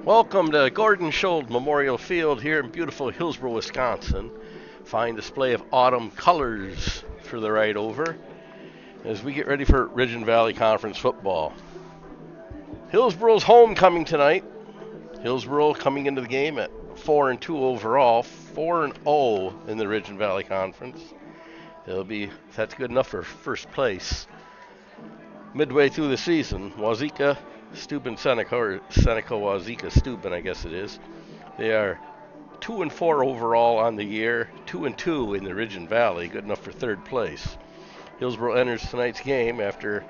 Welcome to Gordon Scholl Memorial Field here in beautiful Hillsboro, Wisconsin. Fine display of autumn colors for the ride over as we get ready for Ridge and Valley Conference football. Hillsboro's homecoming tonight. Hillsboro coming into the game at 4-2 overall, 4-0 in the Ridge and Valley Conference. That's good enough for first place. Midway through the season, Wauzeka-Steuben Seneca, or Seneca-Wauzeka-Steuben, I guess it is. They are 2-4 overall on the year, 2-2 in the Ridge and Valley, good enough for third place. Hillsboro enters tonight's game after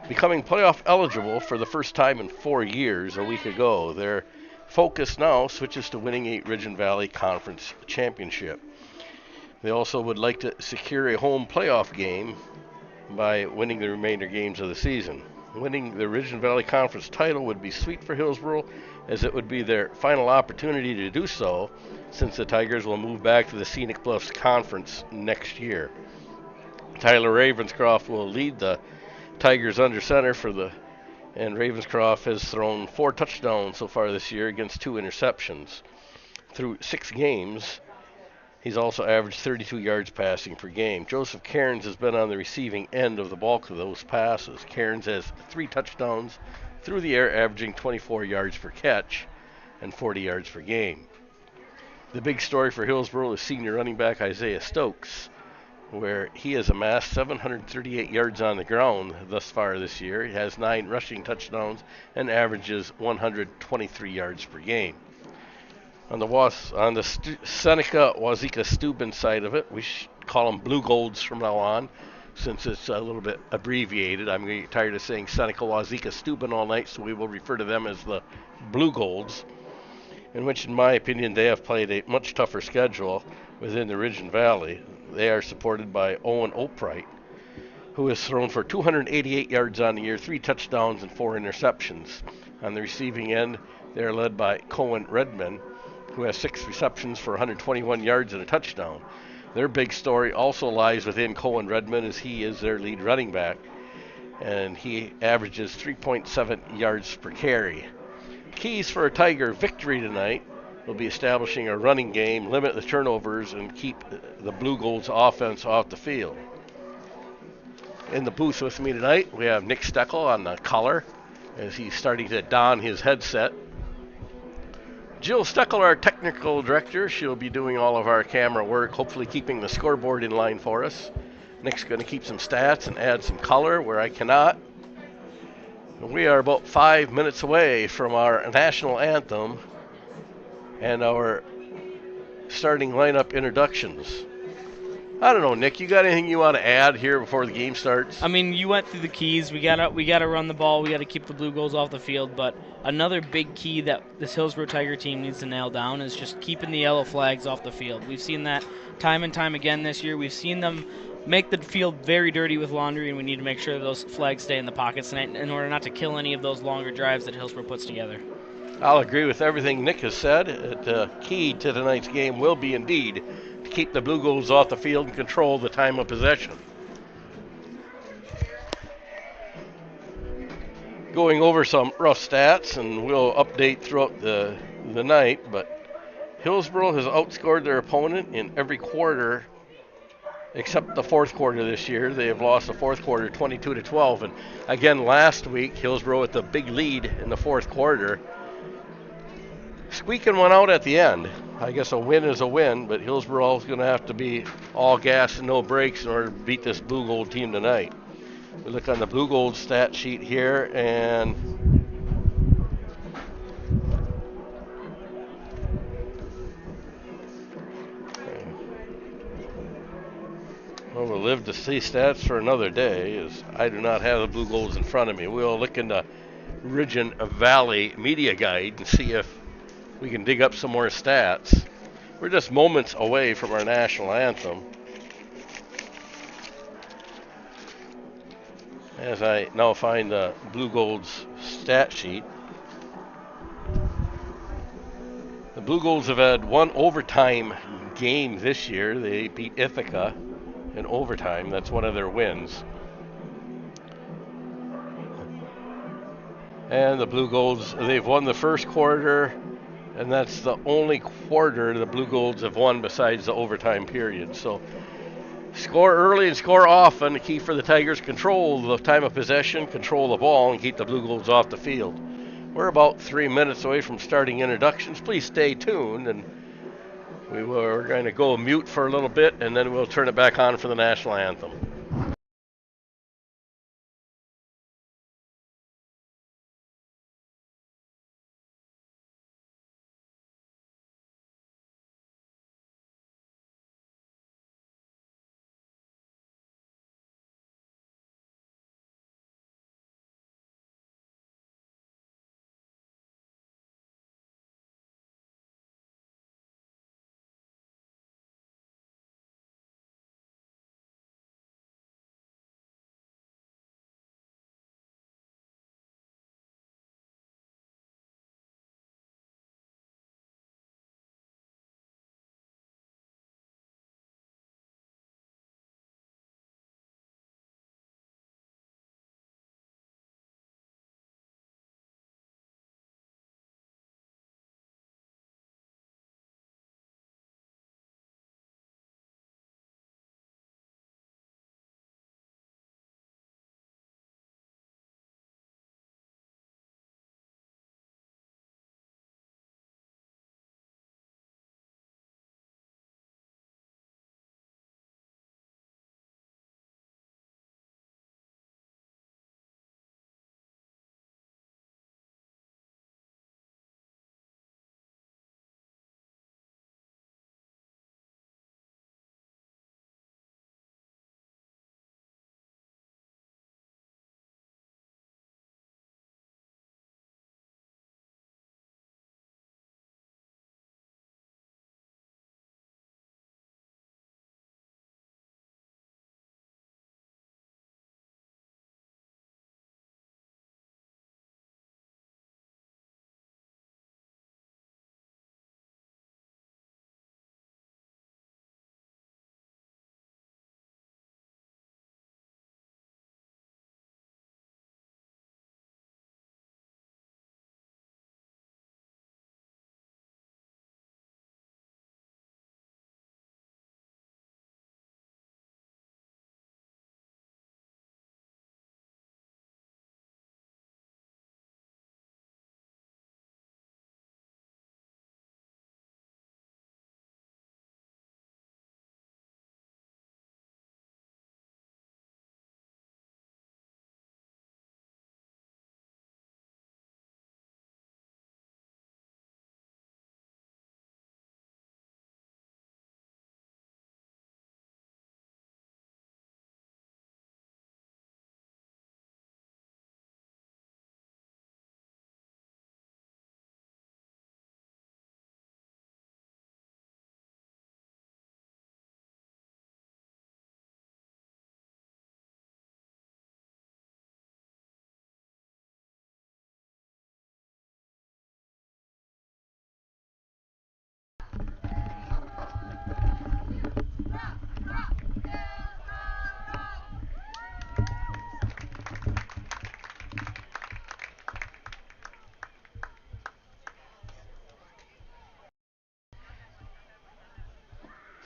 becoming playoff eligible for the first time in 4 years a week ago. Their focus now switches to winning a Ridge and Valley Conference championship. They also would like to secure a home playoff game by winning the remainder games of the season. Winning the Ridge and Valley Conference title would be sweet for Hillsboro, as it would be their final opportunity to do so, since the Tigers will move back to the Scenic Bluffs Conference next year. Tyler Ravenscroft will lead the Tigers under center and Ravenscroft has thrown 4 touchdowns so far this year against 2 interceptions. Through 6 games, he's also averaged 32 yards passing per game. Joseph Cairns has been on the receiving end of the bulk of those passes. Cairns has 3 touchdowns through the air, averaging 24 yards per catch and 40 yards per game. The big story for Hillsboro is senior running back Isaiah Stokes, where he has amassed 738 yards on the ground thus far this year. He has 9 rushing touchdowns and averages 123 yards per game. On the Seneca-Wauzeka-Steuben side of it, we call them Blue Golds from now on, since it's a little bit abbreviated. I'm going to get tired of saying Seneca-Wauzeka-Steuben all night, so we will refer to them as the Blue Golds, in which, in my opinion, they have played a much tougher schedule within the Ridge and Valley. They are supported by Owen Opright, who has thrown for 288 yards on the year, 3 touchdowns and 4 interceptions. On the receiving end, they are led by Cohen Redman, who has 6 receptions for 121 yards and a touchdown. Their big story also lies within Cohen Redman, as he is their lead running back, and he averages 3.7 yards per carry. Keys for a Tiger victory tonight will be establishing a running game, limit the turnovers, and keep the Blue Golds offense off the field. In the booth with me tonight, we have Nick Steckel on the color as he's starting to don his headset. Jill Steckel, our technical director, she'll be doing all of our camera work, hopefully keeping the scoreboard in line for us. Nick's going to keep some stats and add some color where I cannot. We are about 5 minutes away from our national anthem and our starting lineup introductions. I don't know, Nick, you got anything you want to add here before the game starts? I mean, you went through the keys. We gotta run the ball. We gotta keep the Blue Goals off the field. But another big key that this Hillsboro Tiger team needs to nail down is just keeping the yellow flags off the field. We've seen that time and time again this year. We've seen them make the field very dirty with laundry, and we need to make sure those flags stay in the pockets tonight in order not to kill any of those longer drives that Hillsboro puts together. I'll agree with everything Nick has said. The key to tonight's game will be indeed to keep the Blue Goals off the field and control the time of possession. Going over some rough stats, and we'll update throughout the night, but Hillsboro has outscored their opponent in every quarter except the fourth quarter this year. They have lost the fourth quarter 22-12, and again last week, Hillsboro with the big lead in the fourth quarter, squeaking one out at the end. I guess a win is a win, but Hillsboro is going to have to be all gas and no brakes in order to beat this Blue Gold team tonight. We look on the Blue Gold stat sheet here, and we'll live to see stats for another day, as I do not have the Blue Golds in front of me. We'll look in the Ridge and Valley Media Guide and see if we can dig up some more stats. We're just moments away from our national anthem, as I now find the Blue Golds stat sheet. The Blue Golds have had one overtime game this year. They beat Ithaca in overtime. That's one of their wins. And the Blue Golds, they've won the first quarter, and that's the only quarter the Blue Golds have won besides the overtime period. So score early and score often. The key for the Tigers: control the time of possession, control the ball, and keep the Blue Golds off the field. We're about 3 minutes away from starting introductions. Please stay tuned, and we're going to go mute for a little bit, and then we'll turn it back on for the national anthem.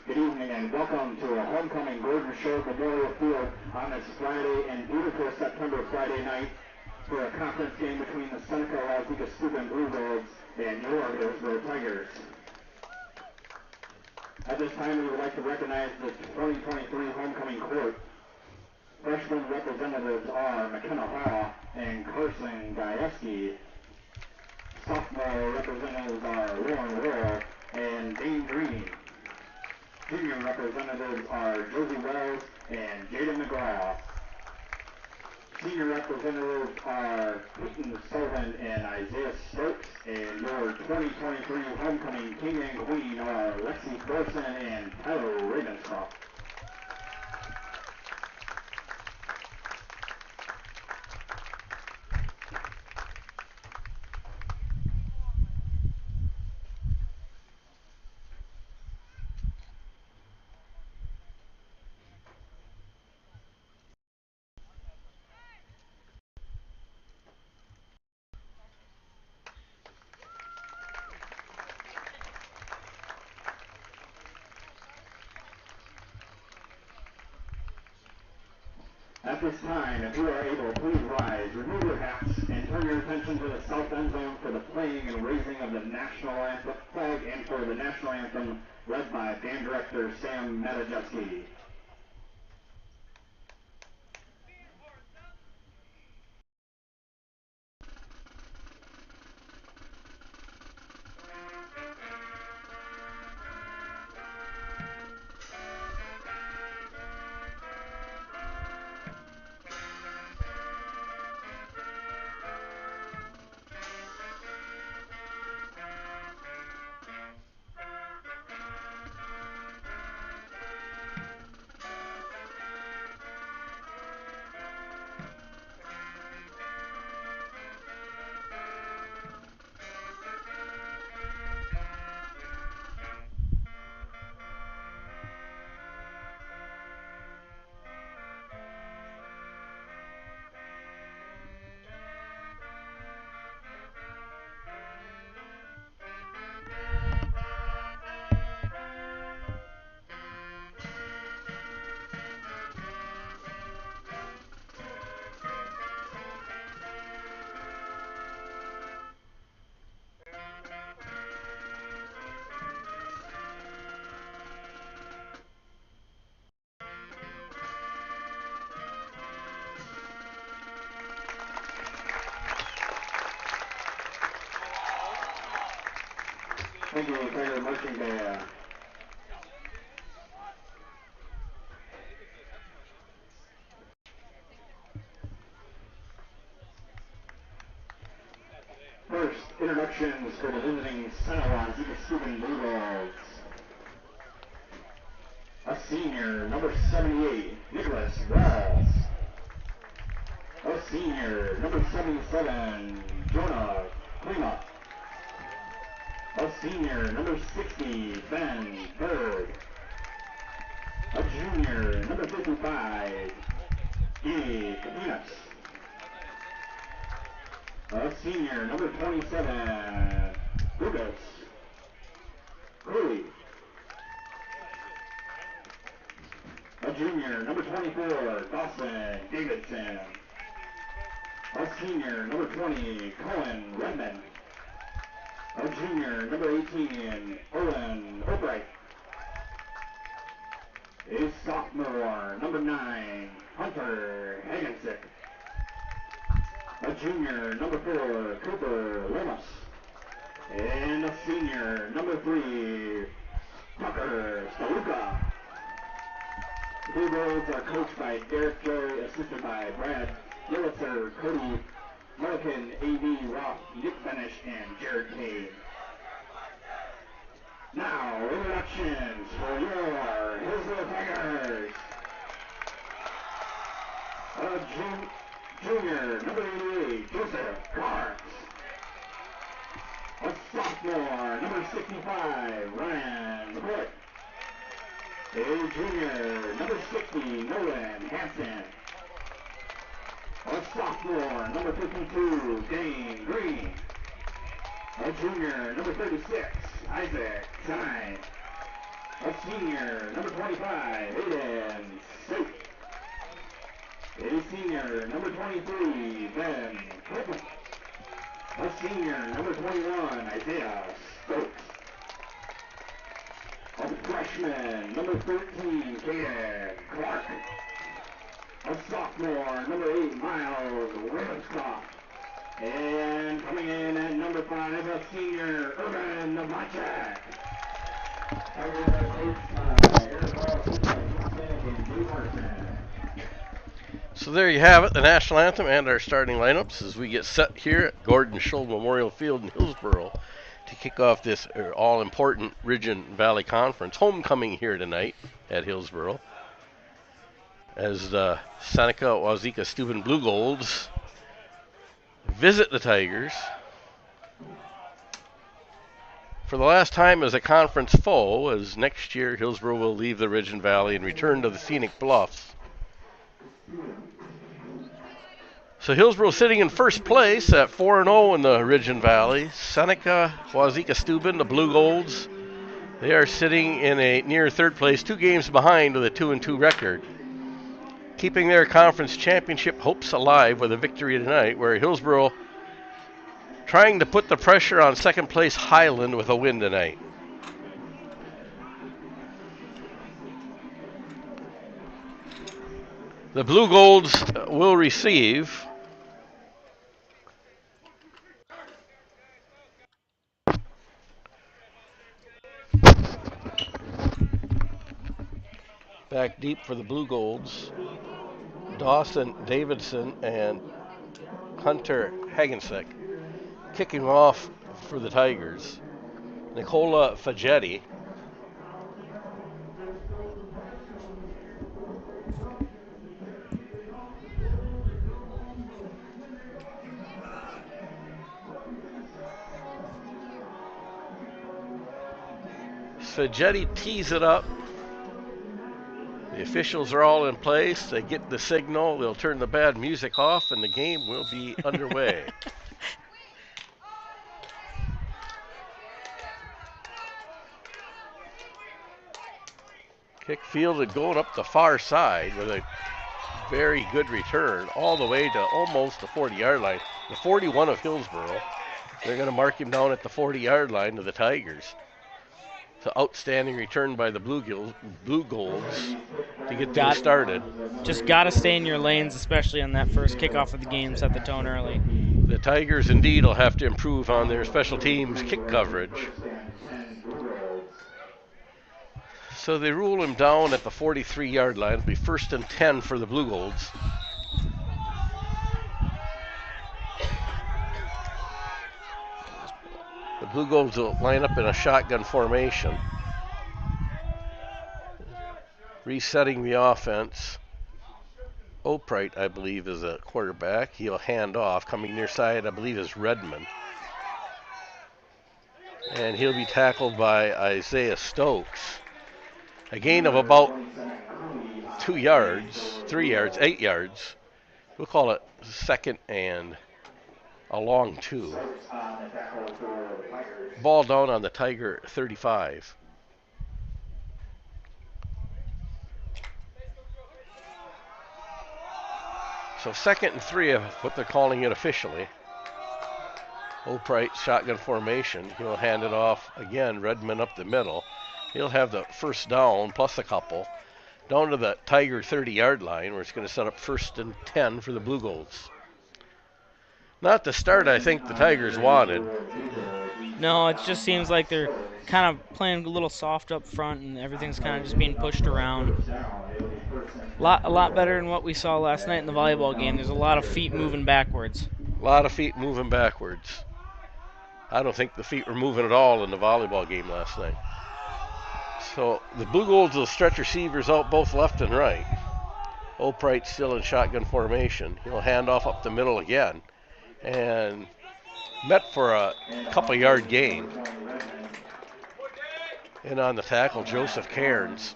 Good evening and welcome to a homecoming Gordon Show Memorial Field on this Friday and beautiful September Friday night for a conference game between the Seneca-Wauzeka-Steuben Blue Golds and your Hillsboro Tigers. At this time, we would like to recognize the 2023 homecoming court. Freshman representatives are McKenna Hall and Carson Gajewski. Sophomore representatives are Lauren Roll and Dane Green. Junior representatives are Josie Wells and Jaden McGraw. Senior representatives are Peyton Sullivan and Isaiah Stokes. And your 2023 homecoming king and queen are Lexi Thorson and Tyler Ravenscroft. At this time, if you are able, please rise, remove your hats, and turn your attention to the south end zone for the playing and raising of the national anthem flag and for the national anthem led by band director Sam Matajewski. Thank you, Tiger Marching Band. First, introductions for the visiting Seneca-Wauzeka-Steuben Blue Bulls. A senior, number 78, Nicholas Walls. A senior, number 77, Jonah Klima. A senior, number 60, Ben Berg. A junior, number 55, Guy Capinas. A senior, number 27, Lucas Cooley. A junior, number 24, Dawson Davidson. A senior, number 20, Colin Redmond. A junior, number 18, Owen Albright. A sophomore, number 9, Hunter Hagensick. A junior, number 4, Cooper Lemus. And a senior, number 3, Tucker Staluka. The Blue Bulls are coached by Derek Joy, assisted by Brad Gillitzer, Cody Mullican, A.V. Roth, Nick Benish, and Jared Kane. Now, introductions for your Hillsboro Tigers. A junior, number 88, Joseph Carts. A sophomore, number 65, Ryan McCoy. A junior, number 60, Nolan Hansen. A sophomore, number 52, Dane Green. A junior, number 36, Isaac Stein. A senior, number 25, Aiden Soap. A senior, number 23, Ben Clifton. A senior, number 21, Isaiah Stokes. A freshman, number 13, Caden Clark. A sophomore, number 8, Miles Ravenscroft. And coming in at number 5, a senior, Urban Novacek. So there you have it, the national anthem and our starting lineups as we get set here at Gordon Scholl Memorial Field in Hillsboro to kick off this all-important Ridge and Valley Conference homecoming here tonight at Hillsboro as the Seneca-Wauzeka-Steuben Blue Golds visit the Tigers for the last time as a conference foe, as next year Hillsboro will leave the Ridge and Valley and return to the scenic bluffs. So Hillsboro sitting in first place at 4-0 in the Ridge and Valley. Seneca-Wauzeka-Steuben, the Blue Golds, they are sitting in a near third place, 2 games behind with a 2-2 record. keeping their conference championship hopes alive with a victory tonight, where Hillsboro trying to put the pressure on second place Highland with a win tonight. The Blue Golds will receive back deep for the Blue Golds, Dawson Davidson and Hunter Hagensick. Kicking off for the Tigers, Nicola Fagetti. Fagetti tees it up. The officials are all in place. They get the signal. They'll turn the bad music off, and the game will be underway. Kick fielded going up the far side with a very good return all the way to almost the 40-yard line. The 41 of Hillsboro. They're going to mark him down at the 40-yard line to the Tigers. It's an outstanding return by the Blue Golds to get things started. Just got to stay in your lanes, especially on that first kickoff of the game. Set the tone early. The Tigers indeed will have to improve on their special teams kick coverage. So they rule him down at the 43-yard line. It'll be 1st and 10 for the Blue Golds. The Blue Golds will line up in a shotgun formation. Resetting the offense. Opright, I believe, is a quarterback. He'll hand off. Coming near side, I believe, is Redmond. And he'll be tackled by Isaiah Stokes. A gain of about 2 yards, 3 yards, 8 yards. We'll call it 2nd and a long 2. Ball down on the Tiger 35. So 2nd and 3 of what they're calling it officially. Opright shotgun formation. He'll hand it off again. Redmond up the middle. He'll have the first down plus a couple down to the Tiger 30-yard line, where it's going to set up 1st and 10 for the Blue Golds. Not the start I think the Tigers wanted. No, it just seems like they're kind of playing a little soft up front, and everything's kind of just being pushed around. A lot better than what we saw last night in the volleyball game. There's a lot of feet moving backwards. A lot of feet moving backwards. I don't think the feet were moving at all in the volleyball game last night. So the Blue Golds will stretch receivers out both left and right. Opright still in shotgun formation. He'll hand off up the middle again. And met for a couple-yard gain. And on the tackle, Joseph Cairns.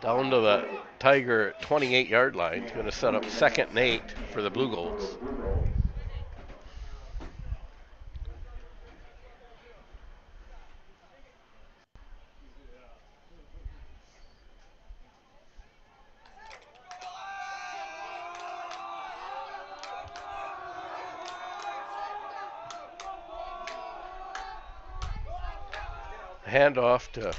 Down to the Tiger 28-yard line. He's going to set up 2nd and 8 for the Blue Golds. Handoff to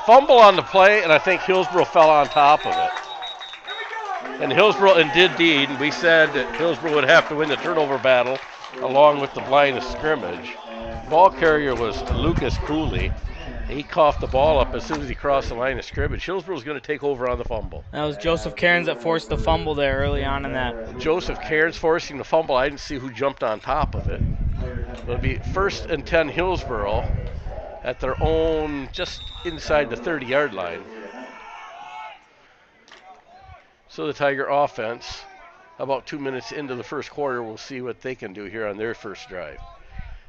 fumble on the play, and I think Hillsboro fell on top of it. And Hillsboro, indeed, we said that Hillsboro would have to win the turnover battle along with the line of scrimmage. Ball carrier was Lucas Cooley. He coughed the ball up as soon as he crossed the line of scrimmage. Hillsboro's going to take over on the fumble. That was Joseph Cairns that forced the fumble there early on in that. Joseph Cairns forcing the fumble. I didn't see who jumped on top of it. It'll be 1st and 10 Hillsboro at their own, just inside the 30-yard line. So the Tiger offense, about 2 minutes into the first quarter, we'll see what they can do here on their first drive.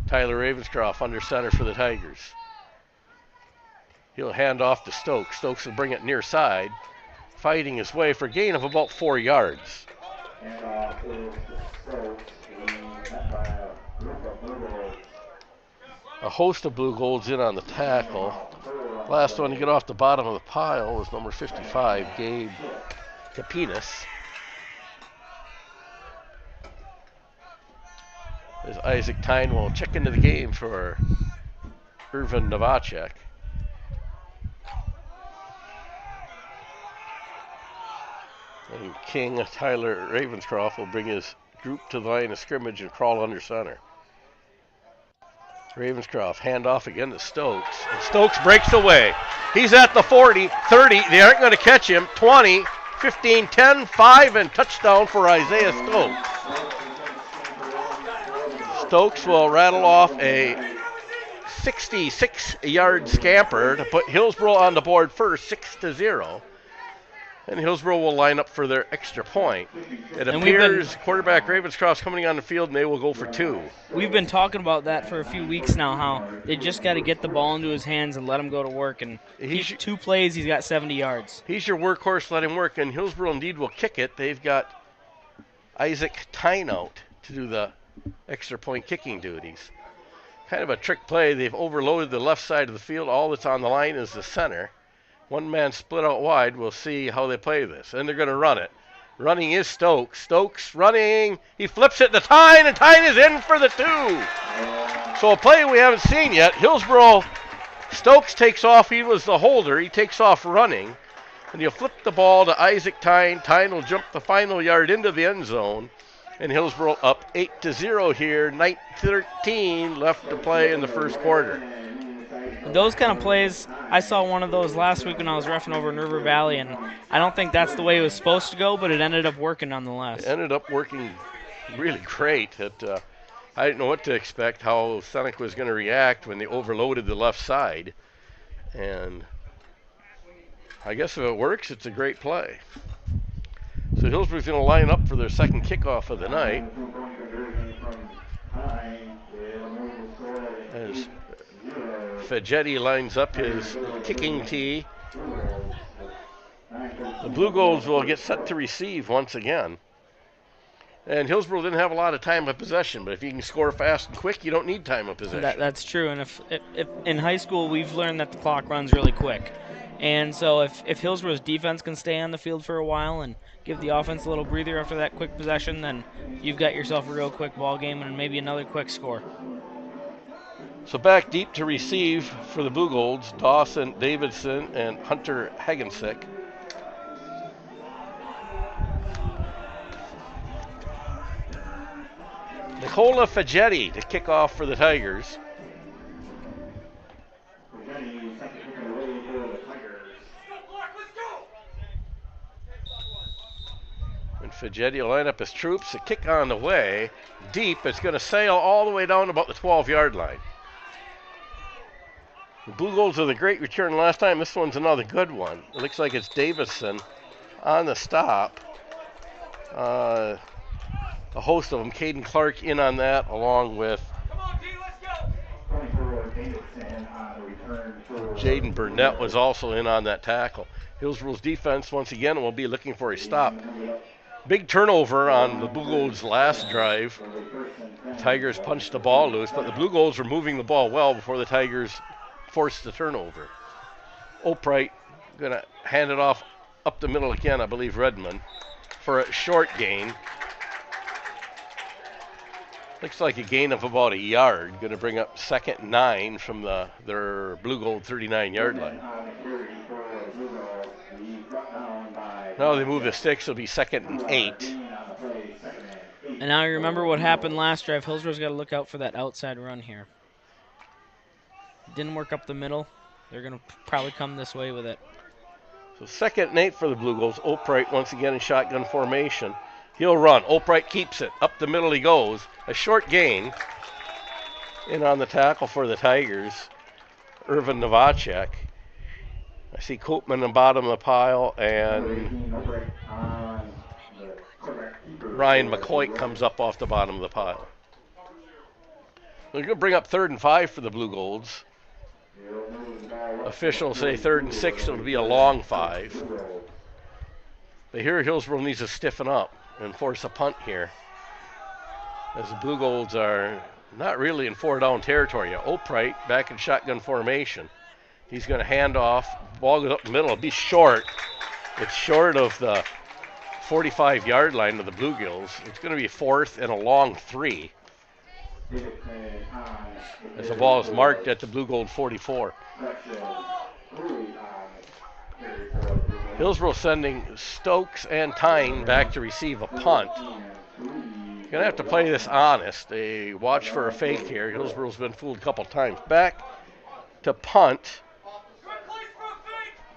Tyler Ravenscroft under center for the Tigers. He'll hand off to Stokes. Stokes will bring it near side, fighting his way for a gain of about 4 yards. A host of Blue Golds in on the tackle. Last one to get off the bottom of the pile was number 55, Gabe Capinas. As Isaac Tyne will check into the game for Irvin Novacek. And King Tyler Ravenscroft will bring his group to the line of scrimmage and crawl under center. Ravenscroft handoff again to Stokes. And Stokes breaks away. He's at the 40, 30. They aren't going to catch him. 20, 15, 10, 5, and touchdown for Isaiah Stokes. Stokes will rattle off a 66-yard scamper to put Hillsboro on the board first, 6-0. And Hillsboro will line up for their extra point. It appears quarterback Ravenscroft's coming on the field, and they will go for 2. We've been talking about that for a few weeks now, how they just got to get the ball into his hands and let him go to work. And he's 2 plays, he's got 70 yards. He's your workhorse, let him work. And Hillsboro indeed will kick it. They've got Isaac Tyne out to do the extra point kicking duties. Kind of a trick play. They've overloaded the left side of the field. All that's on the line is the center. One man split out wide. We'll see how they play this. And they're going to run it. Running is Stokes. Stokes running. He flips it to Tyne, and Tyne is in for the 2. So a play we haven't seen yet. Hillsboro, Stokes takes off. He was the holder. He takes off running. And you flip the ball to Isaac Tyne. Tyne will jump the final yard into the end zone. And Hillsboro up 8-0 here. 9:13 left to play in the first quarter. Those kind of plays, I saw one of those last week when I was reffing over in River Valley, and I don't think that's the way it was supposed to go, but it ended up working nonetheless. It ended up working really great. I didn't know what to expect, how Seneca was going to react when they overloaded the left side. And I guess if it works, it's a great play. So Hillsboro's going to line up for their second kickoff of the night. As Fagetti lines up his kicking tee. The Blue Golds will get set to receive once again. And Hillsboro didn't have a lot of time of possession, but if you can score fast and quick, you don't need time of possession. That's true, and if in high school we've learned that the clock runs really quick. And so if Hillsboro's defense can stay on the field for a while and give the offense a little breather after that quick possession, then you've got yourself a real quick ball game and maybe another quick score. So back deep to receive for the Blue Golds, Dawson Davidson and Hunter Hagensick. Nicola Fagetti to kick off for the Tigers. And Fagetti will line up his troops. A kick on the way. Deep. It's going to sail all the way down about the 12-yard line. The Blue Golds with a great return last time. This one's another good one. It looks like it's Davison on the stop. A host of them. Caden Clark in on that, along with Jaden Burnett was also in on that tackle. Hillsboro's defense, once again, will be looking for a stop. Big turnover on the Blue Golds' last drive. The Tigers punched the ball loose, but the Blue Golds were moving the ball well before the Tigers forced the turnover. Opright going to hand it off up the middle again, I believe Redmond, for a short gain. Looks like a gain of about a yard. Going to bring up 2nd and 9 from their Blue Gold 39-yard line. Now they move the sticks. It'll be 2nd and 8. And now you remember what happened last drive. Hillsboro's got to look out for that outside run here. Didn't work up the middle. They're going to probably come this way with it. So 2nd and 8 for the Blue Golds. Opright once again in shotgun formation. He'll run. Opright keeps it. Up the middle he goes. A short gain. In on the tackle for the Tigers, Irvin Novacek. I see Copeman in the bottom of the pile, and Ryan McCoy comes up off the bottom of the pile. They're going to bring up 3rd and 5 for the Blue Golds. Officials say 3rd and 6. It'll be a long 5. They hear Hillsboro needs to stiffen up and force a punt here, as the Blue Golds are not really in 4-down territory yet. Opright back in shotgun formation. He's going to hand off. Ball goes up the middle. It'll be short. It's short of the 45-yard line of the Bluegills. It's going to be 4th and a long 3. As the ball is marked at the Blue Gold 44. Hillsboro sending Stokes and Tyne back to receive a punt. Going to have to play this honest. They watch for a fake here. Hillsboro's been fooled a couple times. Back to punt.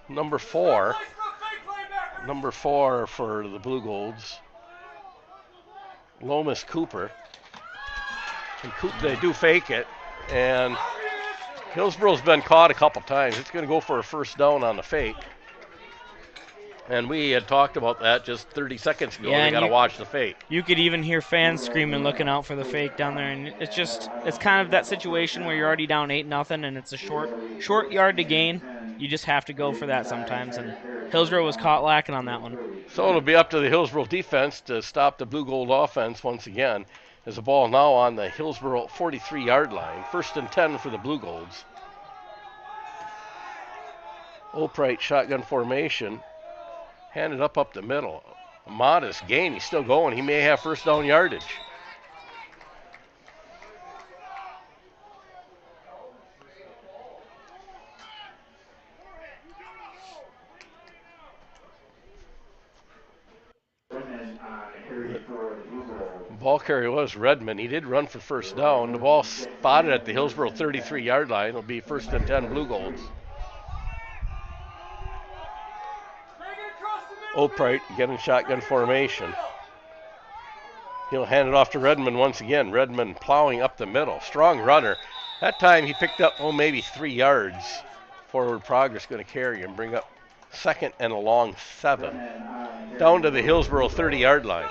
Number 4. Number 4 for the Blue Golds. Lomas Cooper. And they do fake it. And Hillsboro's been caught a couple times. It's going to go for a first down on the fake. And we had talked about that just 30 seconds ago. Yeah, they got to watch the fake. You could even hear fans screaming, looking out for the fake down there. And it's kind of that situation where you're already down 8-0, and it's a short yard to gain. You just have to go for that sometimes. And Hillsboro was caught lacking on that one. So it'll be up to the Hillsboro defense to stop the Blue Gold offense once again. As the ball now on the Hillsboro 43-yard line. 1st and 10 for the Blue Golds. Opright shotgun formation. Handed up the middle. A modest gain. He's still going. He may have first down yardage. Ball carrier was Redmond. He did run for first down. The ball spotted at the Hillsboro 33-yard line. It'll be 1st and 10 Blue Golds. Opright again in shotgun formation. He'll hand it off to Redmond once again. Redmond plowing up the middle. Strong runner. That time he picked up, maybe 3 yards. Forward progress going to carry him. Bring up 2nd and a long 7. Down to the Hillsboro 30-yard line.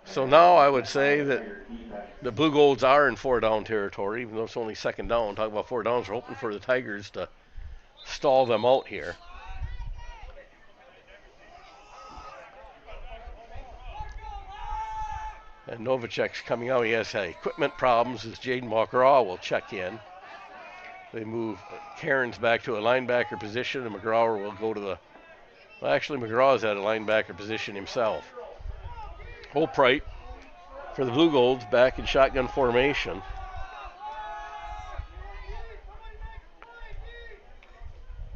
So now I would say that the Blue Golds are in 4-down territory, even though it's only 2nd down. Talk about 4 downs. We're hoping for the Tigers to stall them out here. And Novacek's coming out. He has equipment problems as Jaden McGraw will check in. They move Cairns back to a linebacker position, and McGraw will go to the... Well, actually, McGraw's at a linebacker position himself. Opright for the Blue Golds back in shotgun formation.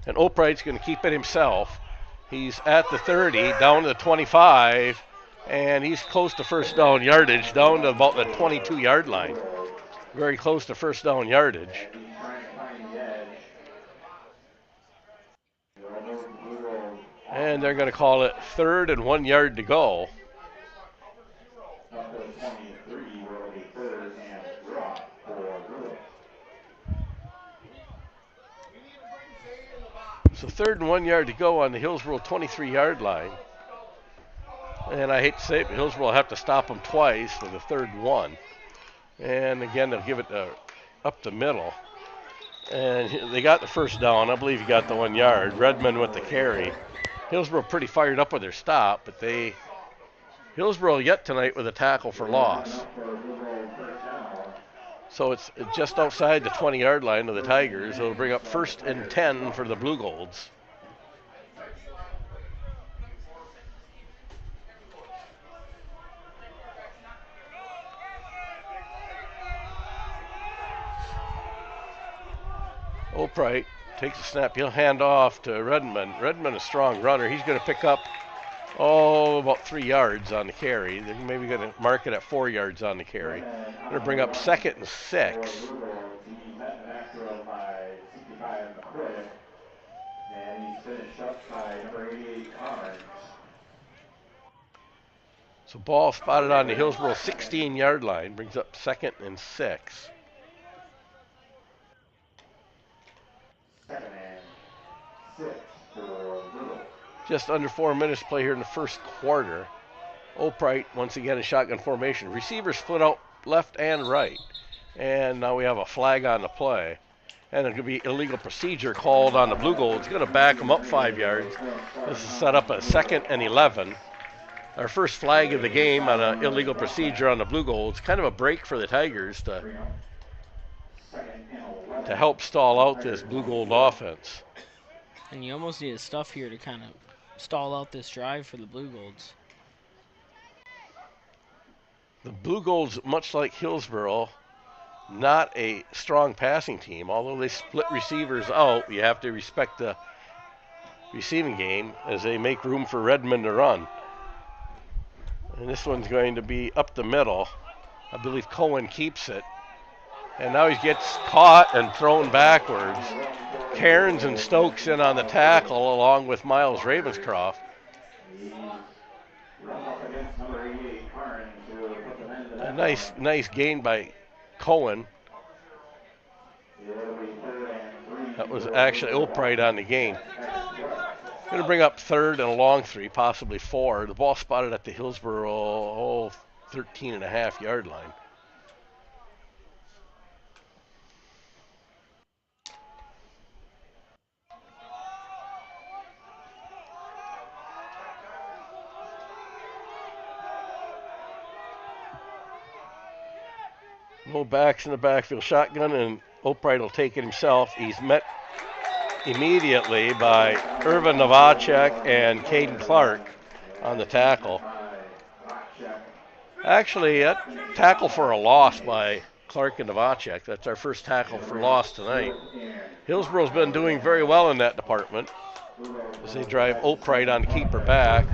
And Opright's going to keep it himself. He's at the 30, down to the 25, and he's close to first down yardage, down to about the 22-yard line. Very close to first down yardage. And they're going to call it 3rd and 1 yard to go. So 3rd and 1 yard to go on the Hillsboro 23-yard line. And I hate to say it, but Hillsboro will have to stop them twice for the 3rd and 1. And again, they'll give it up the middle. And they got the first down. I believe he got the 1 yard. Redmond with the carry. Hillsboro pretty fired up with their stop, but Hillsboro yet tonight with a tackle for loss. So it's just outside the 20-yard line of the Tigers. It'll bring up 1st and 10 for the Blue Golds. Opright takes a snap. He'll hand off to Redmond. Redmond, a strong runner. He's going to pick up, about 3 yards on the carry. They're maybe going to mark it at 4 yards on the carry. Going to bring up 2nd and 6. So ball spotted on the Hillsboro 16-yard line. Brings up 2nd and 6. Just under 4 minutes to play here in the first quarter. Opright once again in shotgun formation. Receivers split out left and right. And now we have a flag on the play. And it could be illegal procedure called on the Blue Gold. It's going to back them up 5 yards. This is set up at 2nd and 11. Our first flag of the game on an illegal procedure on the Blue Gold. It's kind of a break for the Tigers to help stall out this Blue Gold offense. And you almost need a stuff here to kind of stall out this drive for the Blue Golds. The Blue Golds, much like Hillsboro, not a strong passing team. Although they split receivers out, you have to respect the receiving game as they make room for Redmond to run. And this one's going to be up the middle. I believe Cohen keeps it. And now he gets caught and thrown backwards. Cairns and Stokes in on the tackle along with Miles Ravenscroft. A nice gain by Cohen. That was actually Opright on the gain. Going to bring up third and a long 3, possibly 4. The ball spotted at the Hillsboro 13.5-yard line. No backs in the backfield. Shotgun, and Opright will take it himself. He's met immediately by Irvin Novacek and Caden Clark on the tackle. Actually, that tackle for a loss by Clark and Novacek. That's our first tackle for loss tonight. Hillsboro's been doing very well in that department as they drive Opright on keeper back.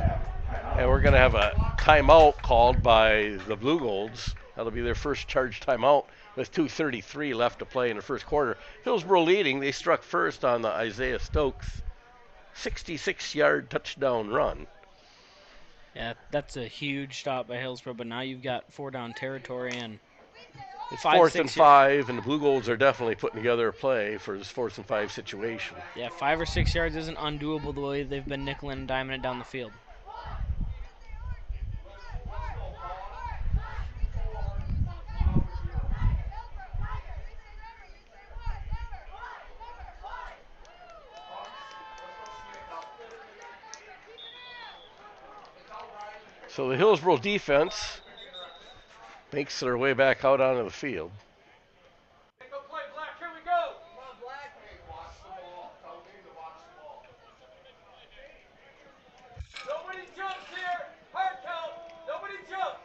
And we're going to have a timeout called by the Blue Golds. That'll be their first charge timeout with 2:33 left to play in the first quarter. Hillsboro leading. They struck first on the Isaiah Stokes 66-yard touchdown run. Yeah, that's a huge stop by Hillsboro, but now you've got 4-down territory and it's 4th and 5, and the Blue Golds are definitely putting together a play for this 4th and 5 situation. Yeah, 5 or 6 yards isn't undoable the way they've been nickeling and diming it down the field. So the Hillsboro defense makes their way back out onto the field. Nobody jumps here. Hard count. Nobody jumps.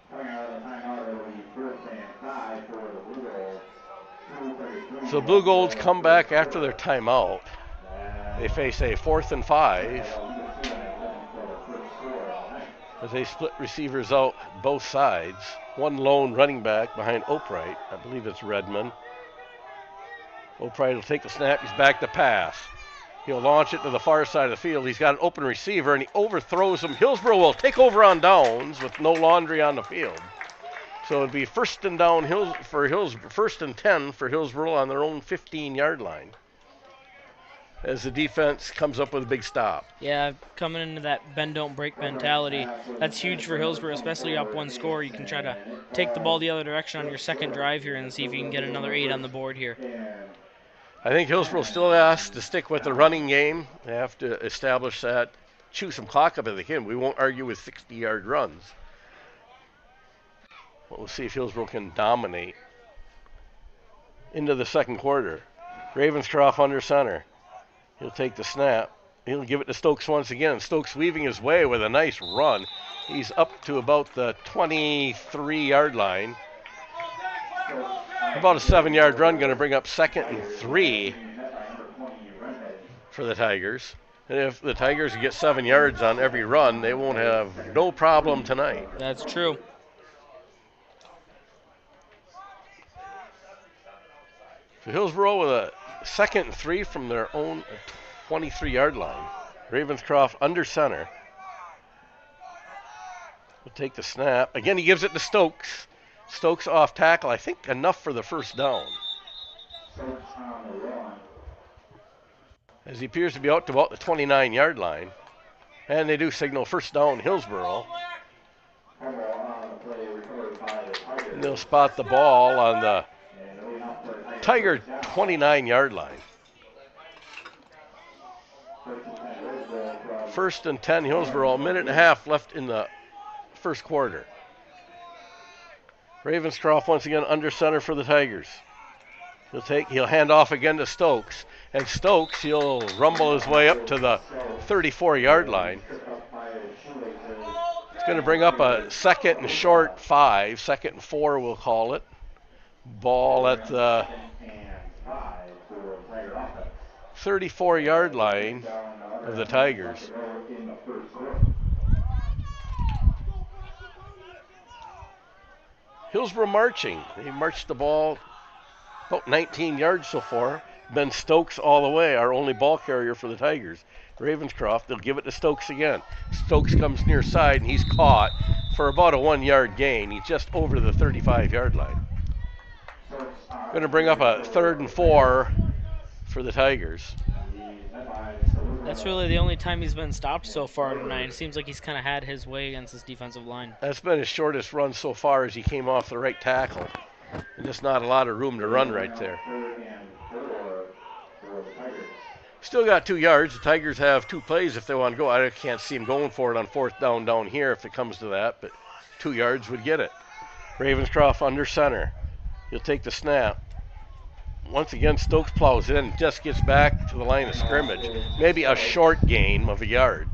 Coming out of the timeout, it'll be 1st and 5 for the Blue Golds. So the Blue Golds come back after their timeout. They face a 4th and 5 as they split receivers out both sides. One lone running back behind Opright. I believe it's Redmond. Opright will take the snap. He's back to pass. He'll launch it to the far side of the field. He's got an open receiver, and he overthrows him. Hillsboro will take over on downs with no laundry on the field. So it'll be 1st and 10 for Hillsboro on their own 15-yard line as the defense comes up with a big stop. Yeah, coming into that bend don't break mentality, that's huge for Hillsboro, especially up 1 score. You can try to take the ball the other direction on your second drive here and see if you can get another 8 on the board here. I think Hillsboro still has to stick with the running game. They have to establish that, chew some clock up if they can. We won't argue with 60-yard runs. But we'll see if Hillsboro can dominate into the second quarter. Ravenscroft under center. He'll take the snap. He'll give it to Stokes once again. Stokes weaving his way with a nice run. He's up to about the 23-yard line. About a 7-yard run, going to bring up 2nd and 3 for the Tigers. And if the Tigers get 7 yards on every run, they won't have no problem tonight. That's true. So Hillsboro with a 2nd and 3 from their own 23-yard line. Ravenscroft under center. Will take the snap. Again, he gives it to Stokes. Stokes off tackle. I think enough for the 1st down. As he appears to be out to about the 29-yard line. And they do signal 1st down Hillsboro. And they'll spot the ball on the Tiger 29-yard line. 1st and 10 Hillsboro, a minute and a half left in the first quarter. Ravenscroft once again under center for the Tigers. He'll hand off again to Stokes. And Stokes, he'll rumble his way up to the 34-yard line. It's going to bring up a second and short 5, second and 4 we'll call it. Ball at the 34-yard line of the Tigers. Hillsboro marching. They marched the ball about 19 yards so far. Ben Stokes all the way, our only ball carrier for the Tigers. Ravenscroft, they'll give it to Stokes again. Stokes comes near side and he's caught for about a 1-yard gain. He's just over the 35-yard line. Going to bring up a 3rd and 4 for the Tigers. That's really the only time he's been stopped so far tonight. It seems like he's kind of had his way against this defensive line. That's been his shortest run so far as he came off the right tackle. And just not a lot of room to run right there. Still got 2 yards. The Tigers have 2 plays if they want to go. I can't see him going for it on 4th down here if it comes to that, but 2 yards would get it. Ravenscroft under center. He'll take the snap. Once again, Stokes plows in, just gets back to the line of scrimmage. Maybe a short gain of a yard.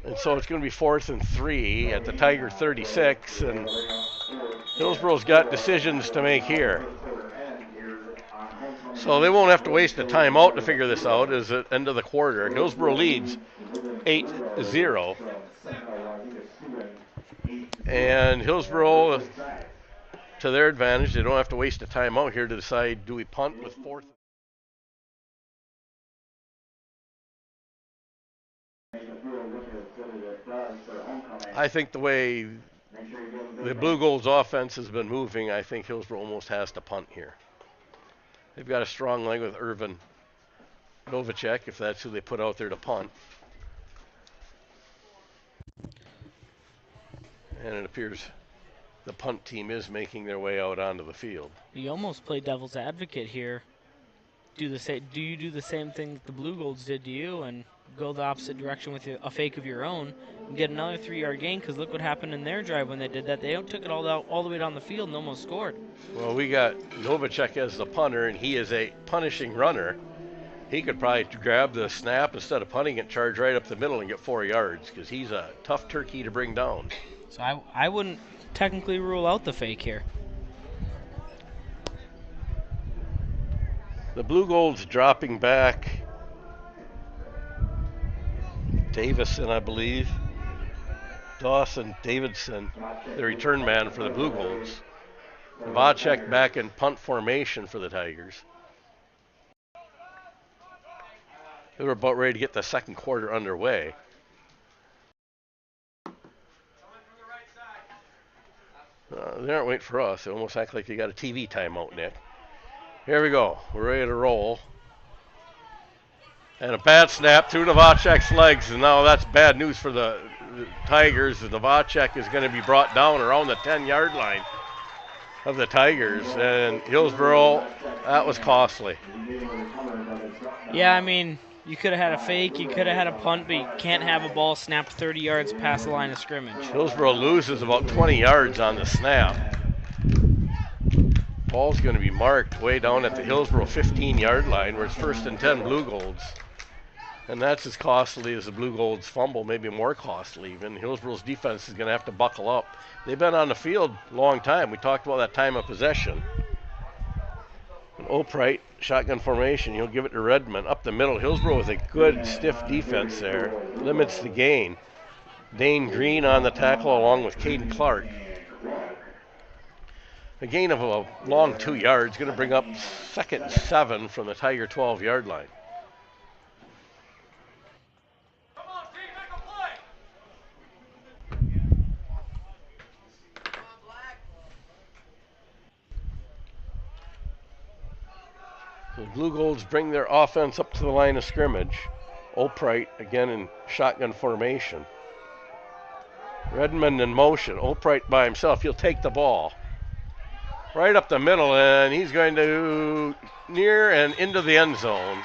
And so it's going to be 4th and 3 at the Tiger 36, and Hillsboro's got decisions to make here. So they won't have to waste a timeout to figure this out as at the end of the quarter. Hillsboro leads 8-0. And Hillsboro, to their advantage, they don't have to waste a timeout here to decide, do we punt with 4th? I think the way the Blue Gold's offense has been moving, I think Hillsboro almost has to punt here. They've got a strong leg with Irvin Novacek, if that's who they put out there to punt. And it appears the punt team is making their way out onto the field. You almost play devil's advocate here. Do you do the same thing that the Blue Golds did to you and go the opposite direction with a fake of your own and get another 3-yard gain? Because look what happened in their drive when they did that. They took it all the way down the field and almost scored. Well, we got Novacek as the punter, and he is a punishing runner. He could probably grab the snap instead of punting it, charge right up the middle and get 4 yards because he's a tough turkey to bring down. So I wouldn't technically rule out the fake here. The Blue Gold's dropping back. Davison, I believe. Dawson Davidson, the return man for the Blue Golds. Novacek back in punt formation for the Tigers. They were about ready to get the second quarter underway. They aren't waiting for us. They almost act like they got a TV timeout, Nick. Here we go. We're ready to roll. And a bad snap through Novacek's legs, and now that's bad news for the Tigers. Novacek is going to be brought down around the 10-yard line of the Tigers, and Hillsboro, that was costly. Yeah, I mean, you could have had a fake, you could have had a punt, but you can't have a ball snapped 30 yards past the line of scrimmage. Hillsboro loses about 20 yards on the snap. Ball's going to be marked way down at the Hillsboro 15-yard line where it's 1st and 10 Blue Golds. And that's as costly as the Blue Golds fumble, maybe more costly even. Hillsboro's defense is going to have to buckle up. They've been on the field a long time. We talked about that time of possession. And Opright, shotgun formation, he'll give it to Redmond. Up the middle, Hillsboro with a good stiff defense there. Limits the gain. Dane Green on the tackle along with Caden Clark. A gain of a long 2 yards, going to bring up 2nd and 7 from the Tiger 12-yard line. The Blue Golds bring their offense up to the line of scrimmage. Opright again in shotgun formation. Redmond in motion. Opright by himself. He'll take the ball right up the middle, and he's going to near and into the end zone.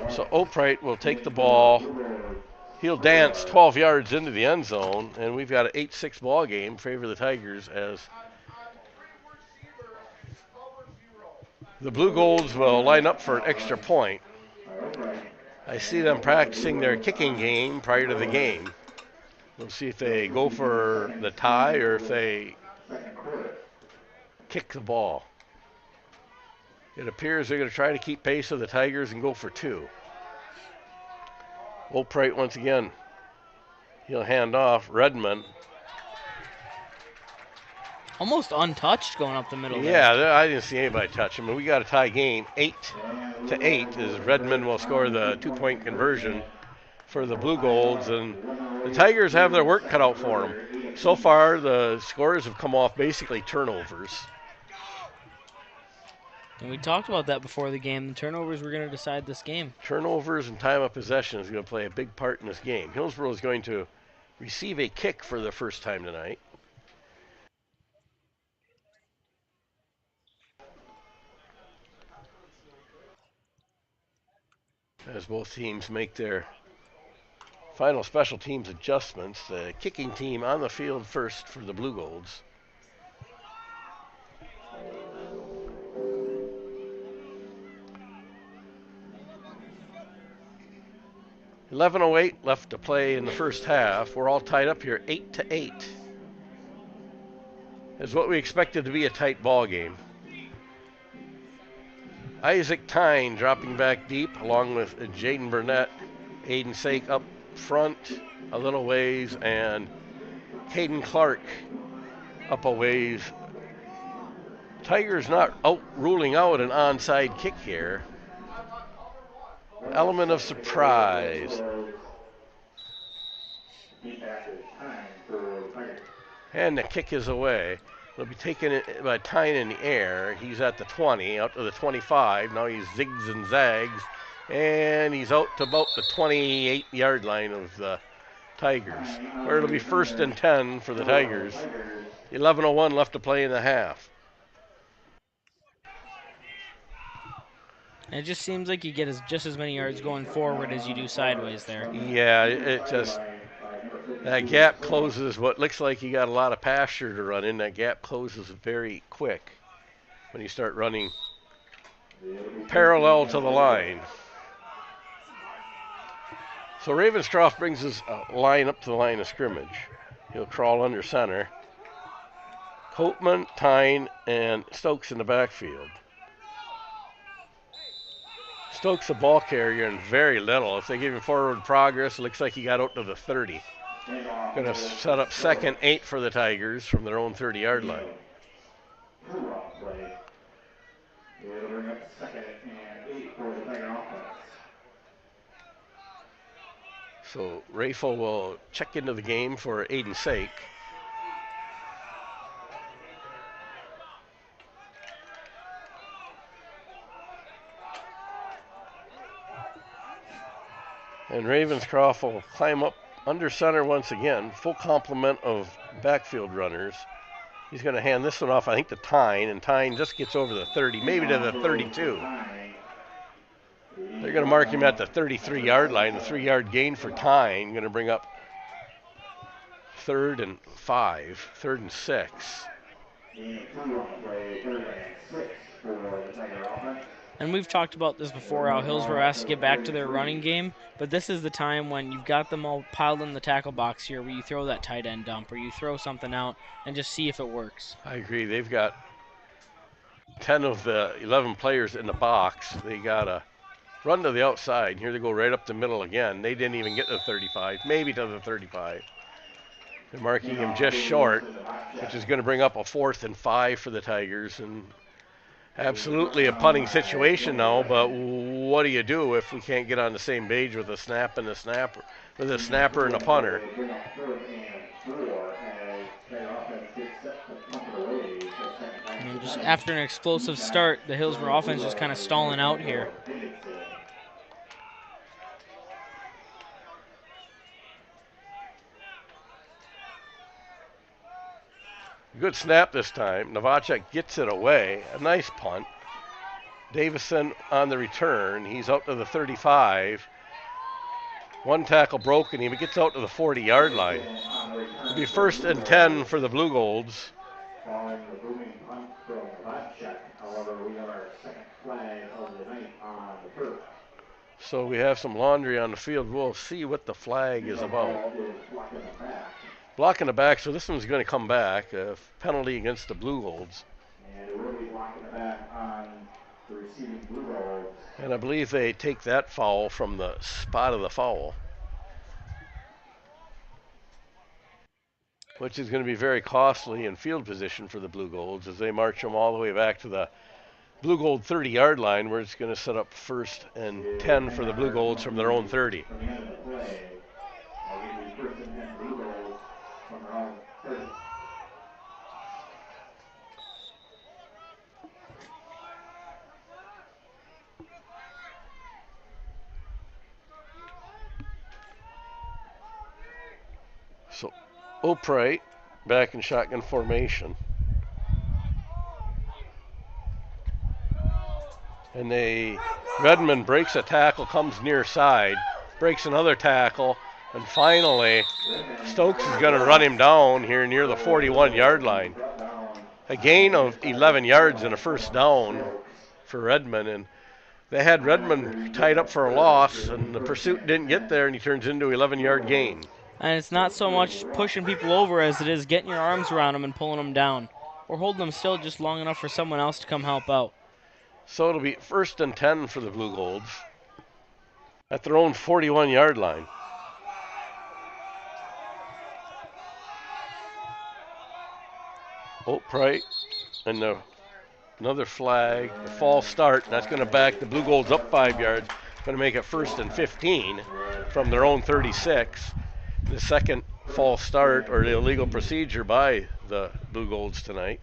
So Opright will take the ball. He'll dance 12 yards into the end zone, and we've got an 8-6 ball game, favor the Tigers as the Blue Golds will line up for an extra point. I see them practicing their kicking game prior to the game. We'll see if they go for the tie or if they kick the ball. It appears they're going to try to keep pace with the Tigers and go for two. Oldpright once again. He'll hand off. Redmond. Almost untouched going up the middle Yeah, there. I didn't see anybody touch him. We got a tie game, 8-8, as Redmond will score the 2-point conversion for the Blue Golds, and the Tigers have their work cut out for them. So far, the scores have come off basically turnovers. And we talked about that before the game. The turnovers were going to decide this game. Turnovers and time of possession is going to play a big part in this game. Hillsboro is going to receive a kick for the first time tonight. As both teams make their final special teams adjustments, the kicking team on the field first for the Blue Golds. $11:08 left to play in the first half. We're all tied up here, 8-8. It's what we expected to be a tight ball game. Isaac Tyne dropping back deep along with Jaden Burnett. Aiden Sake up front a little ways, and Caden Clark up a ways. Tigers not ruling out an onside kick here. Element of surprise. And the kick is away. They'll be taking it by Tyne in the air. He's at the 20, out to the 25. Now he zigs and zags, and he's out to about the 28-yard line of the Tigers, where it'll be 1st and 10 for the Tigers. 11:01 left to play in the half. And it just seems like you get just as many yards going forward as you do sideways there. Yeah, it just, that gap closes. What looks like you got a lot of pasture to run in, that gap closes very quick when you start running parallel to the line. So Ravenscroft brings his line up to the line of scrimmage. He'll crawl under center. Copeman, Tyne, and Stokes in the backfield. Stokes, the ball carrier, and very little. If they give him forward progress, it looks like he got out to the 30. Going to set up 2nd 8 for the Tigers from their own 30-yard line. So Rafel will check into the game for Aiden Sake. And Ravenscroft will climb up under center once again. Full complement of backfield runners. He's going to hand this one off, I think, to Tyne, and Tyne just gets over the 30, maybe to the 32. They're going to mark him at the 33-yard line. The 3-yard gain for Tyne, going to bring up 3rd and 5, 3rd and 6. And we've talked about this before, how Hillsboro has to get back to their running game, but this is the time when you've got them all piled in the tackle box here where you throw that tight end dump or you throw something out and just see if it works. I agree. They've got 10 of the 11 players in the box. They got to run to the outside. Here they go right up the middle again. They didn't even get to the 35, maybe to the 35. They're marking him just short, which is going to bring up a 4th and 5 for the Tigers. And absolutely a punting situation now, but what do you do if we can't get on the same page with a snap and a snapper, with a snapper and a punter? And just after an explosive start, the Hillsboro offense just kind of stalling out here. Good snap this time. Novacek gets it away. A nice punt. Davison on the return. He's out to the 35. One tackle broken. He gets out to the 40-yard line. It'll be 1st and 10 for the Blue Golds. So we have some laundry on the field. We'll see what the flag is about. Blocking the back, so this one's going to come back. A penalty against the Blue Golds. And it will be blocking the back on the receiving Blue Golds. And I believe they take that foul from the spot of the foul, which is going to be very costly in field position for the Blue Golds as they march them all the way back to the Blue Gold 30-yard line, where it's going to set up 1st and 10 for the Blue Golds from their own 30. From the end of the play, it'll be 1st and 10 Blue Golds from their own 30. So Opright back in shotgun formation. And Redmond breaks a tackle, comes near side, breaks another tackle, and finally Stokes is going to run him down here near the 41-yard line. A gain of 11 yards and a 1st down for Redmond, and they had Redmond tied up for a loss, and the pursuit didn't get there, and he turns into an 11-yard gain. And it's not so much pushing people over as it is getting your arms around them and pulling them down, or holding them still just long enough for someone else to come help out. So it'll be 1st and 10 for the Blue Golds at their own 41-yard line. Opright and another flag, a false start, and that's going to back the Blue Golds up 5 yards. Going to make it 1st and 15 from their own 36. The second false start or the illegal procedure by the Blue Golds tonight.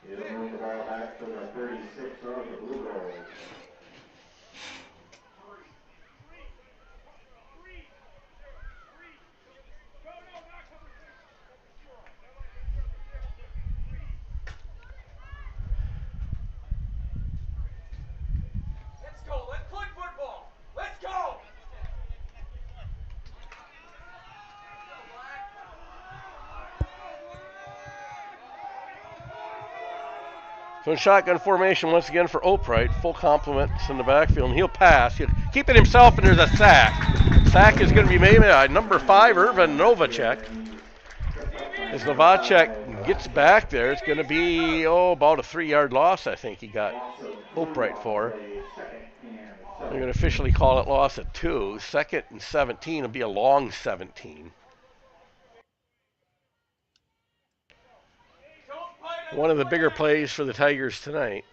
It'll move the ball back to the 36 of the Blue Golds. Let's go. Let's play football. Let's go. So in shotgun formation once again for Opright, full complements in the backfield, and he'll pass. He'll keep it himself, and there's a sack. Sack is going to be made by number 5, Irvin Novacek. As Novacek gets back there, it's going to be, about a 3-yard loss, I think he got Opright for. They're going to officially call it loss at 2. 2nd and 17 will be a long 17. One of the bigger plays for the Tigers tonight,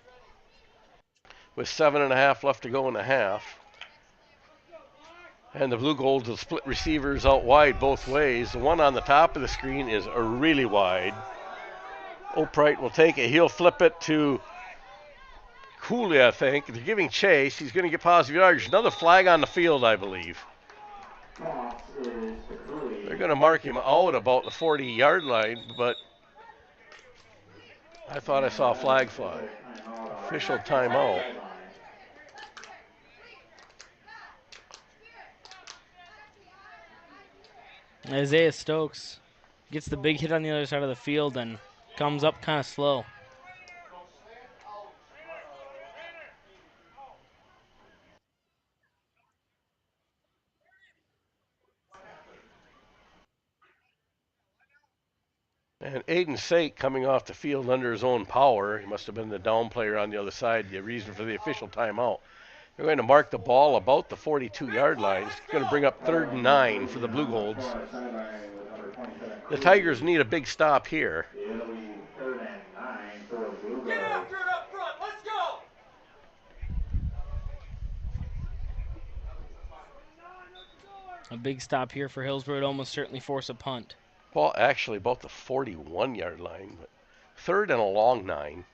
with 7.5 left to go in the half. And the Blue Golds will split receivers out wide both ways. The one on the top of the screen is really wide. Opright will take it. He'll flip it to Cooley, I think. They're giving chase. He's going to get positive yardage. Another flag on the field, I believe. They're going to mark him out about the 40-yard line, but I thought I saw a flag fly. Official timeout. Isaiah Stokes gets the big hit on the other side of the field and comes up kind of slow. And Aiden Sake coming off the field under his own power. He must have been the down player on the other side, the reason for the official timeout. They're going to mark the ball about the 42-yard line. It's going to bring up 3rd and 9 for the Blue Golds. The Tigers need a big stop here. It'll be 3rd and 9 for the Blue Golds. Get after it up front. Let's go. A big stop here for Hillsboro would almost certainly force a punt. Well, actually, about the 41-yard line, but 3rd and a long 9.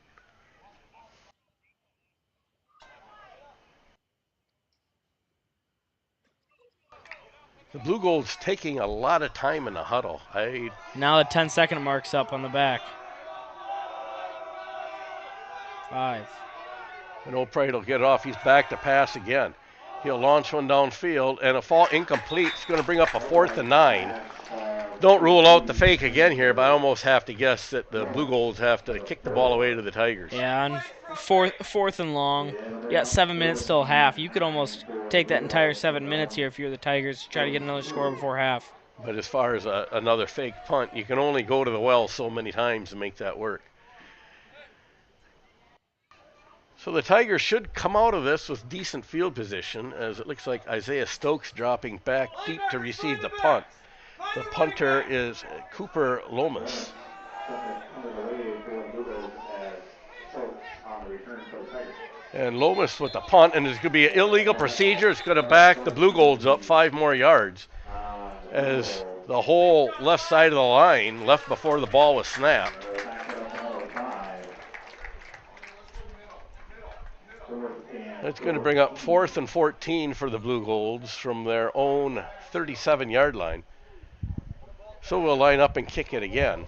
The Blue Golds taking a lot of time in the huddle. Now the 10-second mark's up on the back. 5. And Opright will get it off. He's back to pass again. He'll launch one downfield, and a fall incomplete. It's going to bring up a 4th and 9. Don't rule out the fake again here, but I almost have to guess that the Blue Golds have to kick the ball away to the Tigers. Yeah, on fourth and long. You got 7 minutes till half. You could almost take that entire 7 minutes here if you're the Tigers to try to get another score before half. But as far as another fake punt, you can only go to the well so many times to make that work. So the Tigers should come out of this with decent field position, as it looks like Isaiah Stokes dropping back deep to receive the punt. The punter is Cooper Lomas. And Lomas with the punt, and there's going to be an illegal procedure. It's going to back the Blue Golds up 5 more yards, as the whole left side of the line left before the ball was snapped. That's going to bring up 4th and 14 for the Blue Golds from their own 37-yard line. So we'll line up and kick it again.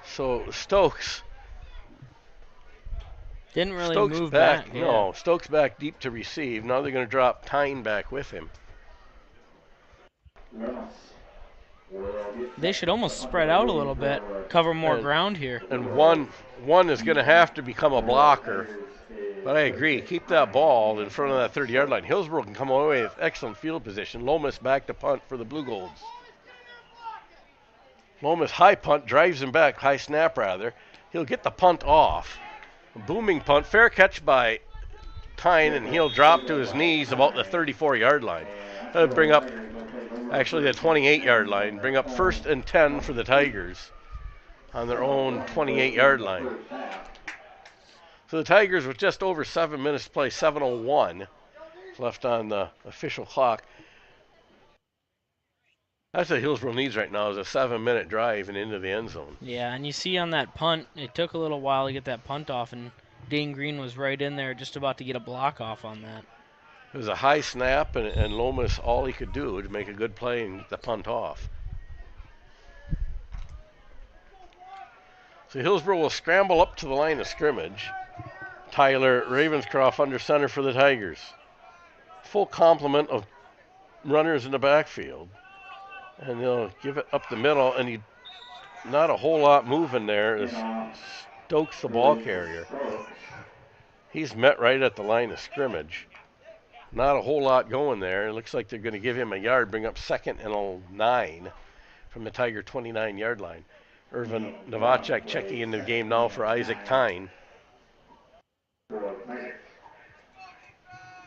So Stokes didn't really move back. Yeah. No, Stokes back deep to receive. Now they're going to drop Tyne back with him. They should almost spread out a little bit, cover more ground here. And one is going to have to become a blocker. But I agree, keep that ball in front of that 30-yard line. Hillsboro can come away with excellent field position. Lomas back to punt for the Blue Golds. Lomas high punt, drives him back, high snap rather. He'll get the punt off. A booming punt, fair catch by Tyne, and he'll drop to his knees about the 34-yard line. That'll bring up actually the 28-yard line, bring up 1st and 10 for the Tigers on their own 28-yard line. So the Tigers with just over 7 minutes to play, 7:01 left on the official clock. That's what Hillsboro needs right now, is a 7-minute drive and into the end zone. Yeah, and you see on that punt, it took a little while to get that punt off, and Dane Green was right in there just about to get a block off on that. It was a high snap, and Lomas, all he could do to make a good play and get the punt off. So Hillsboro will scramble up to the line of scrimmage. Tyler Ravenscroft under center for the Tigers. Full complement of runners in the backfield. And they'll give it up the middle, and not a whole lot moving there as Stokes, the ball carrier. He's met right at the line of scrimmage. Not a whole lot going there. It looks like they're going to give him a yard, bring up 2nd and 9 from the Tiger 29-yard line. Irvin Novacek checking into the game now for Isaac Tyne,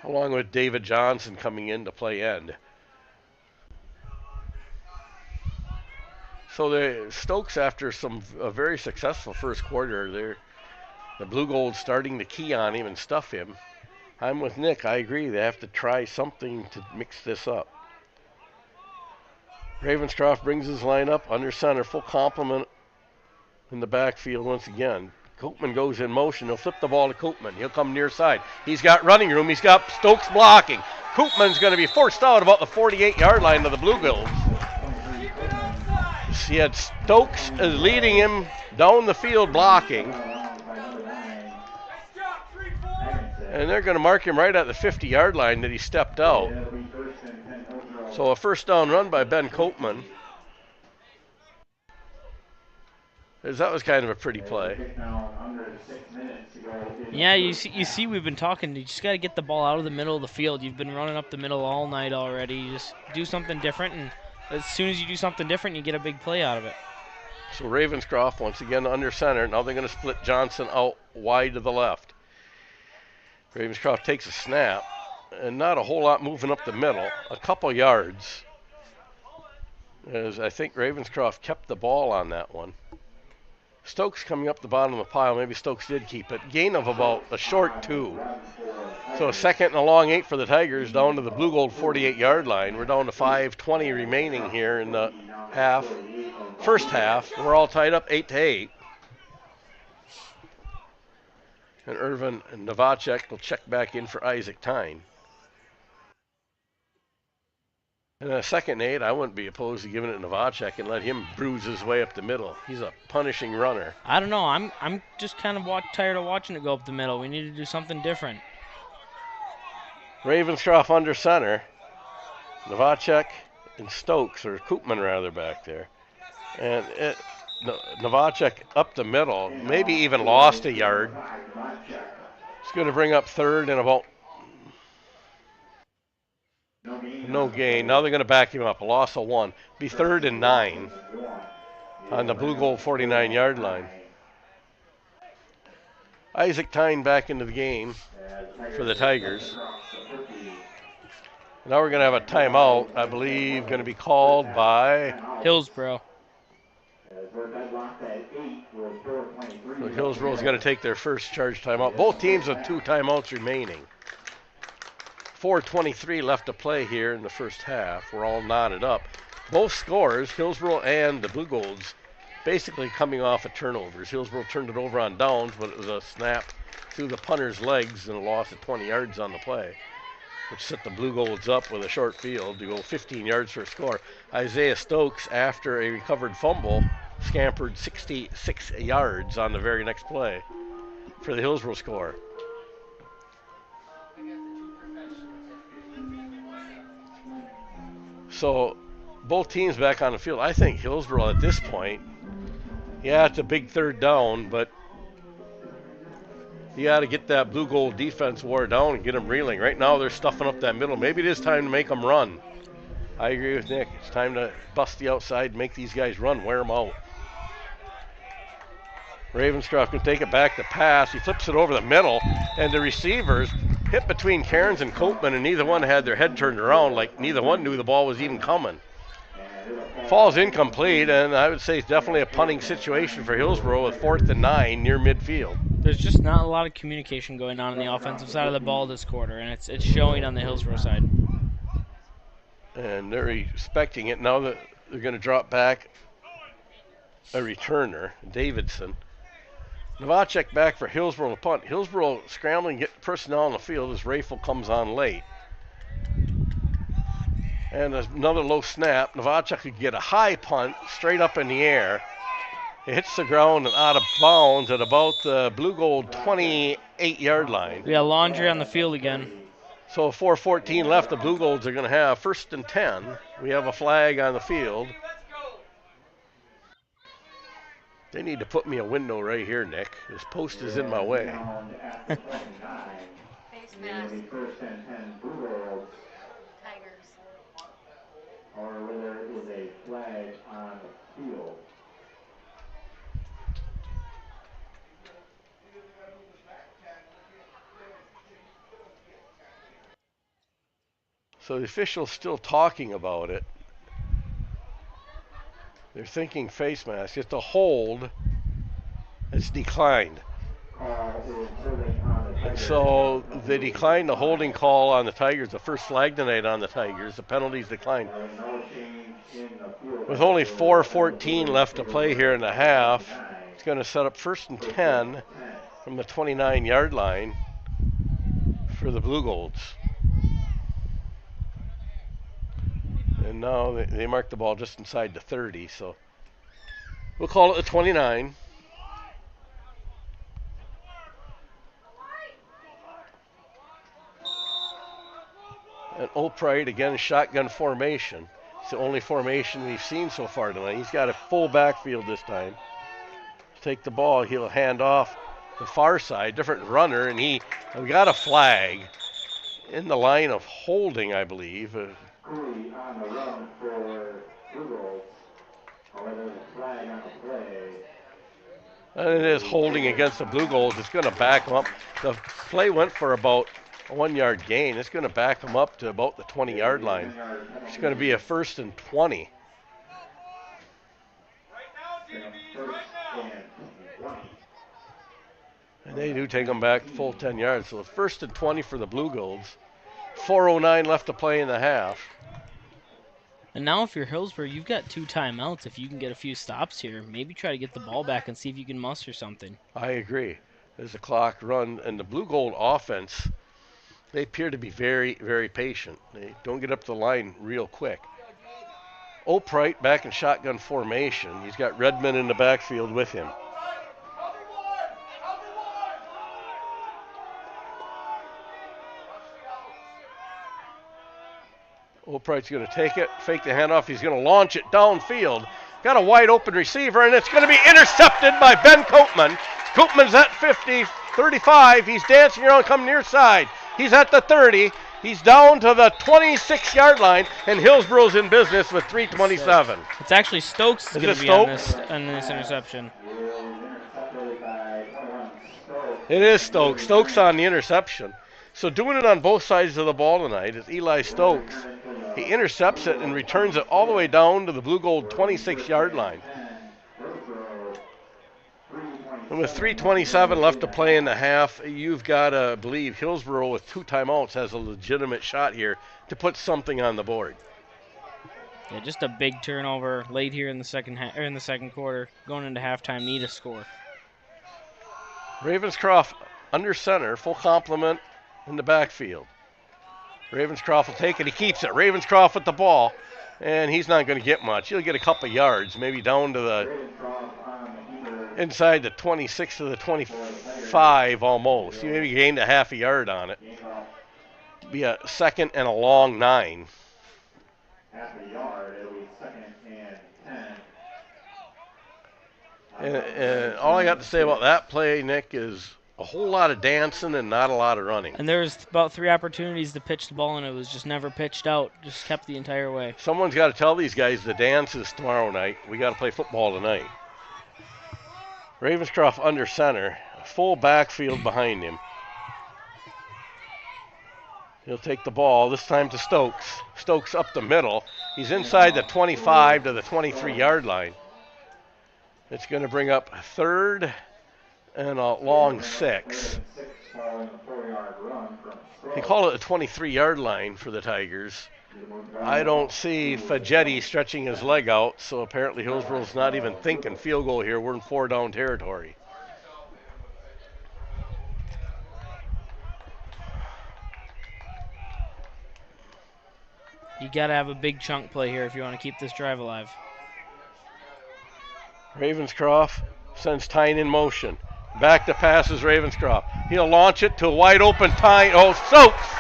along with David Johnson coming in to play end. So the Stokes, after a very successful first quarter, the Blue Golds starting to key on him and stuff him. I'm with Nick. I agree. They have to try something to mix this up. Ravenscroft brings his line up under center, full complement in the backfield once again. Koopman goes in motion. He'll flip the ball to Koopman. He'll come near side. He's got running room. He's got Stokes blocking. Koopman's going to be forced out about the 48-yard line of the Blue Golds. He had Stokes leading him down the field blocking. And they're going to mark him right at the 50-yard line that he stepped out. So a first down run by Ben Koopman. That was kind of a pretty play. Yeah, you see we've been talking. You just got to get the ball out of the middle of the field. You've been running up the middle all night already. You just do something different, and as soon as you do something different, you get a big play out of it. So Ravenscroft once again under center. Now they're going to split Johnson out wide to the left. Ravenscroft takes a snap, and not a whole lot moving up the middle. A couple yards, as I think Ravenscroft kept the ball on that one. Stokes coming up the bottom of the pile. Maybe Stokes did keep it. Gain of about a short 2. So a 2nd and a long 8 for the Tigers down to the Blue Gold 48-yard line. We're down to 5:20 remaining here in the first half. We're all tied up 8-8. And Irvin and Novacek will check back in for Isaac Tyne. And a second 8, I wouldn't be opposed to giving it to Novacek and let him bruise his way up the middle. He's a punishing runner. I don't know. I'm just kind of tired of watching it go up the middle. We need to do something different. Ravenscroft under center. Novacek and Stokes, or Koopman rather, back there. And Novacek up the middle, maybe even lost a yard. It's going to bring up third and about no gain. Now they're going to back him up. A loss of 1. Be third and 9 on the blue gold 49-yard line. Isaac Tyne back into the game for the Tigers. Now we're going to have a timeout, I believe, going to be called by Hillsboro. So Hillsboro is going to take their first charge timeout. Both teams with 2 timeouts remaining. 4:23 left to play here in the first half. We're all knotted up. Both scores, Hillsboro and the Blue Golds, basically coming off of turnovers. Hillsboro turned it over on downs, but it was a snap through the punter's legs and a loss of 20 yards on the play, which set the Blue Golds up with a short field to go 15 yards for a score. Isaiah Stokes, after a recovered fumble, scampered 66 yards on the very next play for the Hillsboro score. So both teams back on the field. I think Hillsboro at this point, yeah, it's a big third down, but you got to get that blue gold defense wore down and get them reeling. Right now they're stuffing up that middle. Maybe it is time to make them run. I agree with Nick. It's time to bust the outside, make these guys run, wear them out. Ravenscroft can take it back to pass. He flips it over the middle, and the receivers hit between Cairns and Copeman, and neither one had their head turned around, like neither one knew the ball was even coming. Falls incomplete, and I would say it's definitely a punting situation for Hillsboro with 4th and 9 near midfield. There's just not a lot of communication going on the offensive side of the ball this quarter, and it's showing on the Hillsboro side. And they're respecting it. Now that they're going to drop back a returner, Davidson. Novacek back for Hillsboro to punt. Hillsboro scrambling to get personnel on the field as Rafel comes on late. And another low snap. Novacek could get a high punt straight up in the air. It hits the ground and out of bounds at about the blue gold 28-yard line. We got laundry on the field again. So 4:14 left. The Blue Golds are going to have 1st and 10. We have a flag on the field. They need to put me a window right here, Nick. This post is in my way. Face mask. Tigers. Or where there is a flag on the field. So the official's still talking about it. They're thinking face mask. It's a hold. It's declined. And so they declined the holding call on the Tigers, the first flag tonight on the Tigers. The penalties declined. With only 4:14 left to play here in the half, it's going to set up 1st and 10 from the 29-yard line for the Blue Golds. And now they mark the ball just inside the 30, so we'll call it the 29. And Opright, again, shotgun formation. It's the only formation we've seen so far tonight. He's got a full backfield this time. To take the ball, he'll hand off the far side, different runner, and we got a flag in the line of holding, I believe. On the run for Google. However, the flag on the play. And it is holding against the Blue Golds. It's going to back them up. The play went for about a 1-yard gain. It's going to back them up to about the 20-yard line. It's going to be a 1st and 20. And they do take them back full 10 yards. So 1st and 20 for the Blue Golds. 4:09 left to play in the half. And now if you're Hillsboro, you've got 2 timeouts. If you can get a few stops here, maybe try to get the ball back and see if you can muster something. I agree. There's a clock run, and the Blue Gold offense, they appear to be very, very patient. They don't get up the line real quick. Opright back in shotgun formation. He's got Redmond in the backfield with him. Opright's going to take it, fake the handoff. He's going to launch it downfield. Got a wide open receiver, and it's going to be intercepted by Ben Copeman. Copeman's at 50, 35. He's dancing around, coming near side. He's at the 30. He's down to the 26-yard line, and Hillsboro's in business with 3:27. It's actually Stokes that's going to be on this interception. It is Stokes. Stokes on the interception. So doing it on both sides of the ball tonight is Eli Stokes. He intercepts it and returns it all the way down to the blue-gold 26-yard line. And with 3:27 left to play in the half, you've got to believe Hillsboro with 2 timeouts has a legitimate shot here to put something on the board. Yeah, just a big turnover late here in the second quarter, going into halftime. Need a score. Ravenscroft under center, full complement in the backfield. Ravenscroft will take it. He keeps it. Ravenscroft with the ball, and he's not going to get much. He'll get a couple yards, maybe down to the inside the 26 to the 25 almost. He maybe gained a half a yard on it. Be a second and a long 9. Half a yard, it'll be second and 10. And all I got to say about that play, Nick, is a whole lot of dancing and not a lot of running. And there was about 3 opportunities to pitch the ball, and it was just never pitched out. Just kept the entire way. Someone's got to tell these guys the dance is tomorrow night. We got to play football tonight. Ravenscroft under center, full backfield behind him. He'll take the ball, this time to Stokes. Stokes up the middle. He's inside the 25 to the 23-yard line. It's going to bring up 3rd and a long 6. They call it a 23-yard line for the Tigers. I don't see Fagetti stretching his leg out, so apparently Hillsboro's not even thinking field goal here. We're in 4-down territory. You got to have a big chunk play here if you want to keep this drive alive. Ravenscroft sends Tyne in motion. Back to passes Ravenscroft. He'll launch it to a wide open Tyne. Oh, Stokes!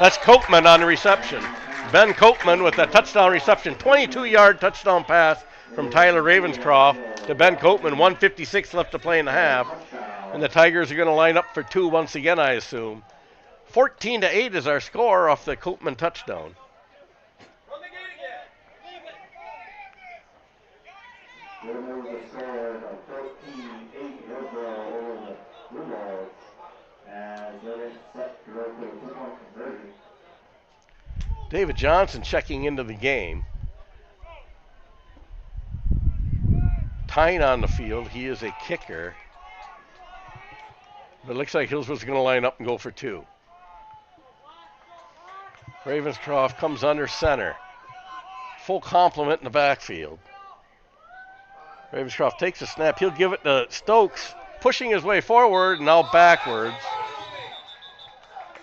That's Copeman on the reception. Ben Copeman with a touchdown reception. 22-yard touchdown pass from Tyler Ravenscroft to Ben Copeman. 1:56 left to play in the half. And the Tigers are going to line up for 2 once again, I assume. 14-8 is our score off the Copeman touchdown. David Johnson checking into the game. Tyne on the field. He is a kicker. But it looks like Hillsboro's going to line up and go for 2. Ravenscroft comes under center. Full complement in the backfield. Ravenscroft takes a snap. He'll give it to Stokes, pushing his way forward, now backwards.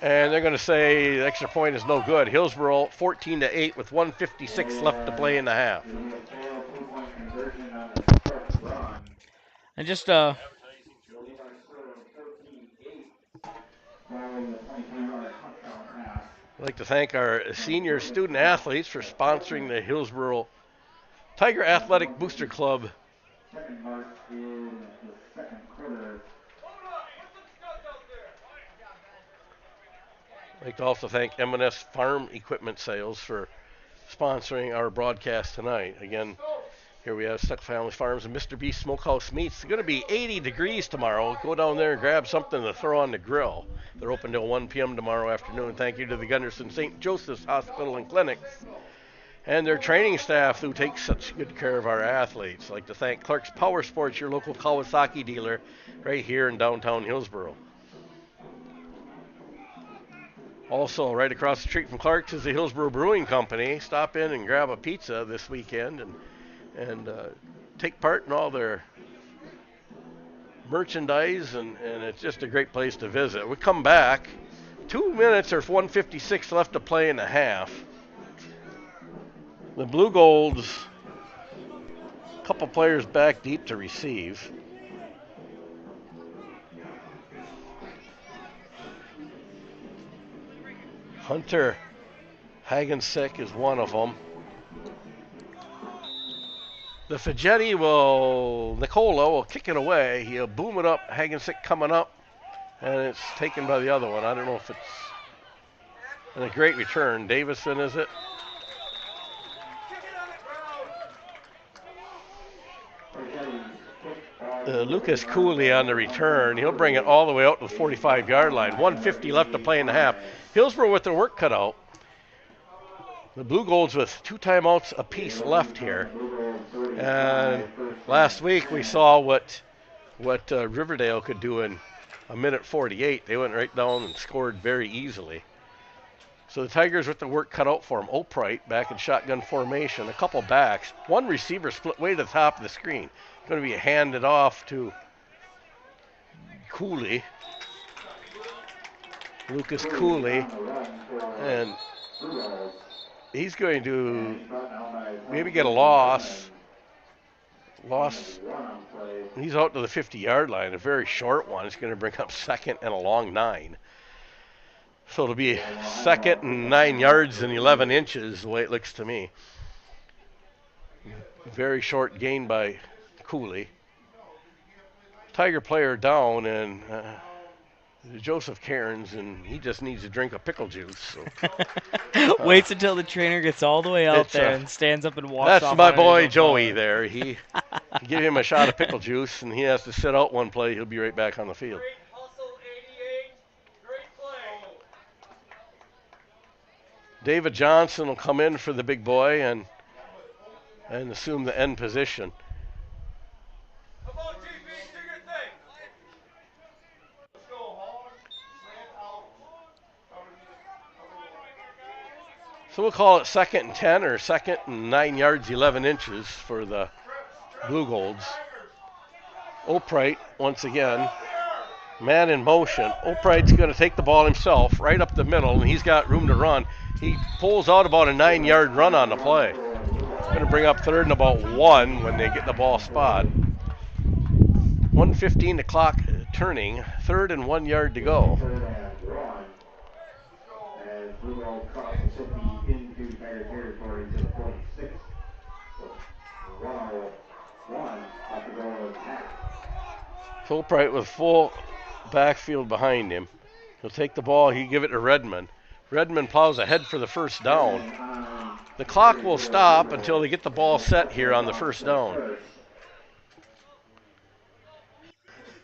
And they're going to say the extra point is no good. Hillsboro 14-8 with 1:56 left to play in the half. And just I'd like to thank our senior student athletes for sponsoring the Hillsboro Tiger Athletic Booster Club. Second mark in the second quarter. I'd like to also thank M&S Farm Equipment Sales for sponsoring our broadcast tonight. Again, here we have Stuck Family Farms and Mr. B Smokehouse Meats. It's going to be 80 degrees tomorrow. Go down there and grab something to throw on the grill. They're open till 1 p.m. tomorrow afternoon. Thank you to the Gunderson St. Joseph's Hospital and Clinics and their training staff who take such good care of our athletes. I'd like to thank Clark's Power Sports, your local Kawasaki dealer right here in downtown Hillsboro. Also, right across the street from Clark's is the Hillsboro Brewing Company. Stop in and grab a pizza this weekend and take part in all their merchandise, and it's just a great place to visit. We come back. 2 minutes or 1:56 left to play in the half. The Blue Golds, a couple players back deep to receive. Hunter Hagensick is one of them. The Fagetti Nicola will kick it away. He'll boom it up. Hagensick coming up, and it's taken by the other one. I don't know if it's. And a great return. Davison, is it? Lucas Cooley on the return. He'll bring it all the way out to the 45-yard line. 1:50 left to play in the half. Hillsboro with their work cut out. The Blue Golds with 2 timeouts apiece left here. And last week we saw what Riverdale could do in a minute 48. They went right down and scored very easily. So the Tigers with the work cut out for them. Opright back in shotgun formation. A couple backs. One receiver split way to the top of the screen. Going to be handed off to Cooley. Lucas Cooley. And he's going to maybe get a loss. He's out to the 50-yard line, a very short one. It's going to bring up second and a long 9. So it'll be second and 9 yards and 11 inches, the way it looks to me. Very short gain by Cooley. Tiger player down, and Joseph Cairns, and he just needs to drink a pickle juice. So. Waits until the trainer gets all the way out there and stands up and walks off. That's my boy Joey there. He give him a shot of pickle juice, and he has to sit out one play. He'll be right back on the field. Great hustle, 88. Great play. David Johnson will come in for the big boy and assume the end position. Come on, GB, do your thing. Let's go, Hog. So we'll call it second and 10 or second and 9 yards, 11 inches for the Blue Golds. Opright, once again, man in motion. Opright's going to take the ball himself right up the middle, and he's got room to run. He pulls out about a 9-yard run on the play. Going to bring up third and about 1 when they get the ball spot. 1:15 the clock turning, third and 1 yard to go. Fulbright with full backfield behind him. He'll take the ball, he'll give it to Redmond. Redmond plows ahead for the first down. The clock will stop until they get the ball set here on the first down.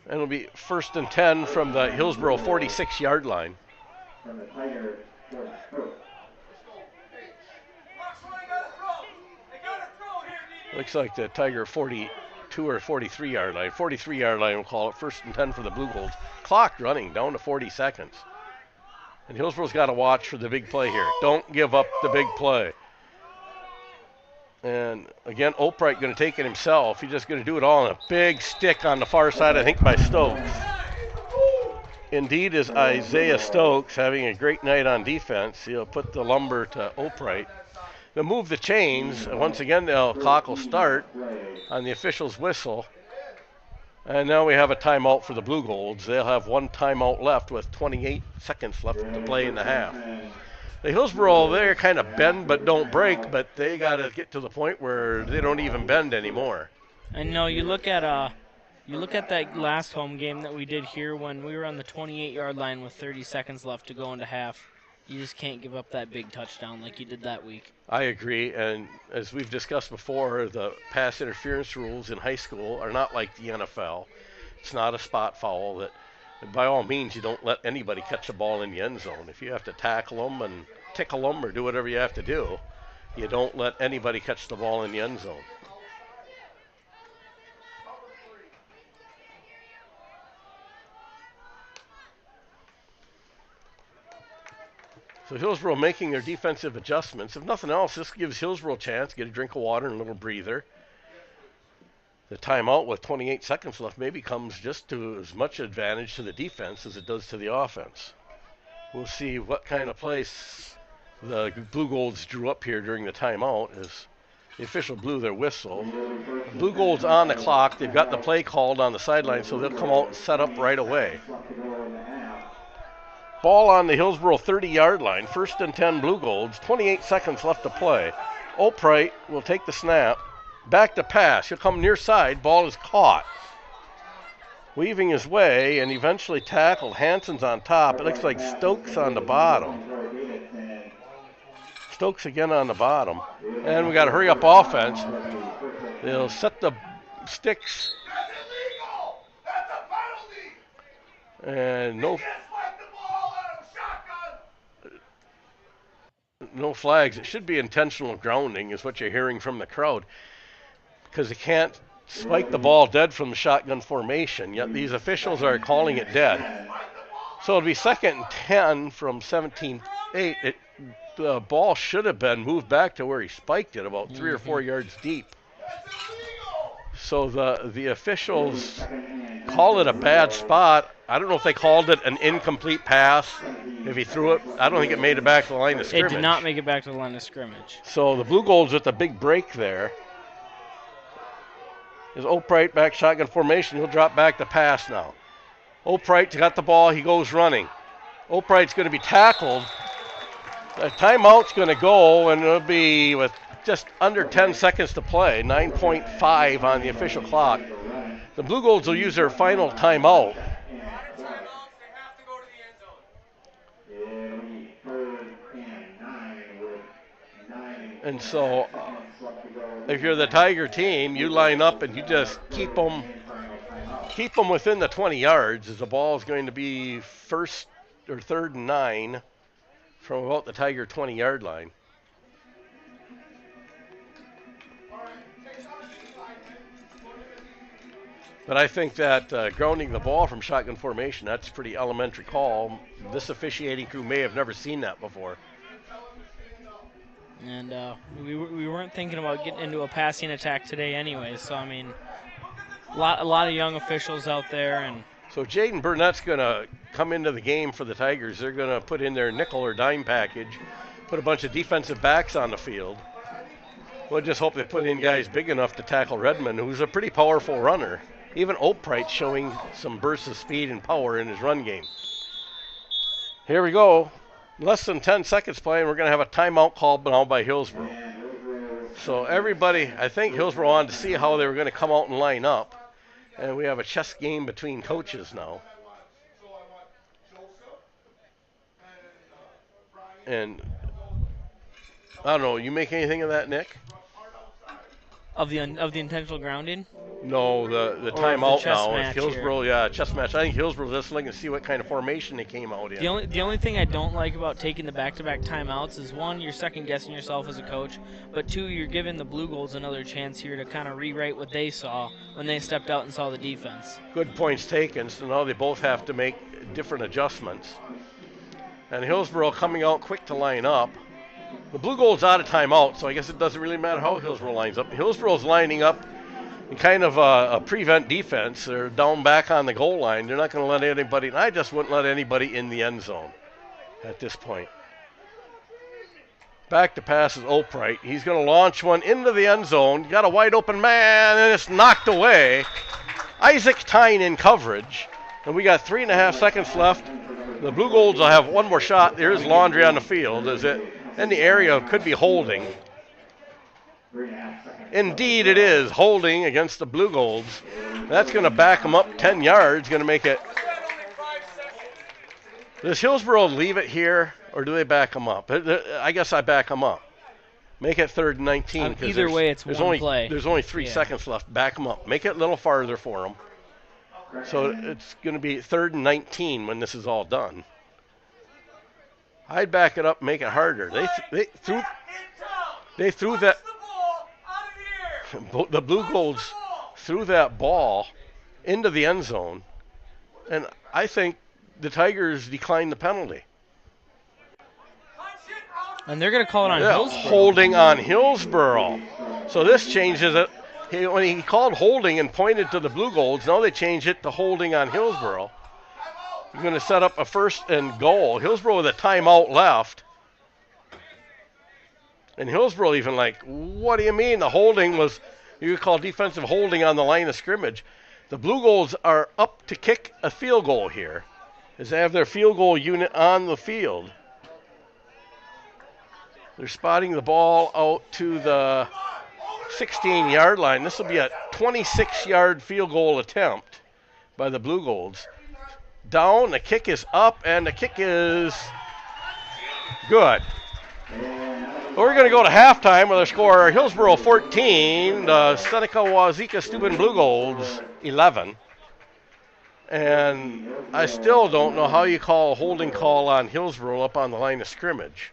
And it'll be first and 10 from the Hillsboro 46-yard line. Looks like the Tiger 42 or 43-yard line. 43-yard line, we'll call it. First and 10 for the Blue Golds. Clock running down to 40 seconds. And Hillsboro's got to watch for the big play here. Don't give up the big play. And again, Opright going to take it himself. He's just going to do it all on a big stick on the far side, I think, by Stokes. Indeed is Isaiah Stokes having a great night on defense. He'll put the lumber to Opright. They'll move the chains. Once again, the clock will start on the official's whistle. And now we have a timeout for the Blue Golds. They'll have one timeout left with 28 seconds left to play in the half. The Hillsboro, they're kind of bend but don't break, but they got to get to the point where they don't even bend anymore. And no, you look at that last home game that we did here when we were on the 28-yard line with 30 seconds left to go into half. You just can't give up that big touchdown like you did that week. I agree, and as we've discussed before, the pass interference rules in high school are not like the NFL. It's not a spot foul. That, by all means, you don't let anybody catch the ball in the end zone. If you have to tackle them and tickle them or do whatever you have to do, you don't let anybody catch the ball in the end zone. So Hillsboro making their defensive adjustments. If nothing else, this gives Hillsboro a chance to get a drink of water and a little breather. The timeout with 28 seconds left maybe comes just to as much advantage to the defense as it does to the offense. We'll see what kind of place the Blue Golds drew up here during the timeout as the official blew their whistle. Blue Golds on the clock. They've got the play called on the sideline, so they'll come out and set up right away. Ball on the Hillsboro 30-yard line. 1st and 10 Blue Golds. 28 seconds left to play. Opright will take the snap. Back to pass. He'll come near side. Ball is caught. Weaving his way and eventually tackled. Hansen's on top. It looks like Stokes on the bottom. Stokes again on the bottom. And we got to hurry up offense. They'll set the sticks. And no flags. It should be intentional grounding is what you're hearing from the crowd. Because they can't spike the ball dead from the shotgun formation, yet these officials are calling it dead. So it'll be 2nd and 10 from 17-8. The ball should have been moved back to where he spiked it, about 3 or 4 yards deep. So the officials call it a bad spot. I don't know if they called it an incomplete pass. If he threw it, I don't think it made it back to the line of scrimmage. It did not make it back to the line of scrimmage. So the Blue Golds with the big break there. Is Opright back shotgun formation. He'll drop back to pass now. Opright got the ball. He goes running. Opright's going to be tackled. The timeout's going to go, and it'll be with just under 10 seconds to play. 9.5 on the official clock. The Blue Golds will use their final timeout. And so if you're the Tiger team, you line up and you just keep them within the 20 yards as the ball is going to be 1st or 3rd and 9 from about the Tiger 20-yard line. But I think that grounding the ball from shotgun formation, that's a pretty elementary call. This officiating crew may have never seen that before. And we weren't thinking about getting into a passing attack today anyway. So, I mean, a lot of young officials out there. And so Jaden Burnett's going to come into the game for the Tigers. They're going to put in their nickel or dime package, put a bunch of defensive backs on the field. We'll just hope they put in guys big enough to tackle Redmond, who's a pretty powerful runner. Even Opright showing some bursts of speed and power in his run game. Here we go. Less than 10 seconds playing. We're going to have a timeout called now by Hillsboro. So everybody, I think Hillsboro wanted to see how they were going to come out and line up. And we have a chess game between coaches now. And I don't know, you make anything of that, Nick? Of the intentional grounding? No, the timeout now. Match Hillsboro, here. yeah, chess match. I think Hillsboro's just looking to see what kind of formation they came out in. The only thing I don't like about taking the back-to-back timeouts is, one, you're second-guessing yourself as a coach, but two, you're giving the Blue Golds another chance here to kind of rewrite what they saw when they stepped out and saw the defense. Good points taken, so now they both have to make different adjustments. And Hillsboro coming out quick to line up. The Blue Golds out of timeout, so I guess it doesn't really matter how Hillsboro lines up. Hillsboro's lining up in kind of a prevent defense. They're down back on the goal line. They're not going to let anybody, and I just wouldn't let anybody in the end zone at this point. Back to pass is Opright. He's going to launch one into the end zone. Got a wide open man, and it's knocked away. Isaac Tyne in coverage, and we got 3.5 seconds left. The Blue Golds will have one more shot. There's Laundry on the field. Is it in the area? Could be holding. Indeed it is holding against the Blue Golds. That's going to back them up 10 yards, going to make it. Does Hillsboro leave it here, or do they back them up? I guess I back them up. Make it 3rd and 19. Either way, it's one play. There's only 3 seconds left. Back them up. Make it a little farther for them. So it's going to be 3rd and 19 when this is all done. I'd back it up and make it harder. They threw that. The Blue Golds threw that ball into the end zone, and I think the Tigers declined the penalty. And they're going to call it on Hillsboro. Holding on Hillsboro. So this changes it. When he called holding and pointed to the Blue Golds, now they change it to holding on Hillsboro. You're going to set up a 1st and goal. Hillsboro with a timeout left. And Hillsboro even like, what do you mean? The holding was, you call defensive holding on the line of scrimmage. The Blue Goals are up to kick a field goal here, as they have their field goal unit on the field. They're spotting the ball out to the 16-yard line. This will be a 26-yard field goal attempt by the Blue Goals. Down, the kick is up, and the kick is good. We're going to go to halftime with a score Hillsboro 14, Seneca-Wauzeka-Steuben Blue Goals 11. And I still don't know how you call a holding call on Hillsboro up on the line of scrimmage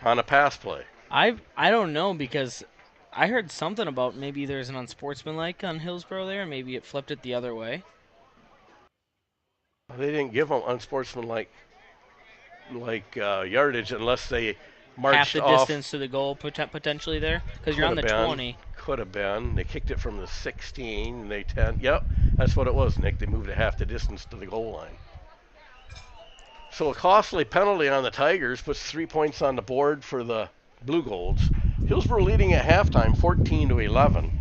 on a pass play. I don't know, because I heard something about maybe there's an unsportsmanlike on Hillsboro there, and maybe it flipped it the other way. They didn't give them unsportsmanlike yardage unless they marched Half the off. distance to the goal potentially there, because you're on the 20. Could have been. They kicked it from the 16, and they 10. Yep, that's what it was, Nick. They moved it half the distance to the goal line. So a costly penalty on the Tigers puts 3 points on the board for the Blue Golds. Hillsboro leading at halftime, 14-11.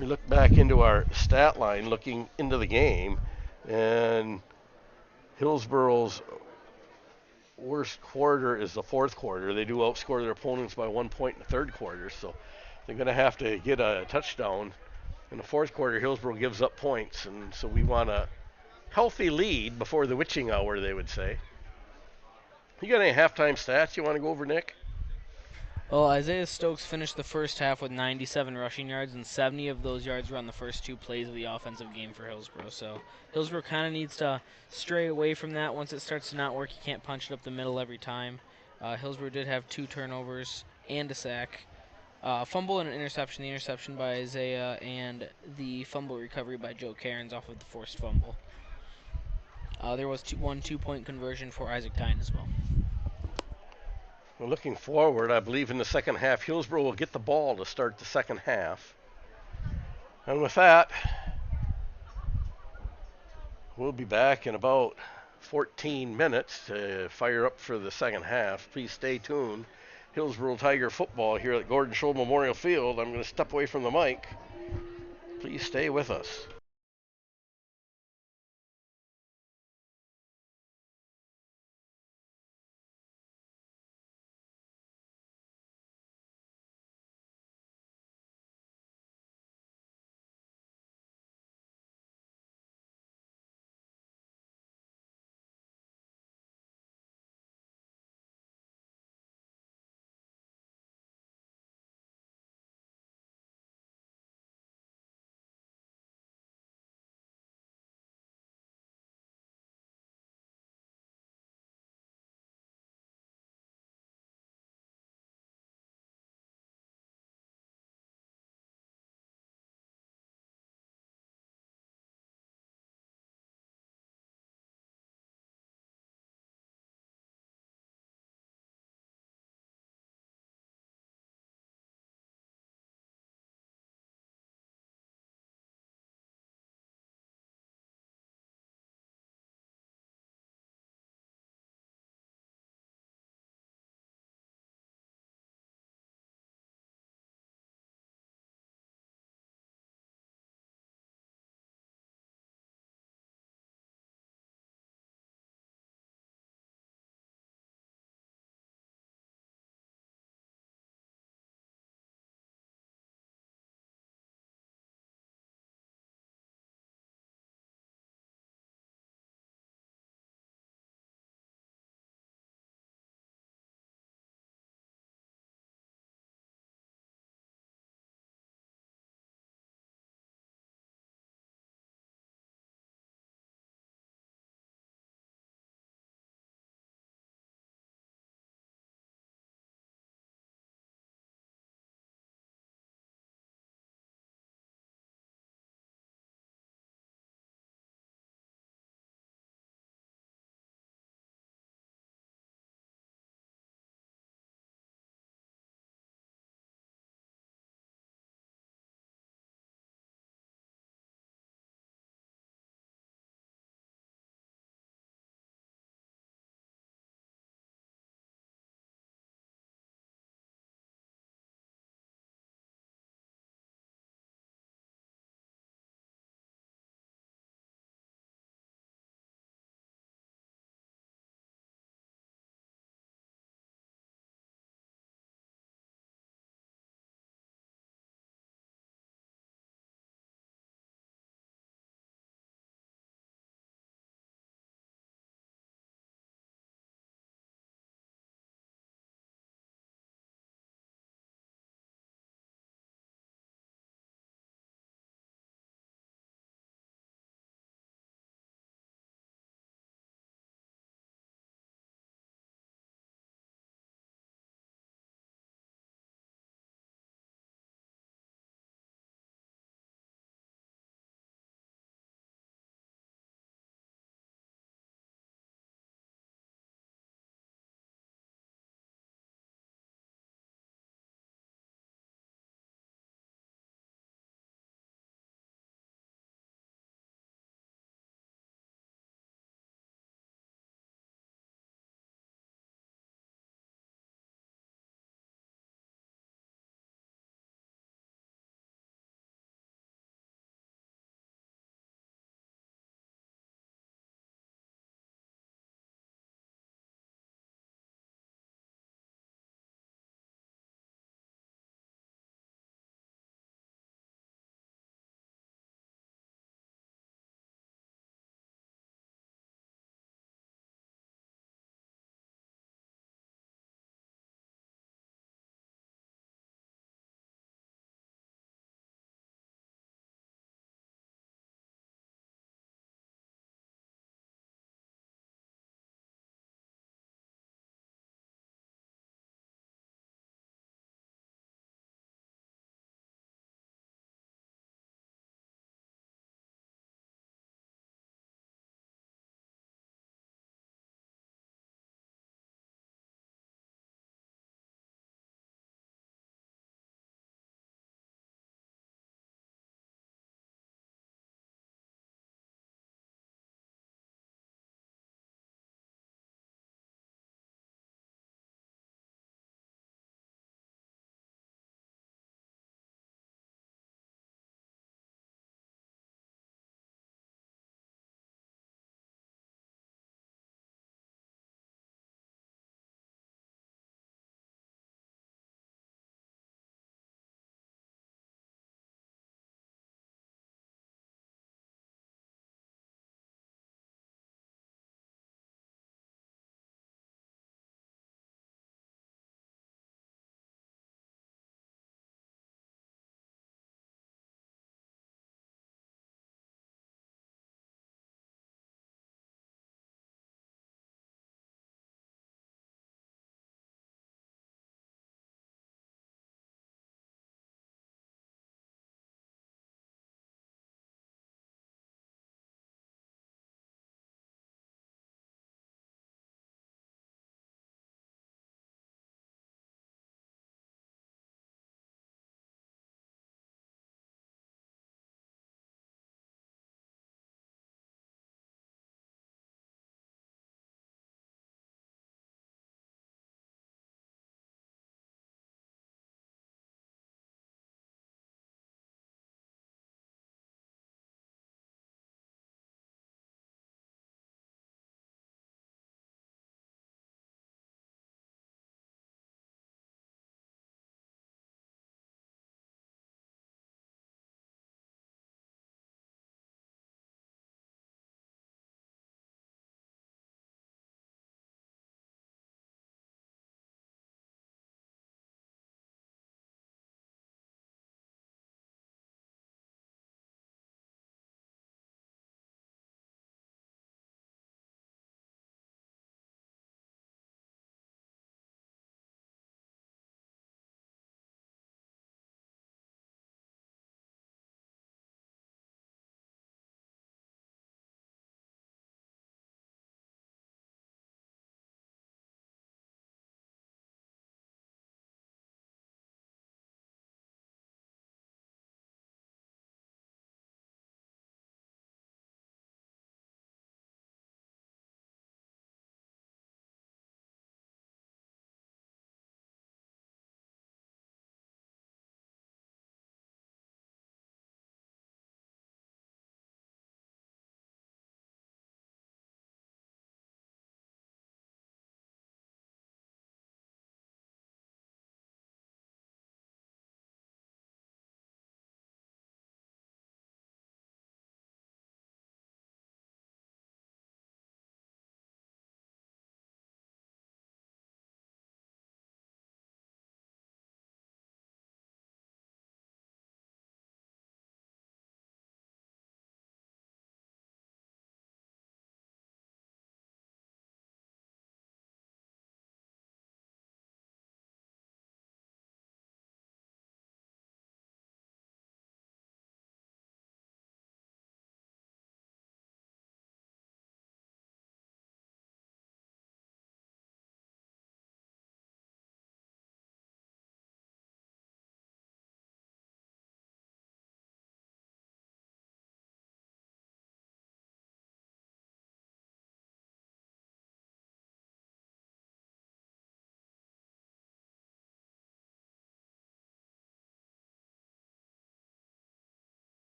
We look back into our stat line, looking into the game, and Hillsboro's worst quarter is the fourth quarter. They do outscore their opponents by 1 point in the third quarter, so they're going to have to get a touchdown. In the fourth quarter, Hillsboro gives up points, and so we want a healthy lead before the witching hour, they would say. You got any halftime stats you want to go over, Nick? Well, Isaiah Stokes finished the first half with 97 rushing yards, and 70 of those yards were on the first 2 plays of the offensive game for Hillsboro. So Hillsboro kind of needs to stray away from that. Once it starts to not work, you can't punch it up the middle every time. Hillsboro did have 2 turnovers and a sack. Fumble and an interception. The interception by Isaiah, and the fumble recovery by Joe Cairns off of the forced fumble. There was one 2-point conversion for Isaac Tyne as well. Well, looking forward, I believe in the second half, Hillsboro will get the ball to start the second half. And with that, we'll be back in about 14 minutes to fire up for the second half. Please stay tuned. Hillsboro Tiger football here at Gordon Scholl Memorial Field. I'm going to step away from the mic. Please stay with us.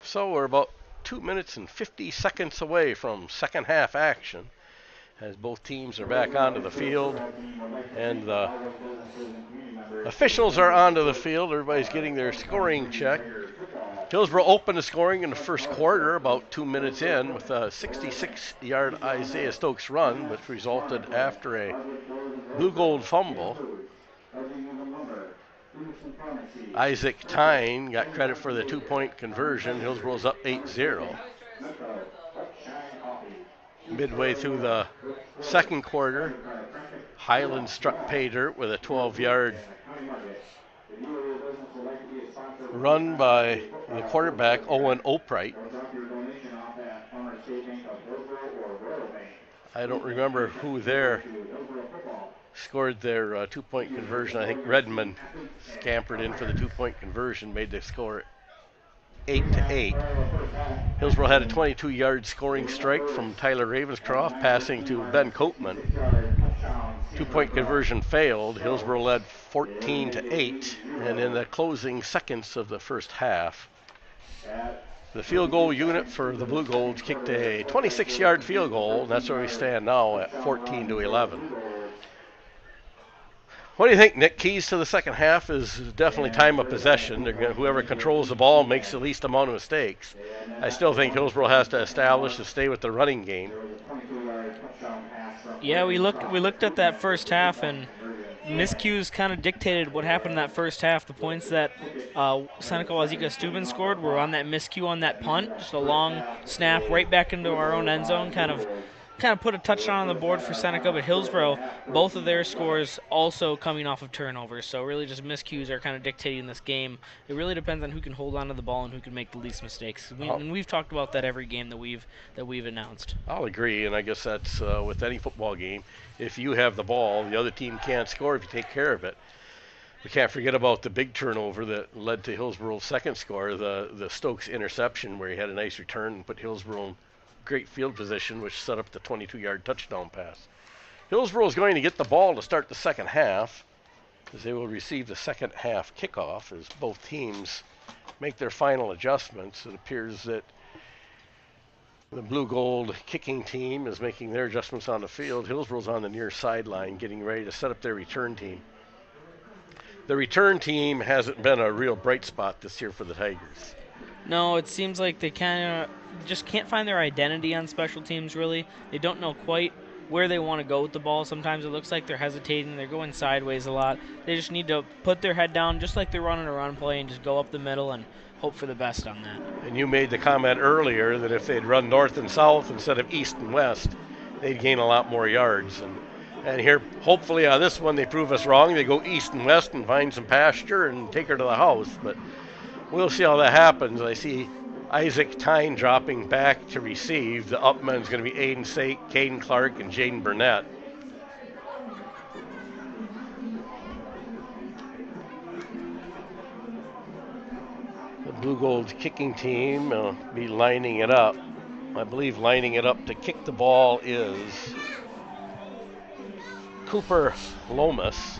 So we're about 2 minutes and 50 seconds away from second half action as both teams are back onto the field and the officials are onto the field. Everybody's getting their scoring check. Hillsboro opened the scoring in the first quarter, about 2 minutes in, with a 66-yard Isaiah Stokes run, which resulted after a blue gold fumble. Isaac Tyne got credit for the 2-point conversion. Hillsboro's up 8-0. Midway through the second quarter, Highland struck pay dirt with a 12-yard run by the quarterback, Owen Opright. I don't remember who there scored their 2-point conversion. I think Redmond scampered in for the 2-point conversion, made the score 8-8. Hillsboro had a 22-yard scoring strike from Tyler Ravenscroft, passing to Ben Copeman. 2-point conversion failed. Hillsboro led 14-8, and in the closing seconds of the first half, the field goal unit for the Blue Golds kicked a 26-yard field goal, and that's where we stand now at 14-11. What do you think, Nick? Keys to the second half is definitely time of possession. Whoever controls the ball makes the least amount of mistakes. I still think Hillsboro has to establish to stay with the running game. Yeah, we looked at that first half, and miscues kind of dictated what happened in that first half. The points that Seneca-Wauzeka-Steuben scored were on that miscue on that punt, just a long snap right back into our own end zone, kind of put a touchdown on the board for Seneca, but Hillsboro, both of their scores also coming off of turnovers. So really just miscues are kind of dictating this game. It really depends on who can hold on to the ball and who can make the least mistakes. And we've talked about that every game that we've announced. I'll agree, and I guess that's with any football game. If you have the ball, the other team can't score if you take care of it. We can't forget about the big turnover that led to Hillsboro's second score, the Stokes interception, where he had a nice return and put Hillsboro in great field position, which set up the 22-yard touchdown pass. Hillsboro is going to get the ball to start the second half, as they will receive the second half kickoff as both teams make their final adjustments. It appears that the blue gold kicking team is making their adjustments on the field. Hillsboro's on the near sideline getting ready to set up their return team. The return team hasn't been a real bright spot this year for the Tigers. No, it seems like they kind of just can't find their identity on special teams, really. They don't know quite where they want to go with the ball. Sometimes it looks like they're hesitating. They're going sideways a lot. They just need to put their head down just like they're running a run play and just go up the middle and hope for the best on that. And you made the comment earlier that if they'd run north and south instead of east and west, they'd gain a lot more yards. And here, hopefully on this one, they prove us wrong. They go east and west and find some pasture and take her to the house. But we'll see how that happens. I see Isaac Tyne dropping back to receive. The upman's going to be Aiden Sake, Caden Clark, and Jaden Burnett. The Blue Gold kicking team will be lining it up. I believe lining it up to kick the ball is Cooper Lomas.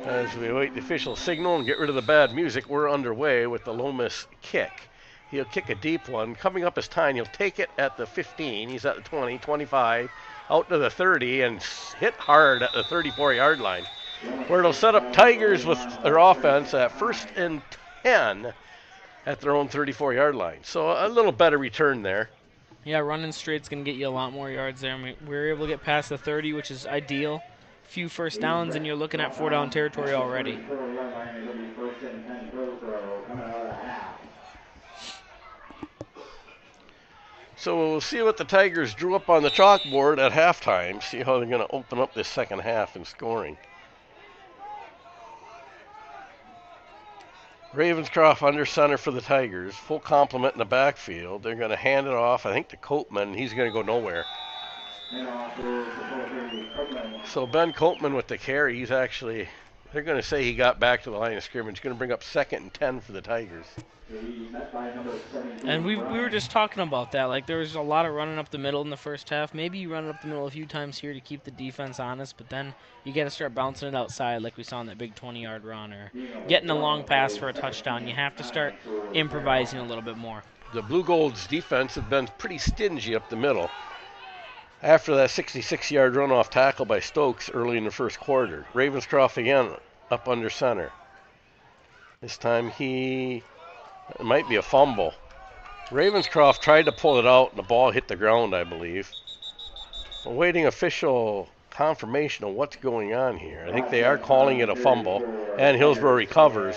As we await the official signal and get rid of the bad music, we're underway with the Lomas kick. He'll kick a deep one. Coming up is Tyne. He'll take it at the 15. He's at the 20, 25, out to the 30, and hit hard at the 34-yard line, where it'll set up Tigers with their offense at 1st and 10 at their own 34-yard line. So a little better return there. Yeah, running straight's going to get you a lot more yards there. I mean, we were able to get past the 30, which is ideal. Few first downs, and you're looking at 4-down territory already. So we'll see what the Tigers drew up on the chalkboard at halftime, see how they're going to open up this second half in scoring. Ravenscroft under center for the Tigers. Full complement in the backfield. They're going to hand it off, I think, to Copeman. He's going to go nowhere. So Ben Copeman with the carry. He's actually They're going to say he got back to the line of scrimmage. Going to bring up 2nd and 10 for the Tigers. And we were just talking about that. Like, there was a lot of running up the middle in the first half. Maybe you run it up the middle a few times here to keep the defense honest, but then you got to start bouncing it outside like we saw in that big 20-yard run or getting a long pass for a touchdown. You have to start improvising a little bit more. The Blue Gold's defense have been pretty stingy up the middle. After that 66-yard runoff tackle by Stokes early in the first quarter, Ravenscroft again up under center. This time it might be a fumble. Ravenscroft tried to pull it out and the ball hit the ground, I believe. Awaiting official confirmation of what's going on here. I think they are calling it a fumble, and Hillsboro recovers.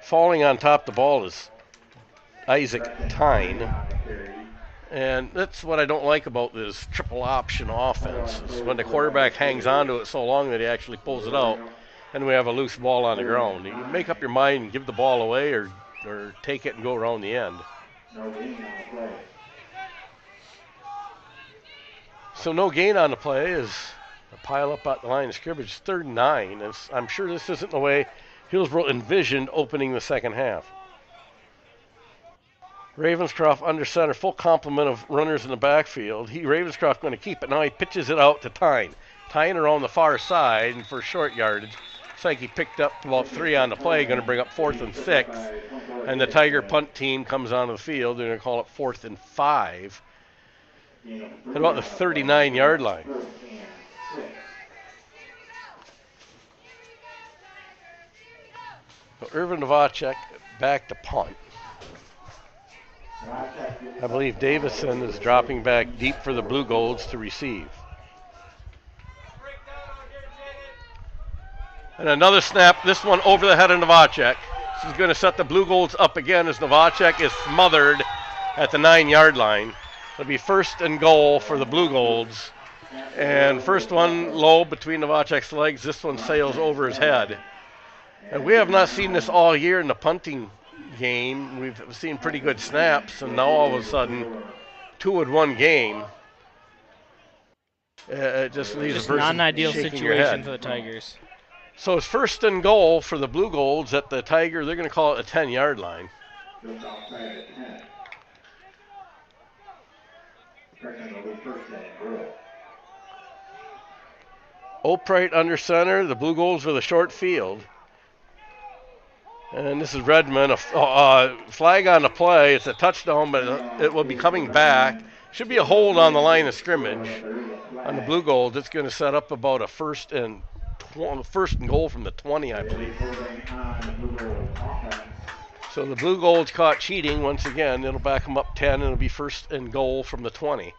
Falling on top of the ball is Isaac Tyne. And that's what I don't like about this triple option offense, is when the quarterback hangs onto it so long that he actually pulls it out, and we have a loose ball on the ground. You make up your mind and give the ball away or take it and go around the end. So no gain on the play is a pile up at the line of scrimmage. 3rd and 9. And I'm sure this isn't the way Hillsboro envisioned opening the second half. Ravenscroft under center, full complement of runners in the backfield. Ravenscroft going to keep it. Now he pitches it out to Tyne. Tyne around the far side, and for short yardage. Looks like he picked up about 3 on the play, going to bring up 4th and 6. And the Tiger punt team comes onto the field. They're going to call it 4th and 5. At about the 39-yard line. So Irvin Novacek back to punt. I believe Davison is dropping back deep for the Blue Golds to receive. And another snap, this one over the head of Novacek. This is going to set the Blue Golds up again as Novacek is smothered at the 9-yard line. It'll be 1st and goal for the Blue Golds. And first one low between Novacek's legs. This one sails over his head. And we have not seen this all year in the punting game. We've seen pretty good snaps, and now all of a sudden, 2-1 game. It just leaves Just a person not an ideal shaking your situation head. for the Tigers. So it's 1st and goal for the Blue Golds at the Tiger. They're going to call it a 10-yard line. Opright under center. The Blue Golds with a short field. And this is Redmond. A flag on the play. It's a touchdown, but it will be coming back. Should be a hold on the line of scrimmage. On the Blue Golds, it's going to set up about a 1st and goal from the 20, I believe. So the Blue Golds caught cheating once again. It'll back them up 10, and it'll be 1st and goal from the 20.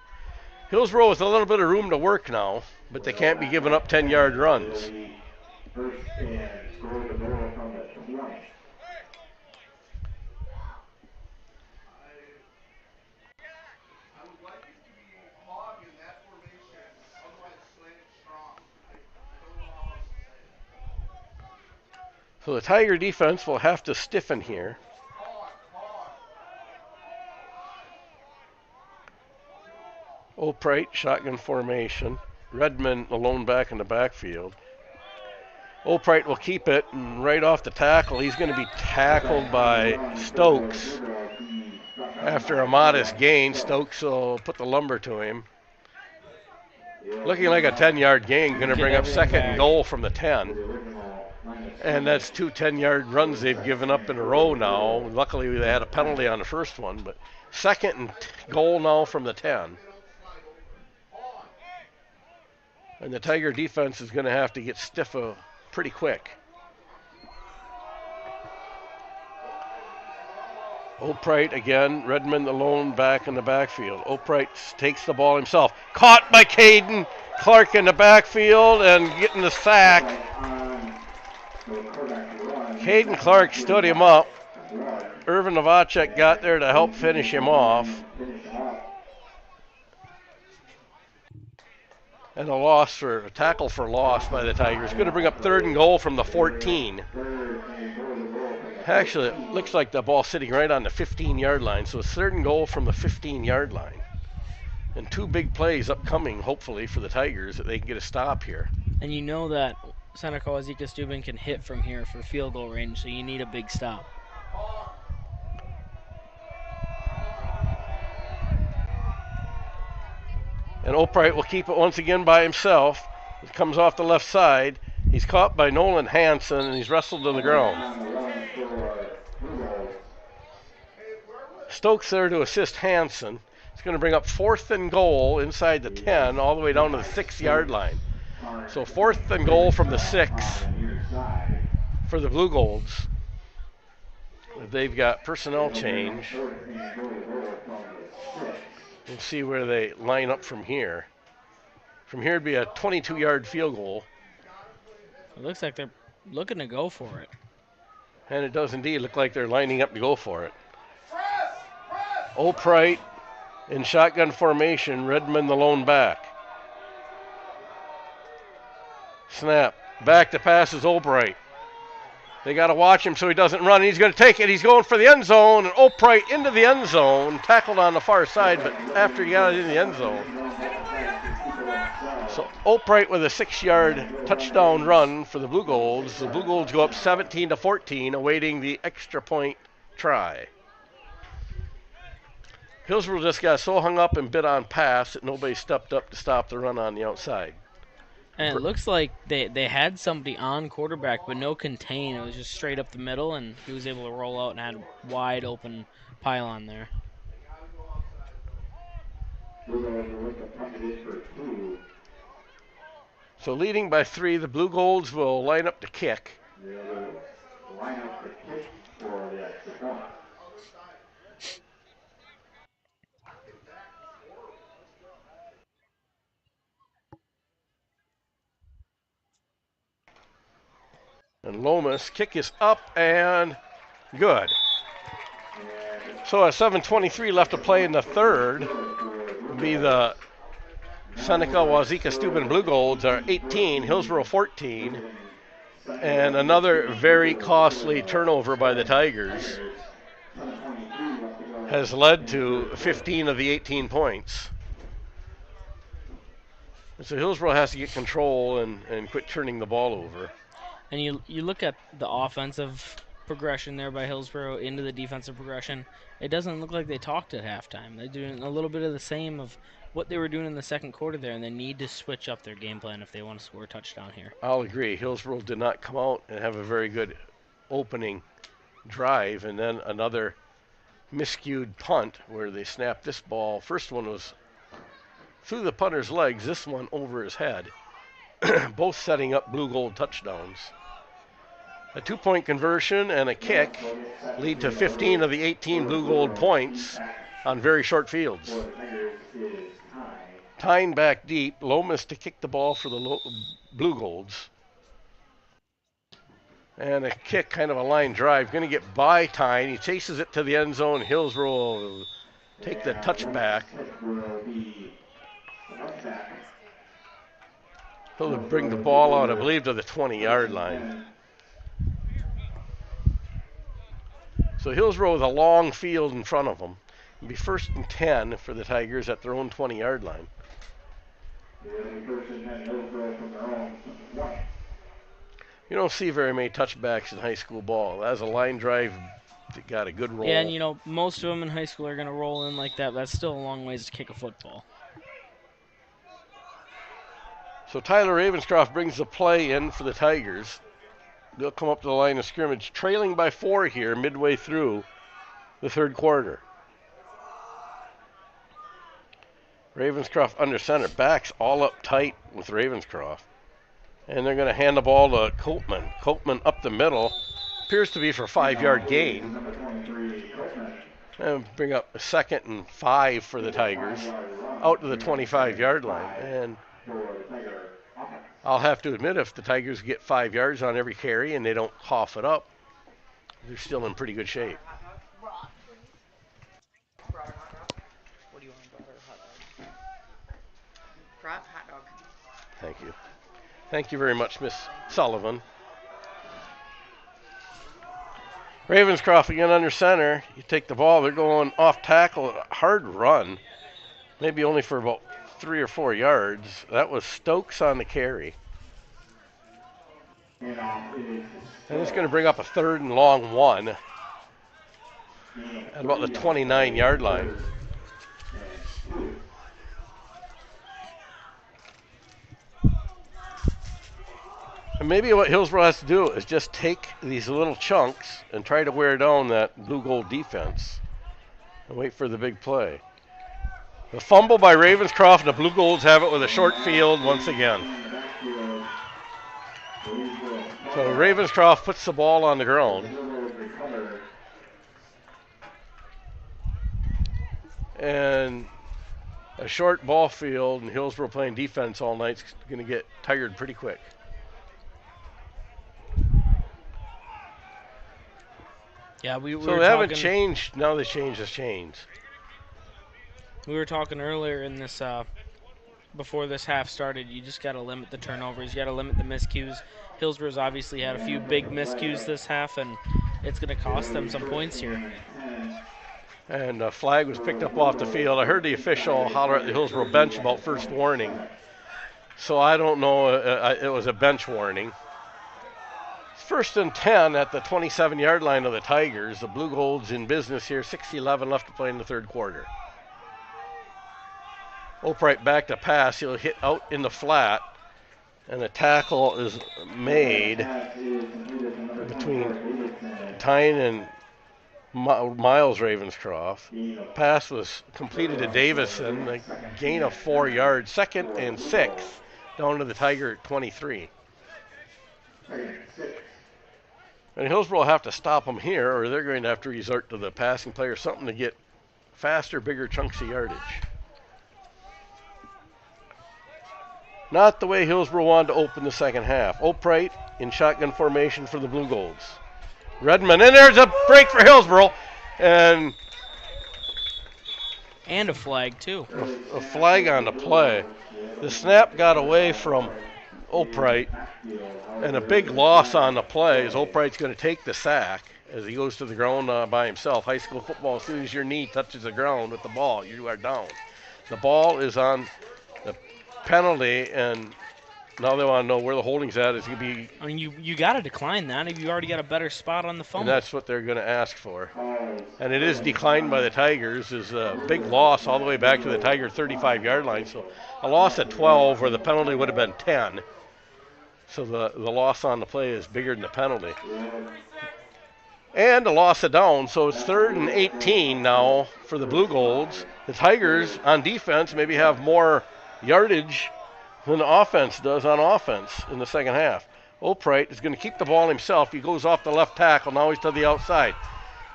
Hillsboro with a little bit of room to work now, but they can't be giving up 10-yard runs. So the Tiger defense will have to stiffen here. Opright, shotgun formation. Redmond alone back in the backfield. Opright will keep it, and right off the tackle, he's going to be tackled by Stokes. After a modest gain, Stokes will put the lumber to him. Looking like a 10-yard gain, going to bring up 2nd and goal from the 10. And that's 2 10-yard runs they've given up in a row now. Luckily, they had a penalty on the first one, but 2nd and goal now from the 10. And the Tiger defense is going to have to get stiff pretty quick. Opright again, Redmond alone back in the backfield. Opright takes the ball himself. Caught by Caden Clark in the backfield and getting the sack. Caden Clark stood him up. Irvin Novacek got there to help finish him off. And a tackle for loss by the Tigers. Going to bring up 3rd and goal from the 14. Actually, it looks like the ball sitting right on the 15-yard line. So it's 3rd and goal from the 15-yard line. And 2 big plays upcoming, hopefully, for the Tigers that they can get a stop here. And you know that Seneca-Wauzeka-Steuben can hit from here for field goal range, so you need a big stop. And Opright will keep it once again by himself. It comes off the left side. He's caught by Nolan Hansen, and he's wrestled to the ground. Stokes there to assist Hansen. It's going to bring up 4th and goal inside the 10, all the way down to the 6-yard line. So 4th and goal from the 6 for the Blue Golds. They've got personnel change. We'll see where they line up from here. From here it'd be a 22-yard field goal. It looks like they're looking to go for it. And it does indeed look like they're lining up to go for it. Opright in shotgun formation, Redmond the lone back. Snap. Back to pass is Opright. They got to watch him so he doesn't run. He's going to take it. He's going for the end zone. And Opright into the end zone. Tackled on the far side, but after he got it in the end zone. So Opright with a 6-yard touchdown run for the Blue Golds. The Blue Golds go up 17-14, awaiting the extra point try. Hillsboro just got so hung up and bit on pass that nobody stepped up to stop the run on the outside. And it looks like they had somebody on quarterback, but no contain. It was just straight up the middle, and he was able to roll out and had a wide open pylon there. So leading by 3, the Blue Golds will line up to kick. And Lomas kick is up and good. So at 7:23 left to play in the third, be the Seneca-Wauzeka-Steuben Blue Golds are 18, Hillsboro 14, and another very costly turnover by the Tigers has led to 15 of the 18 points. So Hillsboro has to get control and quit turning the ball over. And you look at the offensive progression there by Hillsboro into the defensive progression. It doesn't look like they talked at halftime. They're doing a little bit of the same of what they were doing in the second quarter there, and they need to switch up their game plan if they want to score a touchdown here. I'll agree. Hillsboro did not come out and have a very good opening drive, and then another miscued punt where they snapped this ball. First one was through the punter's legs, this one over his head. Both setting up Blue Gold touchdowns. A 2-point conversion and a kick lead to 15 of the 18 Blue Gold points on very short fields. Tyne back deep, Lomas to kick the ball for the Blue Golds. And a kick, kind of a line drive, going to get by Tyne. He chases it to the end zone. Hillsboro will take the touchback. He'll bring the ball out, I believe, to the 20-yard line. So Hillsboro with a long field in front of them. It'll be 1st and 10 for the Tigers at their own 20-yard line. You don't see very many touchbacks in high school ball. That was a line drive that got a good roll. Yeah, and most of them in high school are going to roll in like that. That's still a long ways to kick a football. So Tyler Ravenscroft brings the play in for the Tigers. They'll come up to the line of scrimmage, trailing by 4 here midway through the third quarter. Ravenscroft under center, backs all up tight with Ravenscroft. And they're going to hand the ball to Copeman. Copeman up the middle, appears to be for a 5-yard gain. And bring up a 2nd and 5 for the Tigers, out to the 25-yard line. And I'll have to admit, if the Tigers get 5 yards on every carry and they don't cough it up, they're still in pretty good shape. What do you want, brother? Hot dog? Hot dog. Thank you. Thank you very much, Miss Sullivan. Ravenscroft again under center. You take the ball, they're going off tackle, hard run. Maybe only for about 3 or 4 yards. That was Stokes on the carry. And it's going to bring up a 3rd and long 1 at about the 29-yard line. And maybe what Hillsboro has to do is just take these little chunks and try to wear down that blue-gold defense and wait for the big play. The fumble by Ravenscroft, and the Blue Golds have it with a short field once again. So Ravenscroft puts the ball on the ground. And a short ball field and Hillsboro playing defense all night is going to get tired pretty quick. Yeah, we So were they haven't talking, changed. Now they changed the chains. we were talking earlier in this before this half started. You just got to limit the turnovers. You got to limit the miscues. Hillsboro's obviously had a few big miscues this half, and it's going to cost them some points here. And a flag was picked up off the field. I heard the official holler at the Hillsboro bench about first warning. So I don't know. It was a bench warning. It's 1st and 10 at the 27-yard line of the Tigers. The Blue Golds in business here. 6:11 left to play in the 3rd quarter. Opright back to pass. He'll hit out in the flat. And the tackle is made between Tyne and Miles Ravenscroft. Pass was completed to Davison. A gain of 4 yards. 2nd and 6 down to the Tiger 23. And Hillsboro will have to stop them here, or they're going to have to resort to the passing play or something to get faster, bigger chunks of yardage. Not the way Hillsboro wanted to open the second half. Opright in shotgun formation for the Blue Golds. Redmond, and there's a break for Hillsboro, and a flag, too. A flag on the play. The snap got away from Opright, and a big loss on the play as Opright's going to take the sack as he goes to the ground by himself. High school football, as soon as your knee touches the ground with the ball, you are down. The ball is on the penalty, and now they want to know where the holding's at. It's going to be. I mean, you got to decline that if you already got a better spot on the phone. And that's what they're going to ask for. And it is declined by the Tigers. Is a big loss all the way back to the Tiger 35-yard line. So a loss at 12 where the penalty would have been 10. So the loss on the play is bigger than the penalty. And a loss of down. So it's 3rd and 18 now for the Blue Golds. The Tigers on defense maybe have more yardage than the offense does on offense in the second half. Opright is going to keep the ball himself. He goes off the left tackle. Now he's to the outside.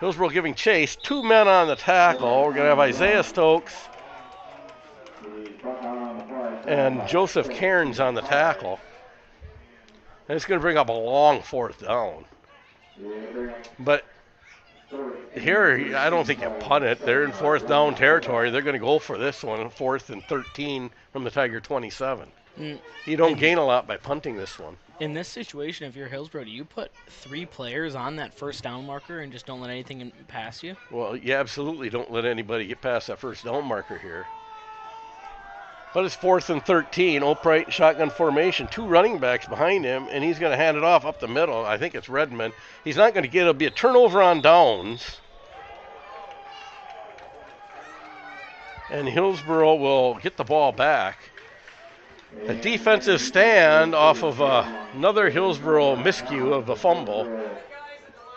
Hillsboro giving chase. 2 men on the tackle. We're going to have Isaiah Stokes and Joseph Cairns on the tackle. And it's going to bring up a long 4th down. But here, I don't think you punt it. They're in 4th down territory. They're going to go for this one, 4th and 13 from the Tiger 27. You don't gain a lot by punting this one. In this situation, if you're Hillsboro, do you put 3 players on that first down marker and just don't let anything pass you? Well, you absolutely don't let anybody get past that first down marker here. But it's 4th and 13. Opright shotgun formation. 2 running backs behind him, and he's going to hand it off up the middle. I think it's Redmond. He's not going to get it. It'll be a turnover on downs. And Hillsboro will get the ball back. A defensive stand off of another Hillsboro miscue of the fumble.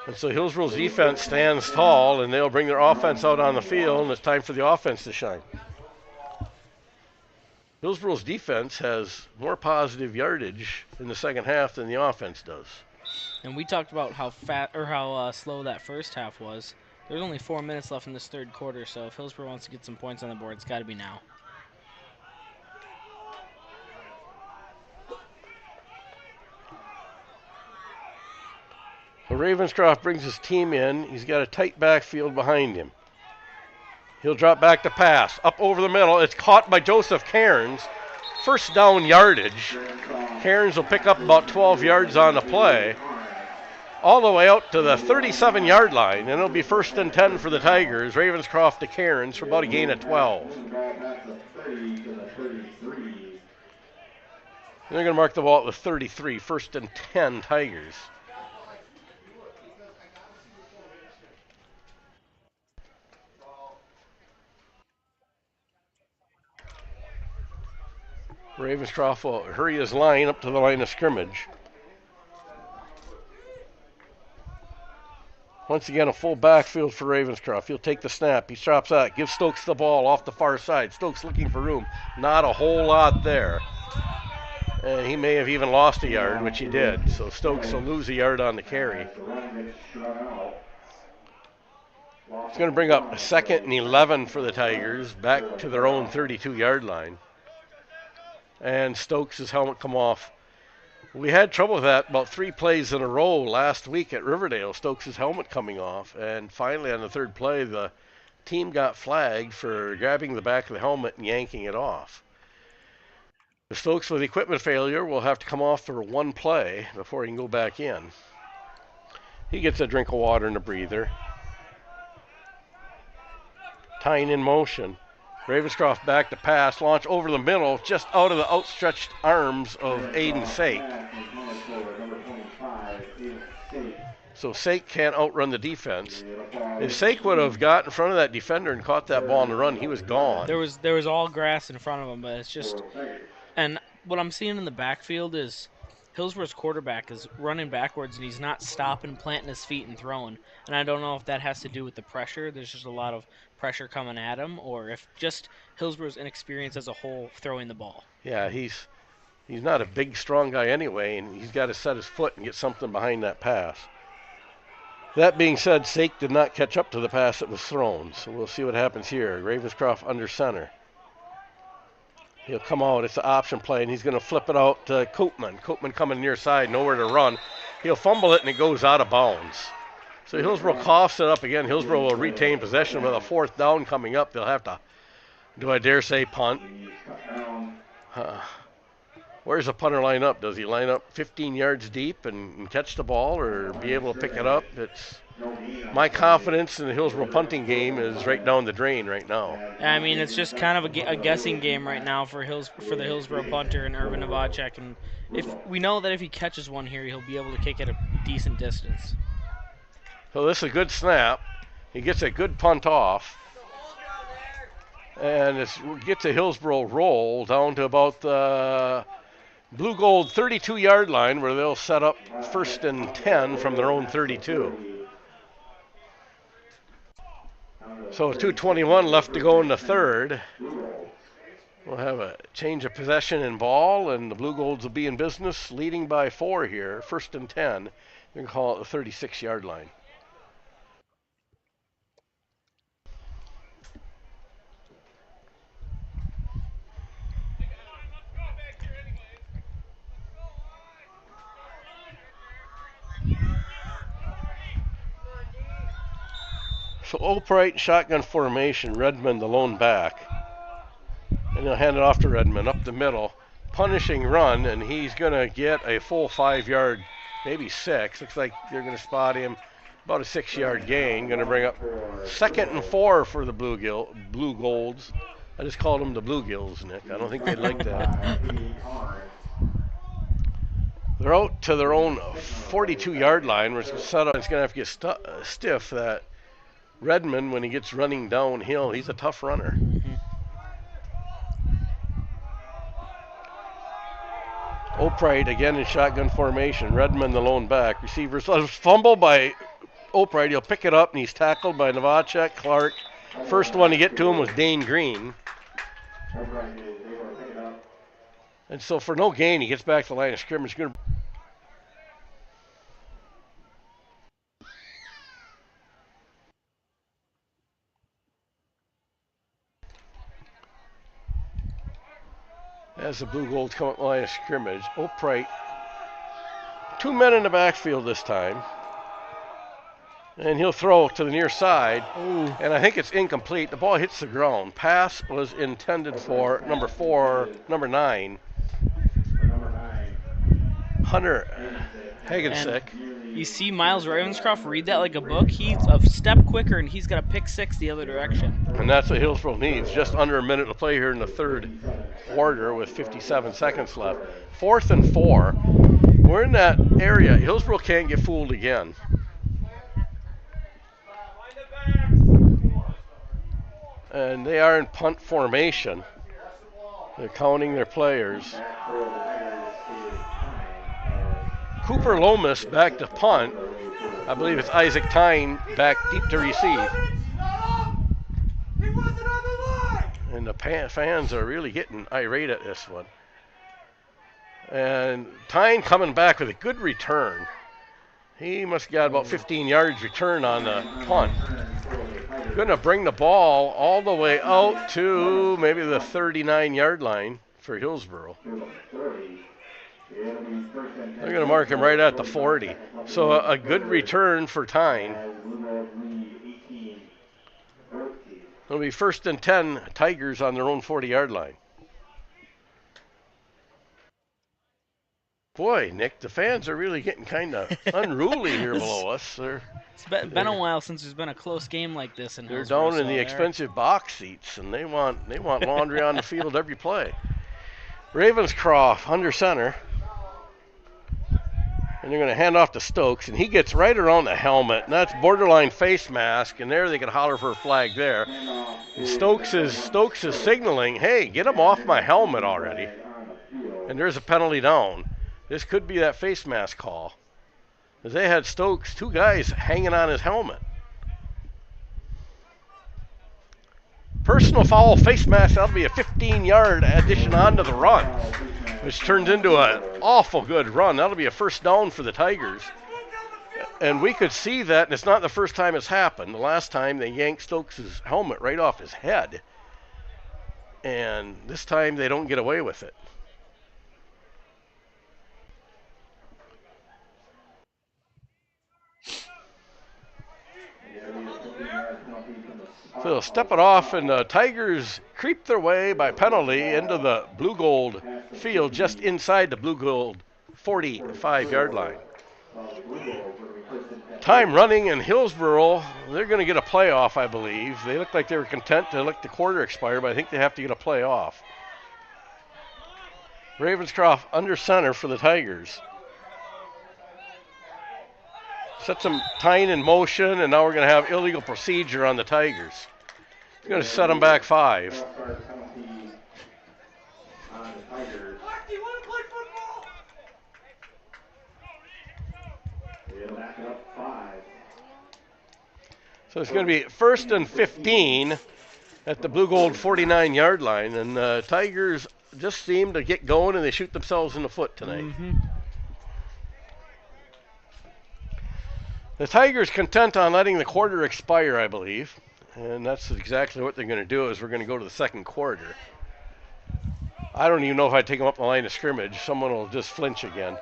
And so Hillsboro's defense stands tall, and they'll bring their offense out on the field, and it's time for the offense to shine. Hillsboro's defense has more positive yardage in the second half than the offense does. And we talked about how slow that first half was. There's only 4 minutes left in this 3rd quarter, so if Hillsboro wants to get some points on the board, it's got to be now. So Ravenscroft brings his team in. He's got a tight backfield behind him. He'll drop back to pass. Up over the middle. It's caught by Joseph Cairns. First down yardage. Cairns will pick up about 12 yards on the play. All the way out to the 37-yard line. And it'll be 1st and 10 for the Tigers. Ravenscroft to Cairns for about a gain of 12. They're going to mark the ball at the 33, 1st and 10 Tigers. Ravenscroft will hurry his line up to the line of scrimmage. Once again, a full backfield for Ravenscroft. He'll take the snap. He drops that. Gives Stokes the ball off the far side. Stokes looking for room. Not a whole lot there. And he may have even lost a yard, which he did. So Stokes will lose a yard on the carry. It's going to bring up 2nd and 11 for the Tigers, back to their own 32-yard line. And Stokes' helmet come off. We had trouble with that about 3 plays in a row last week at Riverdale, Stokes' helmet coming off. And finally on the 3rd play, the team got flagged for grabbing the back of the helmet and yanking it off. Stokes with equipment failure will have to come off for 1 play before he can go back in. He gets a drink of water and a breather. Tying in motion. Ravenscroft back to pass, launch over the middle, just out of the outstretched arms of Aiden Sake. So Sake can't outrun the defense. If Sake would have got in front of that defender and caught that ball on the run, he was gone. There was all grass in front of him, but it's just, and what I'm seeing in the backfield is Hillsboro's quarterback is running backwards and he's not stopping, planting his feet and throwing. And I don't know if that has to do with the pressure. There's just a lot of pressure coming at him, or if just Hillsboro's inexperience as a whole throwing the ball. Yeah, he's not a big, strong guy anyway, and he's got to set his foot and get something behind that pass. That being said, Sake did not catch up to the pass that was thrown, so we'll see what happens here. Ravenscroft under center. He'll come out. It's an option play, and he's going to flip it out to Koopman. Koopman coming near side, nowhere to run. He'll fumble it, and it goes out of bounds. So Hillsboro coughs it up again. Hillsboro will retain possession with a 4th down coming up. They'll have to, do I dare say, punt. Where's the punter line up? Does he line up 15 yards deep and catch the ball or be able to pick it up? It's my confidence in the Hillsboro punting game is right down the drain right now. I mean, it's just kind of a guessing game right now for the Hillsboro punter and Irvin Novacek. And if we know that if he catches one here, he'll be able to kick it a decent distance. So this is a good snap. He gets a good punt off. And it gets a Hillsboro roll down to about the Blue Gold 32-yard line where they'll set up 1st and 10 from their own 32. So 2:21 left to go in the 3rd. We'll have a change of possession and ball, and the Blue Golds will be in business, leading by 4 here, 1st and 10. They're going to call it the 36-yard line. So upright shotgun formation, Redmond the lone back. And he'll hand it off to Redmond up the middle. Punishing run, and he's going to get a full 5 yard, maybe 6. Looks like they're going to spot him about a 6 yard gain. Going to bring up 2nd and 4 for the Blue Golds. I just called them the Bluegills, Nick. I don't think they'd like that. They're out to their own 42-yard line, where it's set up. It's going to have to get stiff. That Redmond, when he gets running downhill, he's a tough runner. Opright again in shotgun formation. Redmond the lone back. Receivers fumble by Opright. He'll pick it up, and he's tackled by Novacek, Clark. First one to get to him was Dane Green. And so for no gain, he gets back to the line of scrimmage. As the Blue Golds come up the line of scrimmage, Opright, 2 men in the backfield this time. And he'll throw to the near side. Ooh. And I think it's incomplete. The ball hits the ground. Pass was intended for number 9. Hunter Hagensick. You see Miles Ravenscroft read that like a book. He's a step quicker, and he's got a pick 6 the other direction. And that's what Hillsboro needs. Just under a minute to play here in the 3rd. quarter with 57 seconds left. 4th and 4. We're in that area. Hillsboro can't get fooled again. And they are in punt formation. They're counting their players. Cooper Lomas back to punt. I believe it's Isaac Tyne back deep to receive. And the fans are really getting irate at this one. And Tyne coming back with a good return. He must have got about 15 yards return on the punt. Going to bring the ball all the way out to maybe the 39-yard line for Hillsboro. They're going to mark him right at the 40. So a good return for Tyne. It'll be 1st and 10, Tigers on their own 40-yard line. Boy, Nick, the fans are really getting kind of unruly here below us. It's been a while since there's been a close game like this in They're Hillsboro. down in the expensive box seats, and they want laundry on the field every play. Ravenscroft under center. And they're going to hand off to Stokes, and he gets right around the helmet, and that's borderline face mask, and there they can holler for a flag there. And Stokes is signaling, hey, get him off my helmet already. And there's a penalty down. This could be that face mask call. As they had Stokes, 2 guys hanging on his helmet. Personal foul, face mask, that'll be a 15-yard addition onto the run, which turns into an awful good run. That'll be a first down for the Tigers. And we could see that, and it's not the first time it's happened. The last time they yanked Stokes' helmet right off his head. And this time they don't get away with it. So they'll step it off, and the Tigers creep their way by penalty into the blue-gold field just inside the blue-gold 45-yard line. Time running in Hillsboro. They're going to get a playoff, I believe. They look like they were content to let the quarter expire, but I think they have to get a playoff. Ravenscroft under center for the Tigers. Set some Tyne in motion, and now we're going to have illegal procedure on the Tigers. He's going to set them back 5. So it's going to be 1st and 15 at the blue-gold 49-yard line, and the Tigers just seem to get going, and they shoot themselves in the foot tonight. Mm-hmm. The Tigers content on letting the quarter expire, I believe, and that's exactly what they're going to do. Is we're going to go to the second quarter. I don't even know if I take them up the line of scrimmage. Someone will just flinch again.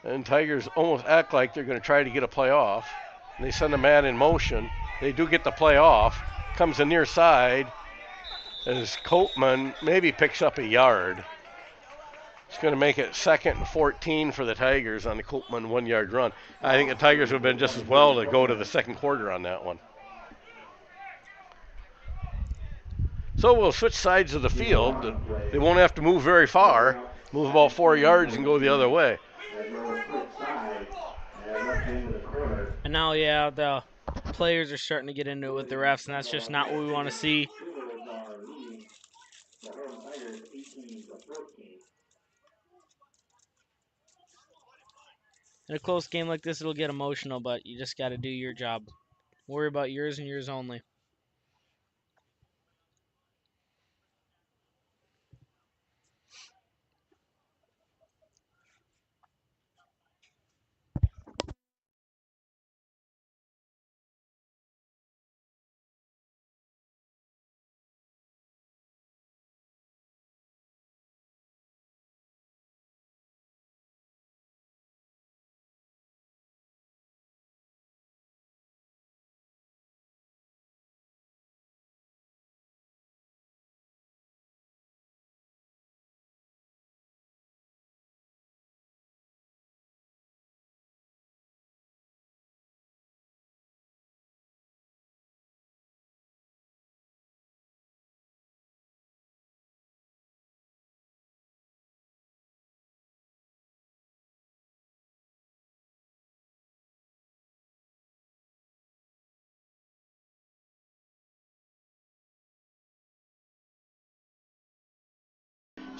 And Tigers almost act like they're going to try to get a play off. And they send a man in motion. They do get the play off. Comes the near side as Copeman maybe picks up a yard. It's going to make it 2nd and 14 for the Tigers on the Copeman 1-yard run. I think the Tigers would have been just as well to go to the second quarter on that one. So we'll switch sides of the field. They won't have to move very far. Move about 4 yards and go the other way. And now, yeah, the players are starting to get into it with the refs, and that's just not what we want to see. In a close game like this, it'll get emotional, but you just got to do your job. Worry about yours and yours only.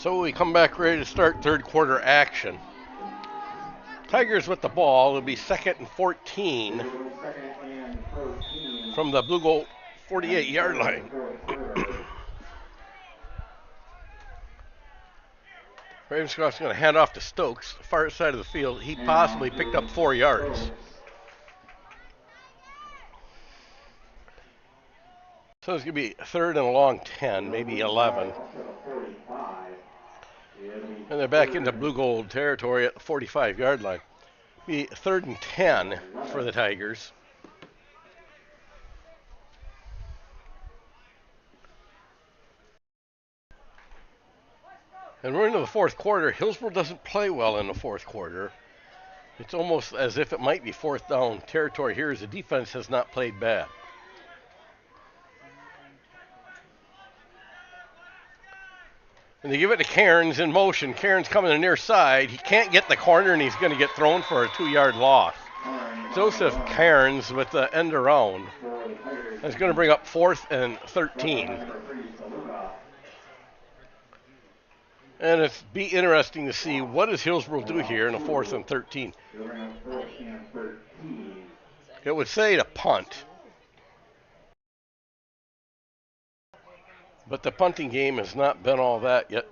So we come back ready to start third quarter action. Tigers with the ball. It'll be 2nd and 14 from the blue goal 48-yard line. Ravenscroft's going to hand off to Stokes, far side of the field. He possibly picked up 4 yards. So it's going to be 3rd and a long 10, maybe 11. And they're back into blue gold territory at the 45-yard line. Be 3rd and 10 for the Tigers. And we're into the fourth quarter. Hillsboro doesn't play well in the fourth quarter. It's almost as if it might be 4th down territory here as the defense has not played bad. And they give it to Cairns in motion. Cairns coming to the near side. He can't get the corner, and he's going to get thrown for a 2-yard loss. Joseph Cairns with the end around. That's going to bring up 4th and 13. And it's be interesting to see what does Hillsboro do here in a 4th and 13. It would say to punt. But the punting game has not been all that yet.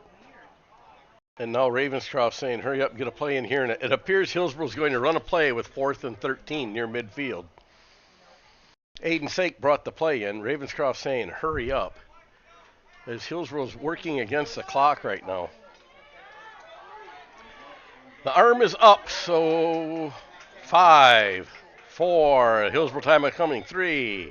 And now Ravenscroft saying, hurry up, get a play in here. And it appears Hillsboro's going to run a play with 4th and 13 near midfield. Aiden Sake brought the play in. Ravenscroft saying, hurry up. As Hillsboro's working against the clock right now. The arm is up, so 5, 4, Hillsboro time is coming, 3,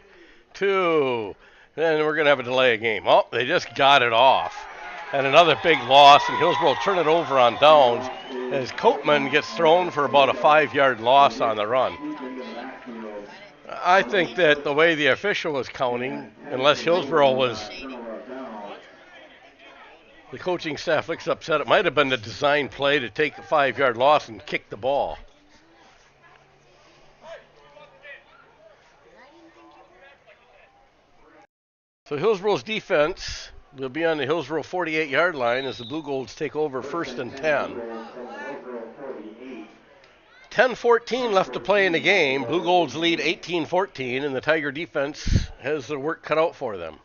2, then we're going to have a delay of game. Oh, they just got it off. And another big loss, and Hillsboro will turn it over on downs as Coatman gets thrown for about a 5-yard loss on the run. I think that the way the official was counting, unless Hillsboro was, the coaching staff looks upset, it might have been the design play to take a 5-yard loss and kick the ball. So Hillsboro's defense will be on the Hillsboro 48-yard line as the Blue Golds take over 1st and 10. 10-14 left to play in the game. Blue Golds lead 18-14, and the Tiger defense has their work cut out for them.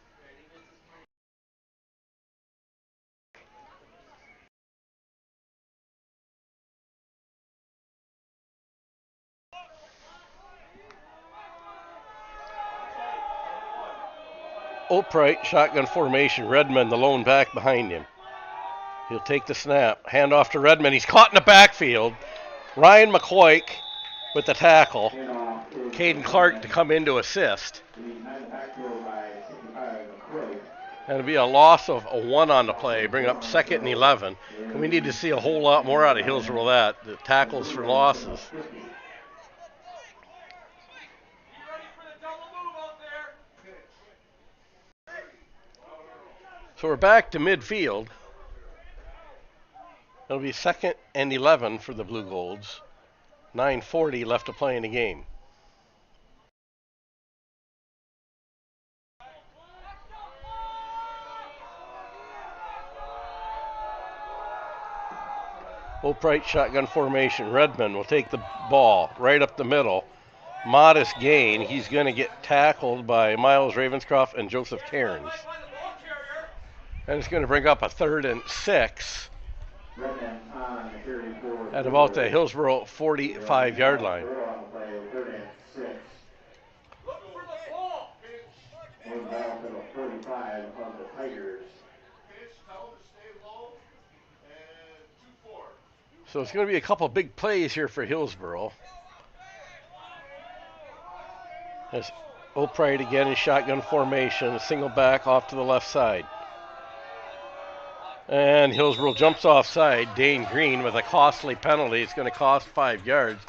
Opright, shotgun formation. Redmond, the lone back behind him. He'll take the snap. Hand off to Redmond. He's caught in the backfield. Ryan McCoy with the tackle. Caden Clark to come in to assist. That'll be a loss of a 1 on the play. Bring up 2nd and 11. And we need to see a whole lot more out of Hillsboro that. The tackles for losses. So we're back to midfield. It'll be 2nd and 11 for the Blue Golds. 9:40 left to play in the game. Opright shotgun formation. Redmond will take the ball right up the middle. Modest gain. He's going to get tackled by Miles Ravenscroft and Joseph Cairns. And it's going to bring up a 3rd and 6 at about the Hillsboro 45-yard line. So it's going to be a couple big plays here for Hillsboro. As Opright again in shotgun formation, a single back off to the left side. And Hillsboro jumps offside. Dane Green with a costly penalty. It's going to cost 5 yards.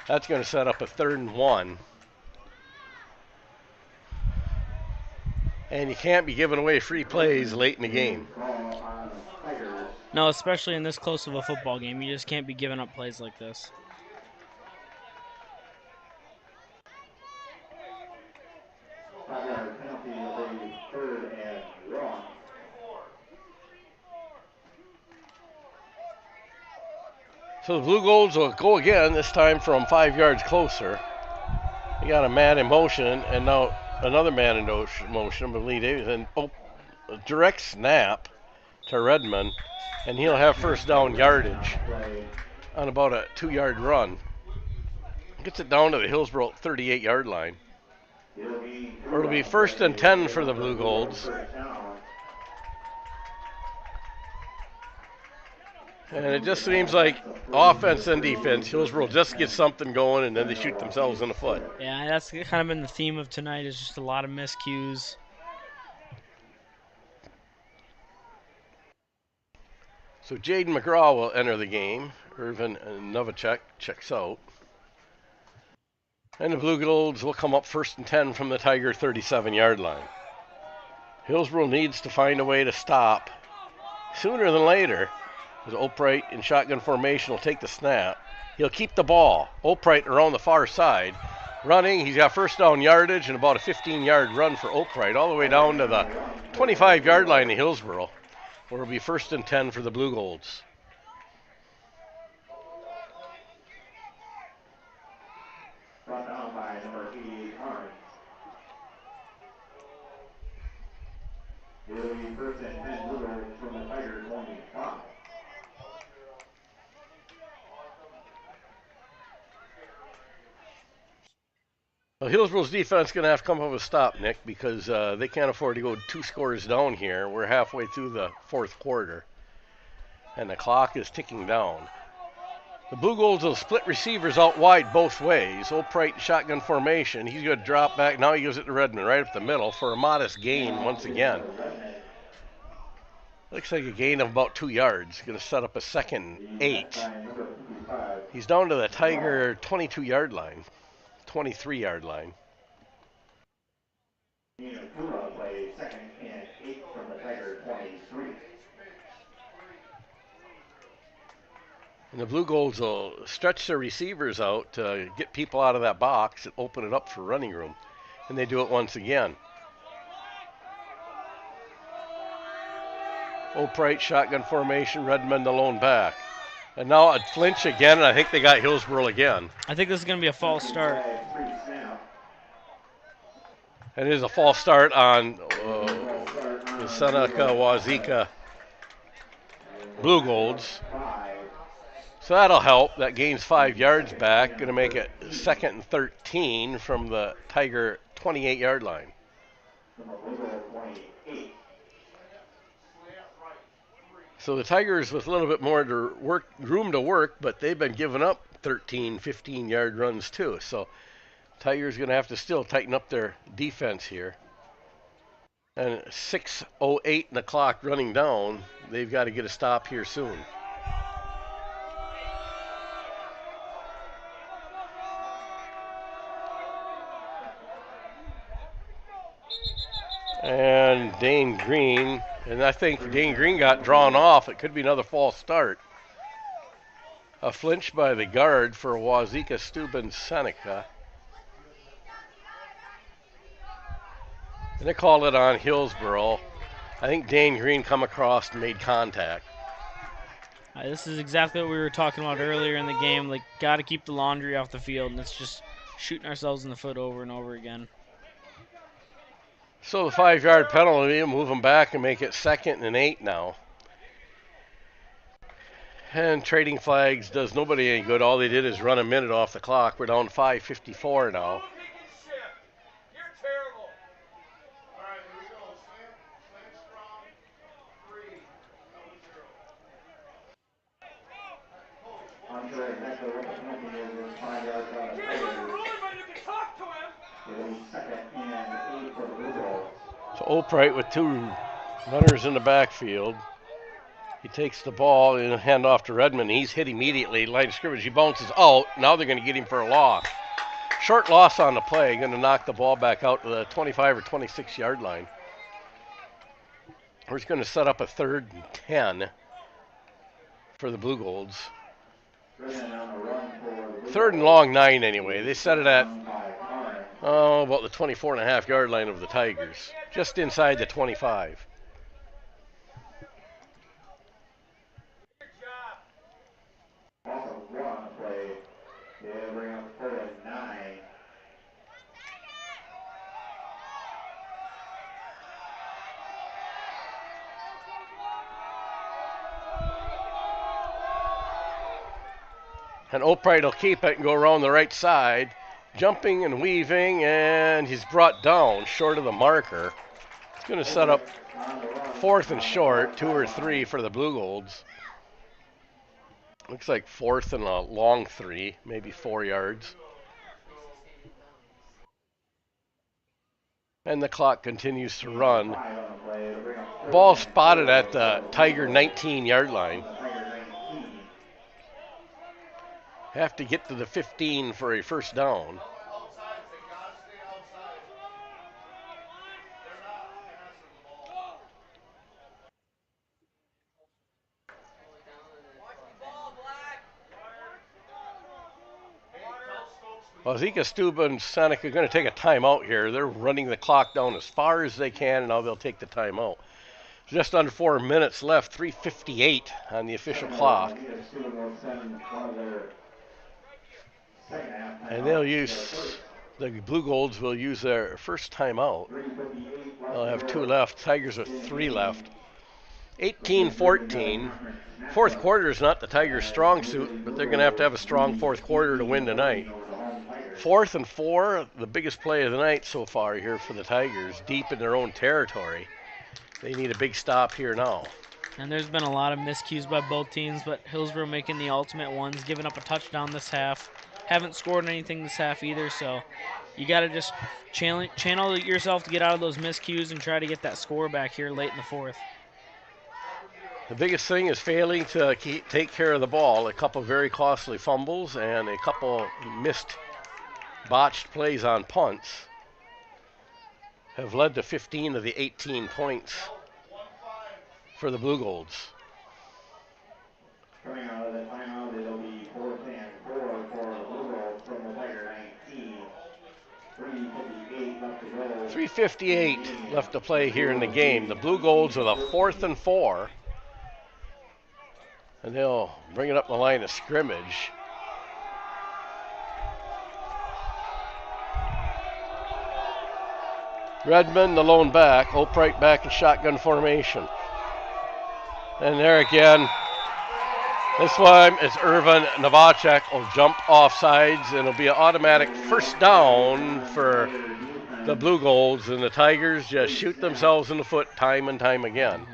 That's going to set up a 3rd and 1. And you can't be giving away free plays late in the game. No, especially in this close of a football game. You just can't be giving up plays like this. So the Blue Golds will go again, this time from 5 yards closer. They got a man in motion, and now another man in motion, I believe Davis, and a direct snap to Redmond, and he'll have first down yardage on about a 2-yard run. Gets it down to the Hillsboro 38-yard line. Or it'll be first and 10 for the Blue Golds. And it just seems like offense and defense, Hillsboro just gets something going and then they shoot themselves in the foot. Yeah, that's kind of been the theme of tonight, is just a lot of miscues. So Jaden McGraw will enter the game. Irvin Novacek checks out. And the Blue Golds will come up first and 10 from the Tiger 37-yard line. Hillsboro needs to find a way to stop sooner than later, as Opright in shotgun formation will take the snap. He'll keep the ball. Opright around the far side. Running, he's got first down yardage and about a 15-yard run for Opright, all the way down to the 25-yard line of Hillsboro, where it'll be first and 10 for the Blue Golds. Brought down by number 88, Arms. It'll be first and 10 Blue Golds from the Tiger 25. Well, Hillsboro's defense is going to have to come up with a stop, Nick, because they can't afford to go 2 scores down here. We're halfway through the 4th quarter, and the clock is ticking down. The Blue Golds will split receivers out wide both ways. Opright shotgun formation. He's going to drop back. Now he gives it to Redmond right up the middle for a modest gain once again. Looks like a gain of about 2 yards. Going to set up a second and 8. He's down to the Tiger 22-yard line, 23-yard line. Plays second and 8 from the Tiger 23. And the Blue Golds will stretch their receivers out to get people out of that box and open it up for running room. And they do it once again. Opright shotgun formation, Redmond the lone back. And now a flinch again, and I think they got Hillsboro again. I think this is going to be a false start. And it is a false start on the Seneca-Wauzeka Blue Golds. So that'll help. That gains 5 yards back. Going to make it second and 13 from the Tiger 28-yard line. So the Tigers with a little bit more room to work, but they've been giving up 13, 15-yard runs too. So Tigers going to have to still tighten up their defense here. And 6:08 in the clock running down. They've got to get a stop here soon. And Dane Green, and I think Dane Green got drawn off. It could be another false start. A flinch by the guard for Wauzeka-Steuben Seneca. And they called it on Hillsboro. I think Dane Green come across and made contact. This is exactly what we were talking about earlier in the game. Like, got to keep the laundry off the field, and it's just shooting ourselves in the foot over and over again. So the 5-yard penalty will move them back and make it second and 8 now. And trading flags does nobody any good. All they did is run a minute off the clock. We're down 5:54 now. So Opright with 2 runners in the backfield. He takes the ball and hand off to Redmond. He's hit immediately. Line of scrimmage. He bounces out. Now they're going to get him for a loss. Short loss on the play. Going to knock the ball back out to the 25 or 26-yard line. We're just going to set up a 3rd and 10 for the Blue Golds. 3rd and long 9 anyway. They set it at about the 24.5-yard line of the Tigers. Just inside the 25. And Opright will keep it and go around the right side, jumping and weaving, and he's brought down short of the marker. It's going to set up 4th and short, 2 or 3 for the Blue Golds. Looks like 4th and a long 3, maybe 4 yards. And the clock continues to run. Ball spotted at the Tiger 19-yard line. Have to get to the 15 for a first down. Wauzeka-Steuben, Seneca are going to take a timeout here. They're running the clock down as far as they can, and now they'll take the timeout. Just under 4 minutes left, 3:58 on the official clock. And they'll use, the Blue Golds will use their first timeout. They'll have 2 left. Tigers with 3 left. 18-14. Fourth quarter is not the Tigers' strong suit, but they're going to have a strong fourth quarter to win tonight. 4th and 4, the biggest play of the night so far here for the Tigers, deep in their own territory. They need a big stop here now. And there's been a lot of miscues by both teams, but Hillsboro making the ultimate ones, giving up a touchdown this half. Haven't scored anything this half either, so you got to just channel yourself to get out of those miscues and try to get that score back here late in the 4th. The biggest thing is failing to take care of the ball. A couple very costly fumbles and a couple missed botched plays on punts have led to 15 of the 18 points for the Blue Golds. Coming out of the timeout, it'll be 4th and 4 for the Blue Golds from the Tiger 19. 3:58 left to go. 3:58 left to play here in the game. The Blue Golds with a 4th and 4. And they'll bring it up the line of scrimmage. Redmond, the lone back. Opright back in shotgun formation. And there again. This one is Irvin Novacek will jump off sides, and it'll be an automatic first down for the Blue Golds. And the Tigers just shoot themselves in the foot time and time again.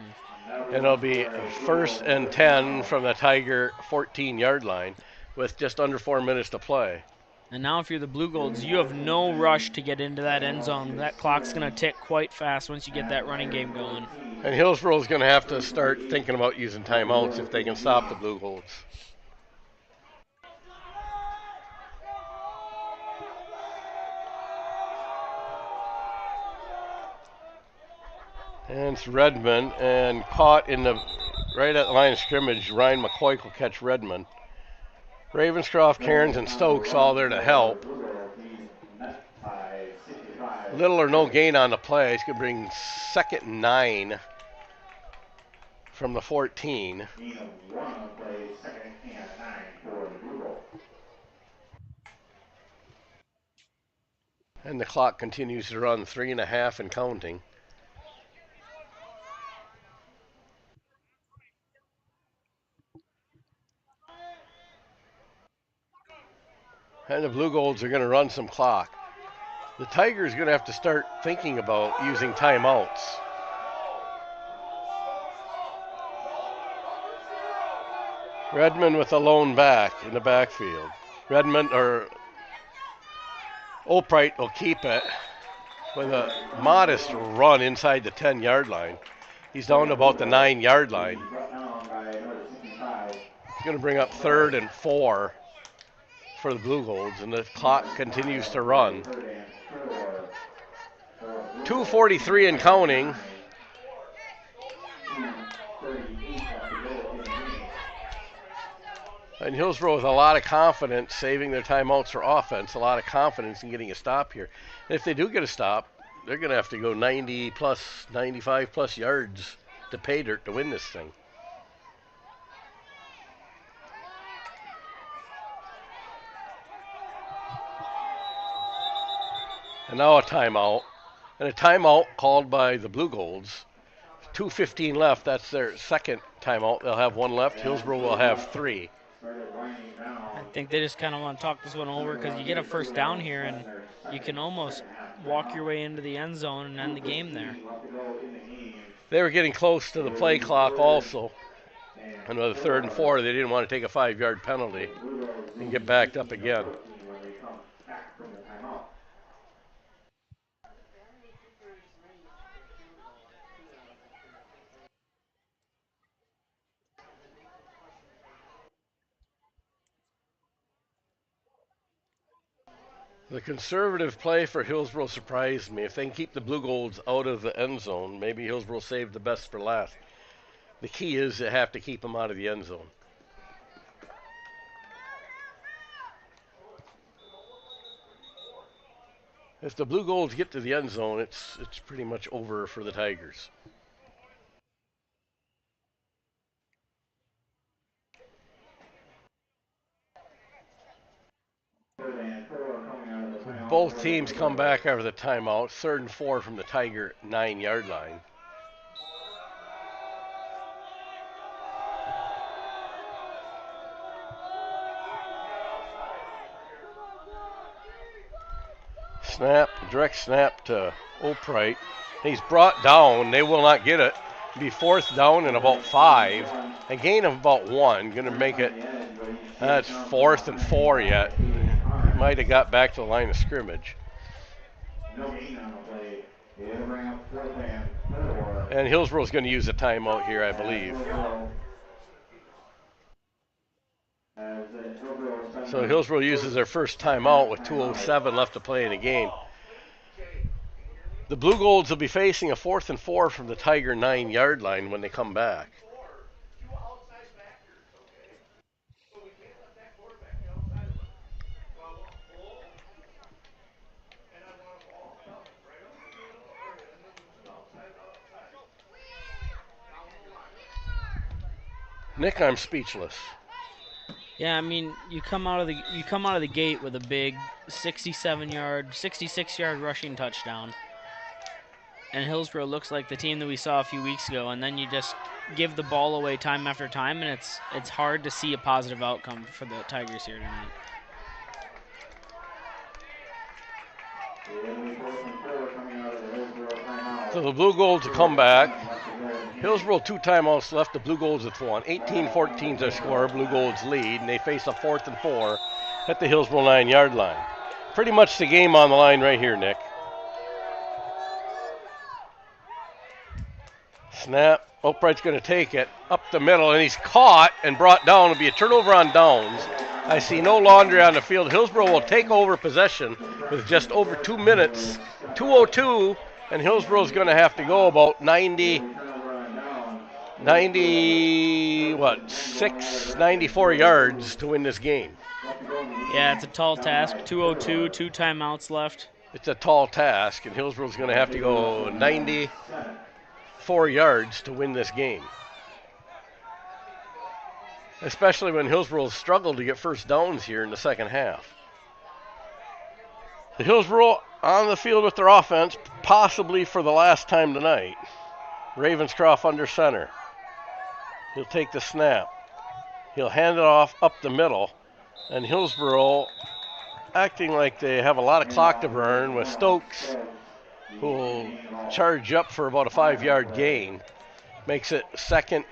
And it'll be 1st and 10 from the Tiger 14-yard line with just under 4 minutes to play. And now if you're the Blue Golds, you have no rush to get into that end zone. That clock's going to tick quite fast once you get that running game going. And Hillsboro's going to have to start thinking about using timeouts if they can stop the Blue Golds. And it's Redmond, and caught in the right at the line of scrimmage. Ryan McCoy will catch Redmond. Ravenscroft, Cairns, and Stokes all there to help. Little or no gain on the play. It's going to bring 2nd and 9 from the 14. And the clock continues to run 3.5 and counting. And the Blue Golds are going to run some clock. The Tigers are going to have to start thinking about using timeouts. Redmond with a lone back in the backfield. Redmond or Opright will keep it with a modest run inside the 10-yard line. He's down to about the 9-yard line. He's going to bring up 3rd and 4 for the Blue Golds, and the clock continues to run. 2:43 and counting. And Hillsboro with a lot of confidence, saving their timeouts for offense, a lot of confidence in getting a stop here. And if they do get a stop, they're going to have to go 90 plus, 95 plus yards to pay dirt to win this thing. And now a timeout. And a timeout called by the Blue Golds. 2:15 left. That's their second timeout. They'll have 1 left. Hillsboro will have 3. think they just kind of want to talk this one over because you get a first down here and you can almost walk your way into the end zone and end the game there. They were getting close to the play clock also. And with a 3rd and 4, they didn't want to take a 5-yard penalty and get backed up again. The conservative play for Hillsboro surprised me. If they can keep the Blue Golds out of the end zone, maybe Hillsboro saved the best for last. The key is they have to keep them out of the end zone. If the Blue Golds get to the end zone, it's pretty much over for the Tigers. Both teams come back after the timeout. 3rd and 4 from the Tiger 9-yard line. Snap, direct snap to Opright. He's brought down. They will not get it. It'll be 4th down and about 5. A gain of about 1. Going to make it, that's 4th and 4 yet. Might have got back to the line of scrimmage. And Hillsboro's going to use a timeout here, I believe. So Hillsboro uses their first timeout with 2:07 left to play in the game. The Blue Golds will be facing a 4th and 4 from the Tiger 9-yard line when they come back. Nick, I'm speechless. Yeah, I mean, you come out of the gate with a big 66-yard rushing touchdown, and Hillsboro looks like the team that we saw a few weeks ago, and then you just give the ball away time after time, and it's hard to see a positive outcome for the Tigers here tonight. So the Blue Golds will come back. Hillsboro 2 timeouts left. The Blue Golds with 1. 18-14 their score. Blue Golds lead, and they face a 4th and 4 at the Hillsboro 9-yard line. Pretty much the game on the line right here, Nick. Snap. Opright's going to take it up the middle, and he's caught and brought down. It'll be a turnover on downs. I see no laundry on the field. Hillsboro will take over possession with just over 2 minutes. 2:02, and Hillsboro's going to have to go about 94 yards to win this game. Yeah, it's a tall task. 2:02, 2 timeouts left. It's a tall task, and Hillsboro's going to have to go 94 yards to win this game. Especially when Hillsboro struggled to get first downs here in the second half. The Hillsboro on the field with their offense, possibly for the last time tonight. Ravenscroft under center. He'll take the snap. He'll hand it off up the middle. And Hillsboro acting like they have a lot of clock to burn with Stokes, who will charge up for about a 5-yard gain. Makes it 2nd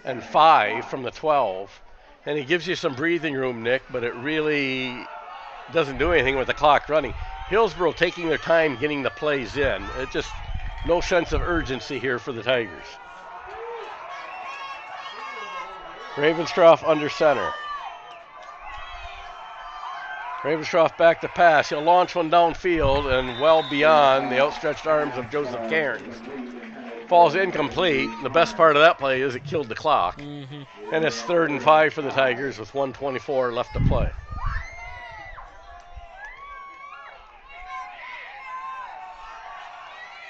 and 5 from the 12. And it gives you some breathing room, Nick, but it really doesn't do anything with the clock running. Hillsboro taking their time getting the plays in. It just no sense of urgency here for the Tigers. Ravenscroft under center. Ravenscroft back to pass. He'll launch one downfield and well beyond the outstretched arms of Joseph Cairns. Falls incomplete. The best part of that play is it killed the clock. And it's 3rd and 5 for the Tigers with 1:24 left to play.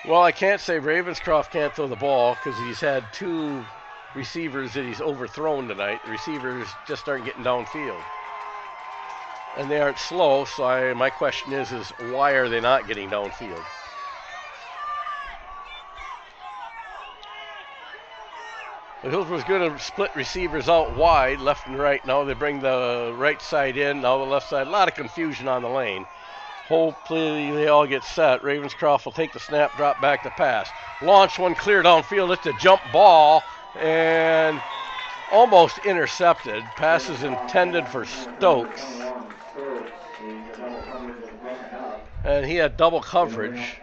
Well, I can't say Ravenscroft can't throw the ball because he's had 2 receivers that he's overthrown tonight. The receivers just aren't getting downfield. And they aren't slow, so my question is why are they not getting The Hillsboro's going to split receivers out wide, left and right. Now they bring the right side in, now the left side. A lot of confusion on the lane. Hopefully they all get set. Ravenscroft will take the snap, drop back to pass. Launch one clear downfield. It's a jump ball and almost intercepted. Pass is intended for Stokes. And he had double coverage,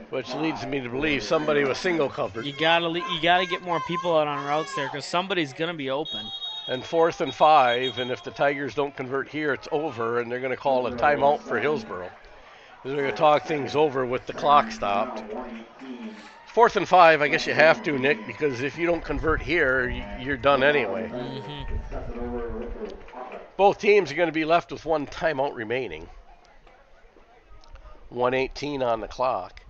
which leads me to believe somebody was single covered. You gotta get more people out on routes there because somebody's gonna be open. And 4th and 5, and if the Tigers don't convert here, it's over, and they're going to call a timeout for Hillsboro. They're going to talk things over with the clock stopped. 4th and 5, I guess you have to, Nick, because if you don't convert here, you're done anyway. Both teams are going to be left with one timeout remaining. 1:18 on the clock.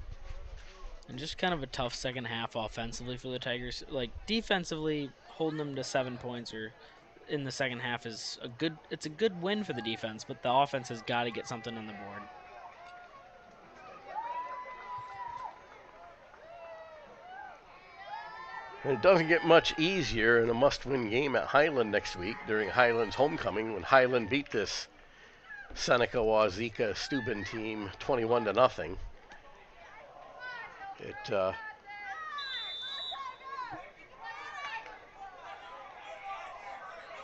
And just kind of a tough second half offensively for the Tigers. Like defensively, holding them to 7 points or in the second half is a good win for the defense, but the offense has got to get something on the board. And it doesn't get much easier in a must-win game at Highland next week during Highland's homecoming when Highland beat this Seneca-Wauzeka-Steuben team 21-0.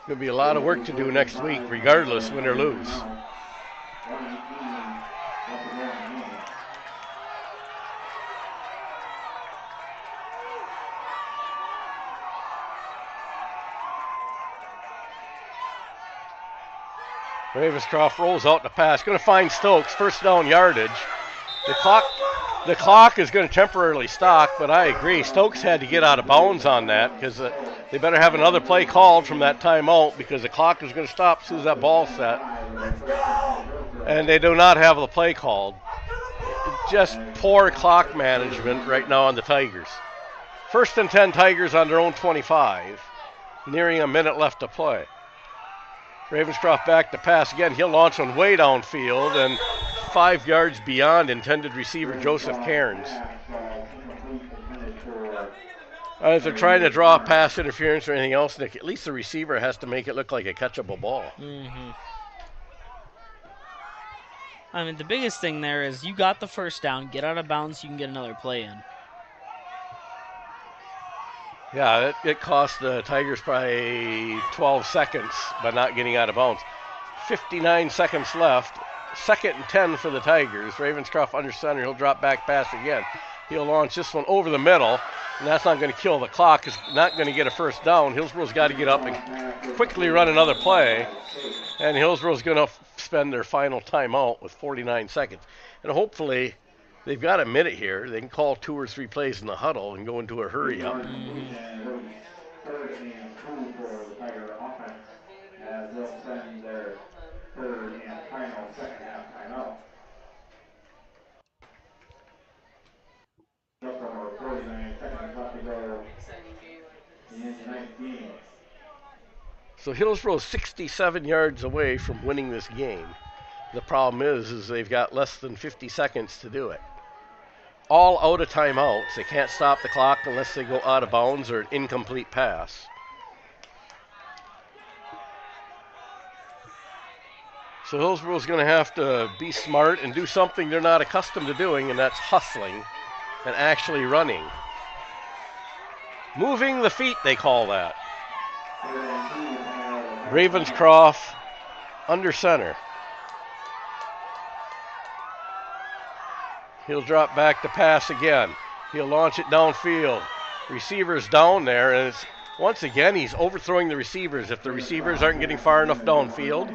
Going to be a lot of work to do next week, regardless, win or lose. Ravenscroft rolls out the pass. Going to find Stokes. First down yardage. The clock is going to temporarily stop, but I agree. Stokes had to get out of bounds on that because they better have another play called from that timeout because the clock is going to stop as soon as that ball's set. And they do not have the play called. Just poor clock management right now on the Tigers. 1st and 10 Tigers on their own 25. Nearing a minute left to play. Ravenscroft back to pass again. He'll launch one way downfield and 5 yards beyond intended receiver Joseph Cairns. If they're trying to draw pass interference or anything else, Nick, at least the receiver has to make it look like a catchable ball. I mean, the biggest thing there is you got the first down, get out of bounds, you can get another play in. Yeah, it cost the Tigers probably 12 seconds by not getting out of bounds. 59 seconds left. 2nd and 10 for the Tigers. Ravenscroft under center. He'll drop back pass again. He'll launch this one over the middle, and that's not going to kill the clock. It's not going to get a first down. Hillsboro's got to get up and quickly run another play, and Hillsboro's going to spend their final timeout with 49 seconds. And hopefully they've got a minute here. They can call 2 or 3 plays in the huddle and go into a hurry up. So Hillsboro's 67 yards away from winning this game. The problem is they've got less than 50 seconds to do it. All out of timeouts. They can't stop the clock unless they go out of bounds or an incomplete pass. So Hillsboro's going to have to be smart and do something they're not accustomed to doing, and that's hustling and actually running. Moving the feet, they call that. Ravenscroft under center. He'll drop back to pass again. He'll launch it downfield. Receivers down there, and it's, once again, he's overthrowing the receivers. If the receivers aren't getting far enough downfield,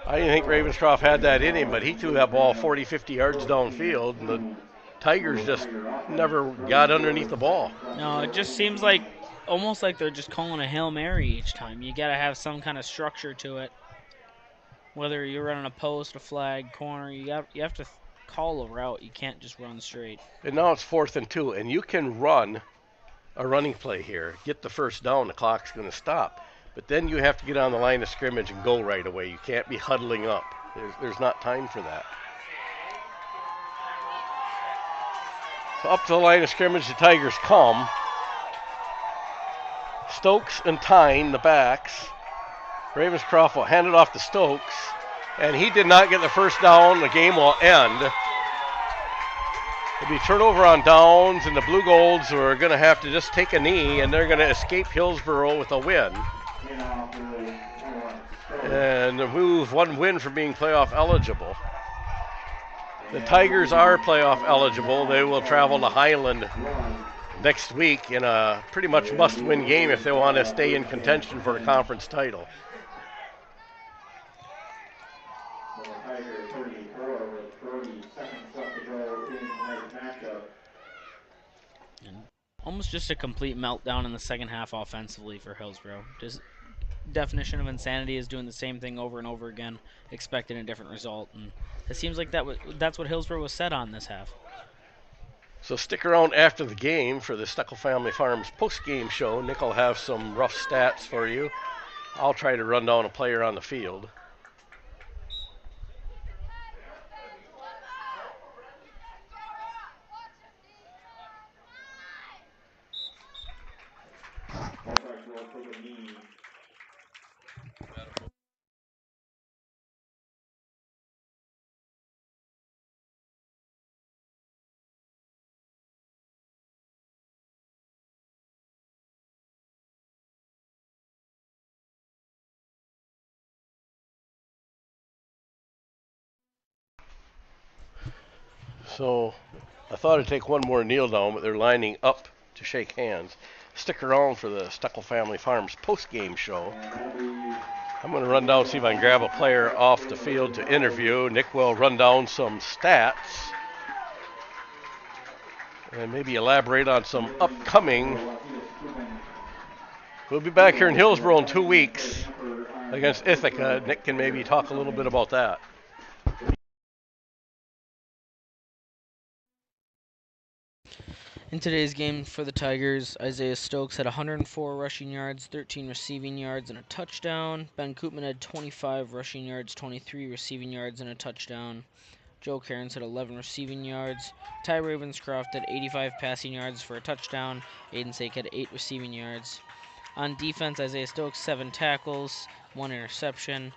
I didn't think Ravenscroft had that in him, but he threw that ball 40, 50 yards downfield, and the Tigers just never got underneath the ball. No, it just seems like almost like they're just calling a Hail Mary each time. You got to have some kind of structure to it. Whether you're running a post, a flag, corner, you have to call a route. You can't just run straight. And now it's 4th and 2, and you can run a running play here. Get the first down, the clock's going to stop. But then you have to get on the line of scrimmage and go right away. You can't be huddling up. There's not time for that. So up to the line of scrimmage, the Tigers come. Stokes and Tyne, the backs. Ravenscroft will hand it off to Stokes, and he did not get the first down. The game will end. It'll be turnover on downs, and the Blue Golds are going to have to just take a knee, and they're going to escape Hillsboro with a win. And move one win from being playoff eligible. The Tigers are playoff eligible. They will travel to Highland next week in a pretty much must-win game if they want to stay in contention for a conference title. Almost just a complete meltdown in the second half offensively for Hillsboro. Just definition of insanity is doing the same thing over and over again, expecting a different result, and it seems like that's what Hillsboro was set on this half. So stick around after the game for the Steckel Family Farms post-game show. Nick will have some rough stats for you. I'll try to run down a player on the field. So I thought I'd take one more kneel down, but they're lining up to shake hands. Stick around for the Steckel Family Farms post-game show. I'm going to run down and see if I can grab a player off the field to interview. Nick will run down some stats and maybe elaborate on some upcoming. We'll be back here in Hillsboro in 2 weeks against Ithaca. Nick can maybe talk a little bit about that. In today's game for the Tigers, Isaiah Stokes had 104 rushing yards, 13 receiving yards, and a touchdown. Ben Koopman had 25 rushing yards, 23 receiving yards, and a touchdown. Joe Cairns had 11 receiving yards. Ty Ravenscroft had 85 passing yards for a touchdown. Aiden Sake had 8 receiving yards. On defense, Isaiah Stokes, 7 tackles, 1 interception.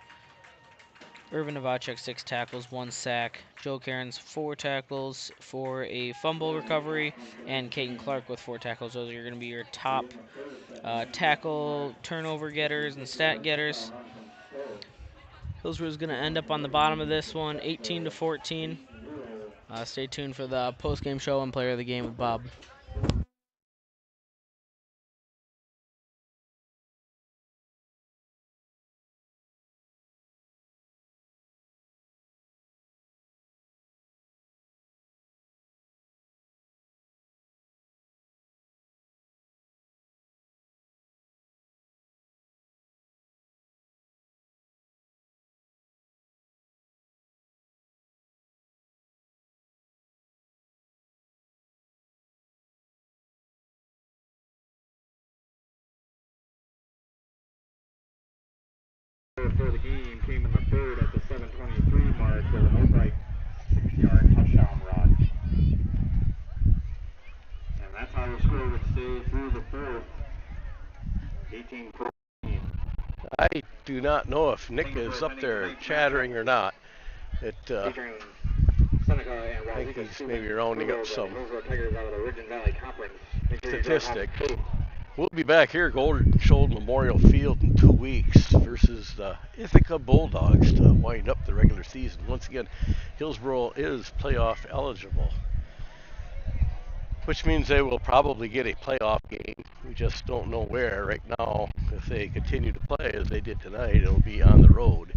Irvin Novacek, 6 tackles, 1 sack. Joe Cairns, 4 tackles for a fumble recovery. And Caden Clark with 4 tackles. Those are going to be your top tackle turnover getters and stat getters. Hillsboro is going to end up on the bottom of this one, 18-14. Stay tuned for the post-game show and player of the game with Bob. For the game came in the third at the 7:23 mark with an outright 6-yard touchdown run. And that's how the score would stay through the fourth. 18-14. I do not know if Nick is up there chattering or not. I think he's maybe rounding up some statistic. We'll be back here at Golden Shoulder Memorial Field in 2 weeks versus the Ithaca Bulldogs to wind up the regular season. Once again, Hillsboro is playoff eligible, which means they will probably get a playoff game. We just don't know where right now. If they continue to play as they did tonight, it'll be on the road.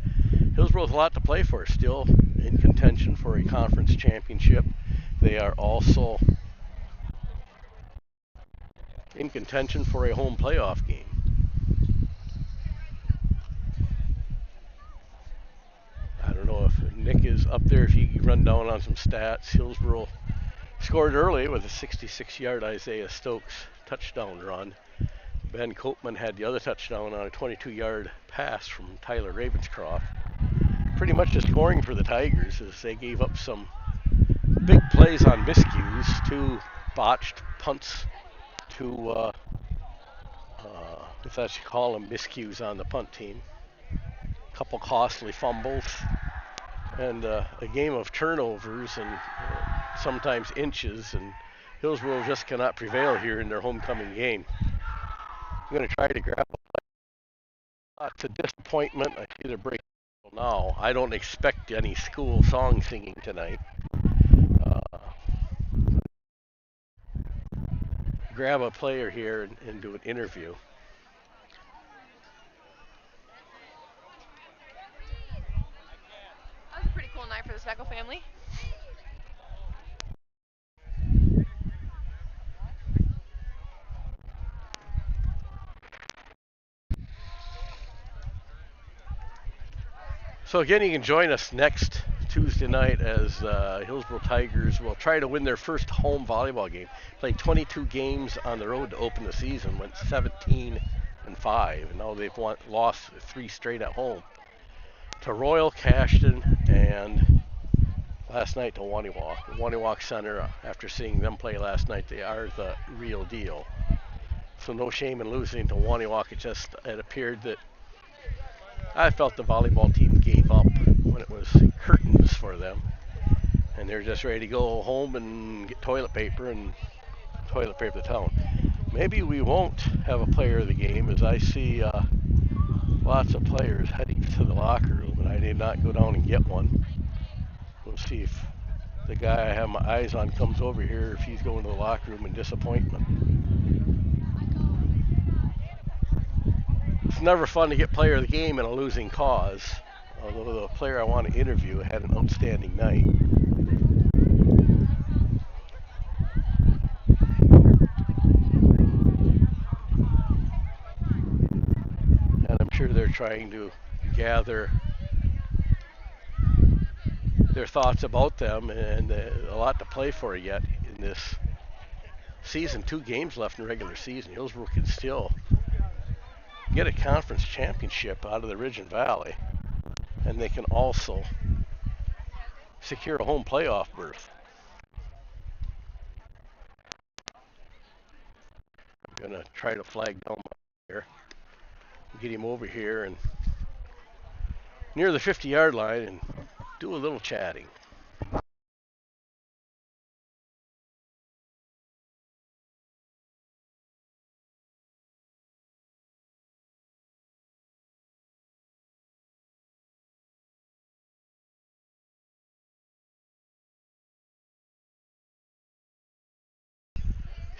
Hillsboro has a lot to play for, still in contention for a conference championship. They are also in contention for a home playoff game. I don't know if Nick is up there, if he can run down on some stats. Hillsboro scored early with a 66-yard Isaiah Stokes touchdown run. Ben Koopman had the other touchdown on a 22-yard pass from Tyler Ravenscroft. Pretty much the scoring for the Tigers as they gave up some big plays on miscues, 2 botched punts to if that's you call them, miscues on the punt team. A couple costly fumbles, and a game of turnovers and sometimes inches, and Hillsboro just cannot prevail here in their homecoming game. I'm going to try to grab a It's a disappointment. I see they're breaking now. I don't expect any school song singing tonight. Grab a player here and do an interview. That was a pretty cool night for the Speckle family. So again, you can join us next Tuesday night as Hillsboro Tigers will try to win their first home volleyball game. Played 22 games on the road to open the season, went 17-5, and now they've lost 3 straight at home to Royal, Cashton, and last night to Waniwak. Waniwak Center, after seeing them play last night, they are the real deal. So no shame in losing to Waniwak. It appeared that I felt the volleyball team gave up when it was curtains for them, and they're just ready to go home and get toilet paper the town. Maybe we won't have a player of the game, as I see lots of players heading to the locker room, and I did not go down and get one. We'll see if the guy I have my eyes on comes over here, if he's going to the locker room in disappointment. It's never fun to get player of the game in a losing cause, although the player I want to interview had an outstanding night. And I'm sure they're trying to gather their thoughts about them, and a lot to play for yet in this season. 2 games left in the regular season. Hillsboro can still get a conference championship out of the Ridge and Valley, and they can also secure a home playoff berth. I'm going to try to flag down here, get him over here and near the 50-yard line and do a little chatting.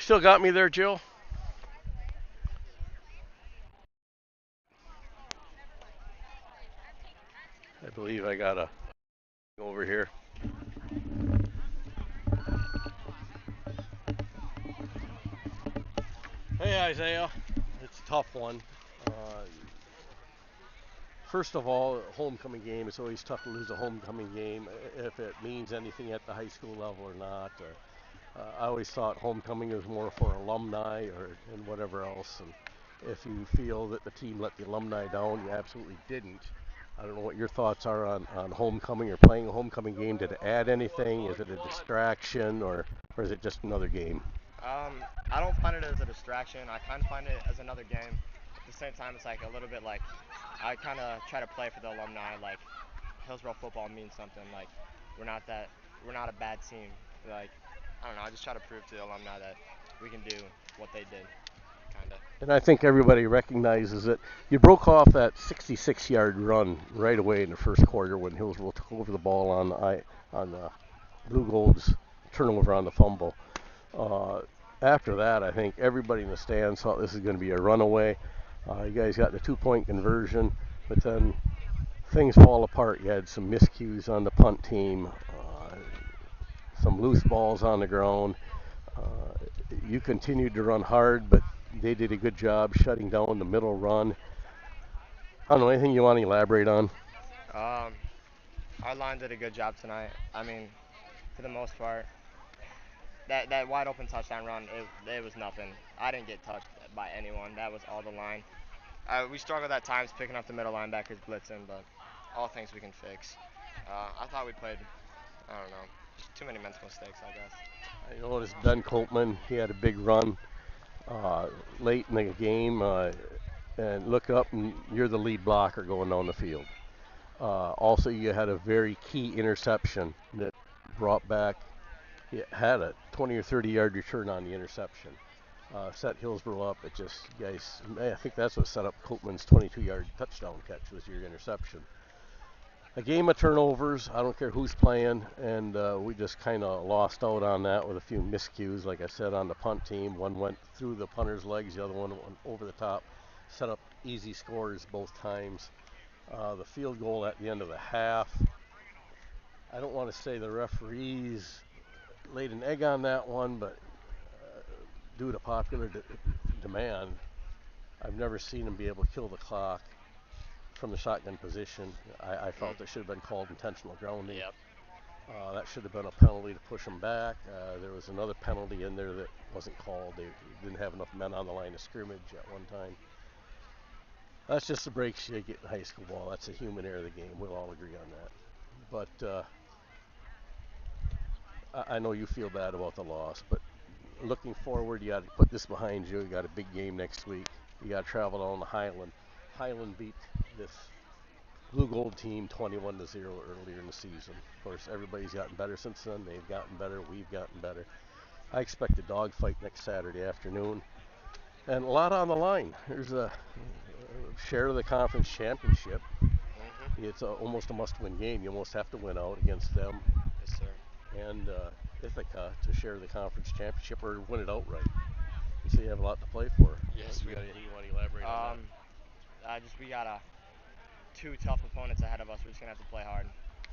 Still got me there, Jill? I believe I got a over here. Hey, Isaiah. It's a tough one. First of all, homecoming game, it's always tough to lose a homecoming game if it means anything at the high school level or not. I always thought homecoming was more for alumni and whatever else. And if you feel that the team let the alumni down, you absolutely didn't. I don't know what your thoughts are on homecoming or playing a homecoming game. Did it add anything? Is it a distraction, or is it just another game? I don't find it as a distraction. I kind of find it as another game. At the same time, it's like a little bit like I kind of try to play for the alumni. Like Hillsboro football means something. Like we're not a bad team. Like I don't know. I just try to prove to the alumni that we can do what they did. Kinda. And I think everybody recognizes it. You broke off that 66-yard run right away in the first quarter when Hillsboro took over the ball on Blue Gold's turnover on the fumble. After that, I think everybody in the stands thought this is going to be a runaway. You guys got the 2-point conversion, but then things fall apart. You had some miscues on the punt team, some loose balls on the ground. You continued to run hard, but they did a good job shutting down the middle run. I don't know, anything you want to elaborate on? Our line did a good job tonight. I mean, for the most part. That wide open touchdown run, it was nothing. I didn't get touched by anyone. That was all the line. We struggled at times picking up the middle linebackers blitzing, but all things we can fix. I thought we played, I don't know, just too many mental mistakes, I guess. I noticed Ben Coltman, he had a big run late in the game. and look up, and you're the lead blocker going down the field. Also, you had a very key interception that brought back. It had a 20 or 30 yard return on the interception. Set Hillsboro up. It just, guys, I think that's what set up Copeman's 22-yard touchdown catch was your interception. A game of turnovers. I don't care who's playing, and we just kind of lost out on that with a few miscues. Like I said, on the punt team, one went through the punter's legs, the other one went over the top. Set up easy scores both times. The field goal at the end of the half. I don't want to say the referees laid an egg on that one, but due to popular demand, I've never seen them be able to kill the clock from the shotgun position. I felt it should have been called intentional grounding. Yep. That should have been a penalty to push them back. There was another penalty in there that wasn't called. They didn't have enough men on the line of scrimmage at one time. That's just the breaks you get in high school ball. That's a human error of the game. We'll all agree on that. But I know you feel bad about the loss, but looking forward, you got to put this behind you. You got a big game next week. You got to travel down to Highland. Highland beat this blue gold team 21-0 earlier in the season. Of course, everybody's gotten better since then. They've gotten better. We've gotten better. I expect a dogfight next Saturday afternoon, and a lot on the line. There's a share of the conference championship. It's almost a must-win game. You almost have to win out against them. Yes, sir. And Ithaca to share the conference championship or win it outright. So you have a lot to play for. Yes, you want to elaborate on that? We got two tough opponents ahead of us. We're just gonna have to play hard.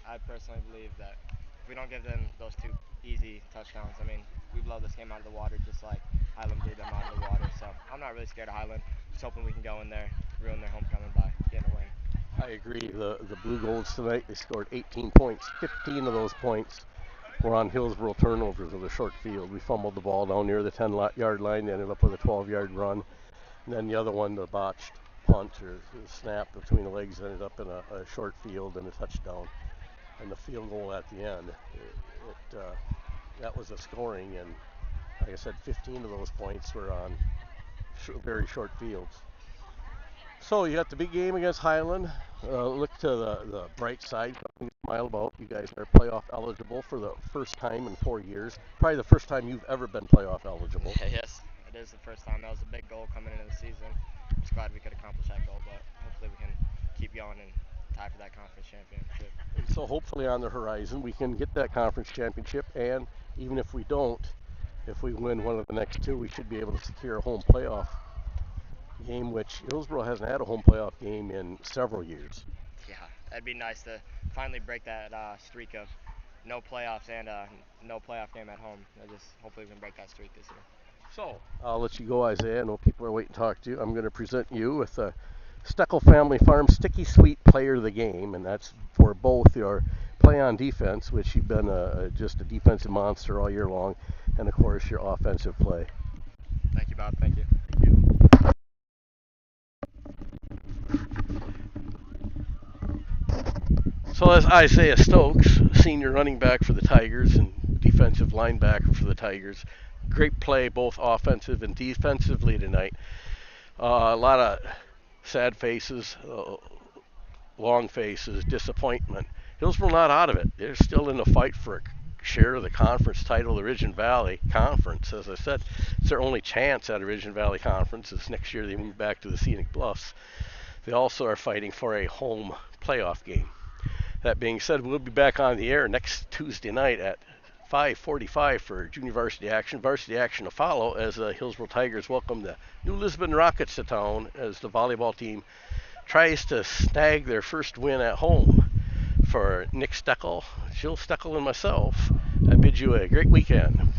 I personally believe that if we don't give them those two easy touchdowns, I mean, we blow this game out of the water just like Highland blew them out of the water. So I'm not really scared of Highland. Just hoping we can go in there, ruin their homecoming by getting a win. I agree. The Blue Golds tonight, they scored 18 points. 15 of those points were on Hillsboro turnovers of the short field. We fumbled the ball down near the 10-yard line, ended up with a 12-yard run. And then the other one, the botched punt or snap between the legs, ended up in a short field and a touchdown. And the field goal at the end, that was a scoring. And like I said, 15 of those points were on very short fields. So you got the big game against Highland. Look to the bright side. Something to smile about. You guys are playoff eligible for the first time in 4 years. Probably the first time you've ever been playoff eligible. Yes, it is the first time. That was a big goal coming into the season. I'm just glad we could accomplish that goal, but hopefully we can keep going and tie for that conference championship. And so hopefully on the horizon we can get that conference championship, and even if we don't, if we win one of the next two, we should be able to secure a home playoff game, which Hillsboro hasn't had a home playoff game in several years. Yeah, that'd be nice to finally break that streak of no playoffs and no playoff game at home. Hopefully we can break that streak this year. So I'll let you go, Isaiah. I know people are waiting to talk to you. I'm going to present you with the Steckel Family Farm Sticky Sweet Player of the Game, and that's for both your play on defense, which you've been just a defensive monster all year long, and of course your offensive play. Thank you, Bob. Thank you. Thank you. So that's Isaiah Stokes, senior running back for the Tigers and defensive linebacker for the Tigers. Great play, both offensive and defensively tonight. A lot of sad faces, long faces, disappointment. Hillsboro not out of it. They're still in the fight for a share of the conference title, the Ridge and Valley Conference. As I said, it's their only chance at a Ridge and Valley Conference. Is next year they move back to the Scenic Bluffs. They also are fighting for a home playoff game. That being said, we'll be back on the air next Tuesday night at 5:45 for junior varsity action. Varsity action to follow as the Hillsboro Tigers welcome the New Lisbon Rockets to town as the volleyball team tries to snag their first win at home. For Nick Steckel, Jill Steckel, and myself, I bid you a great weekend.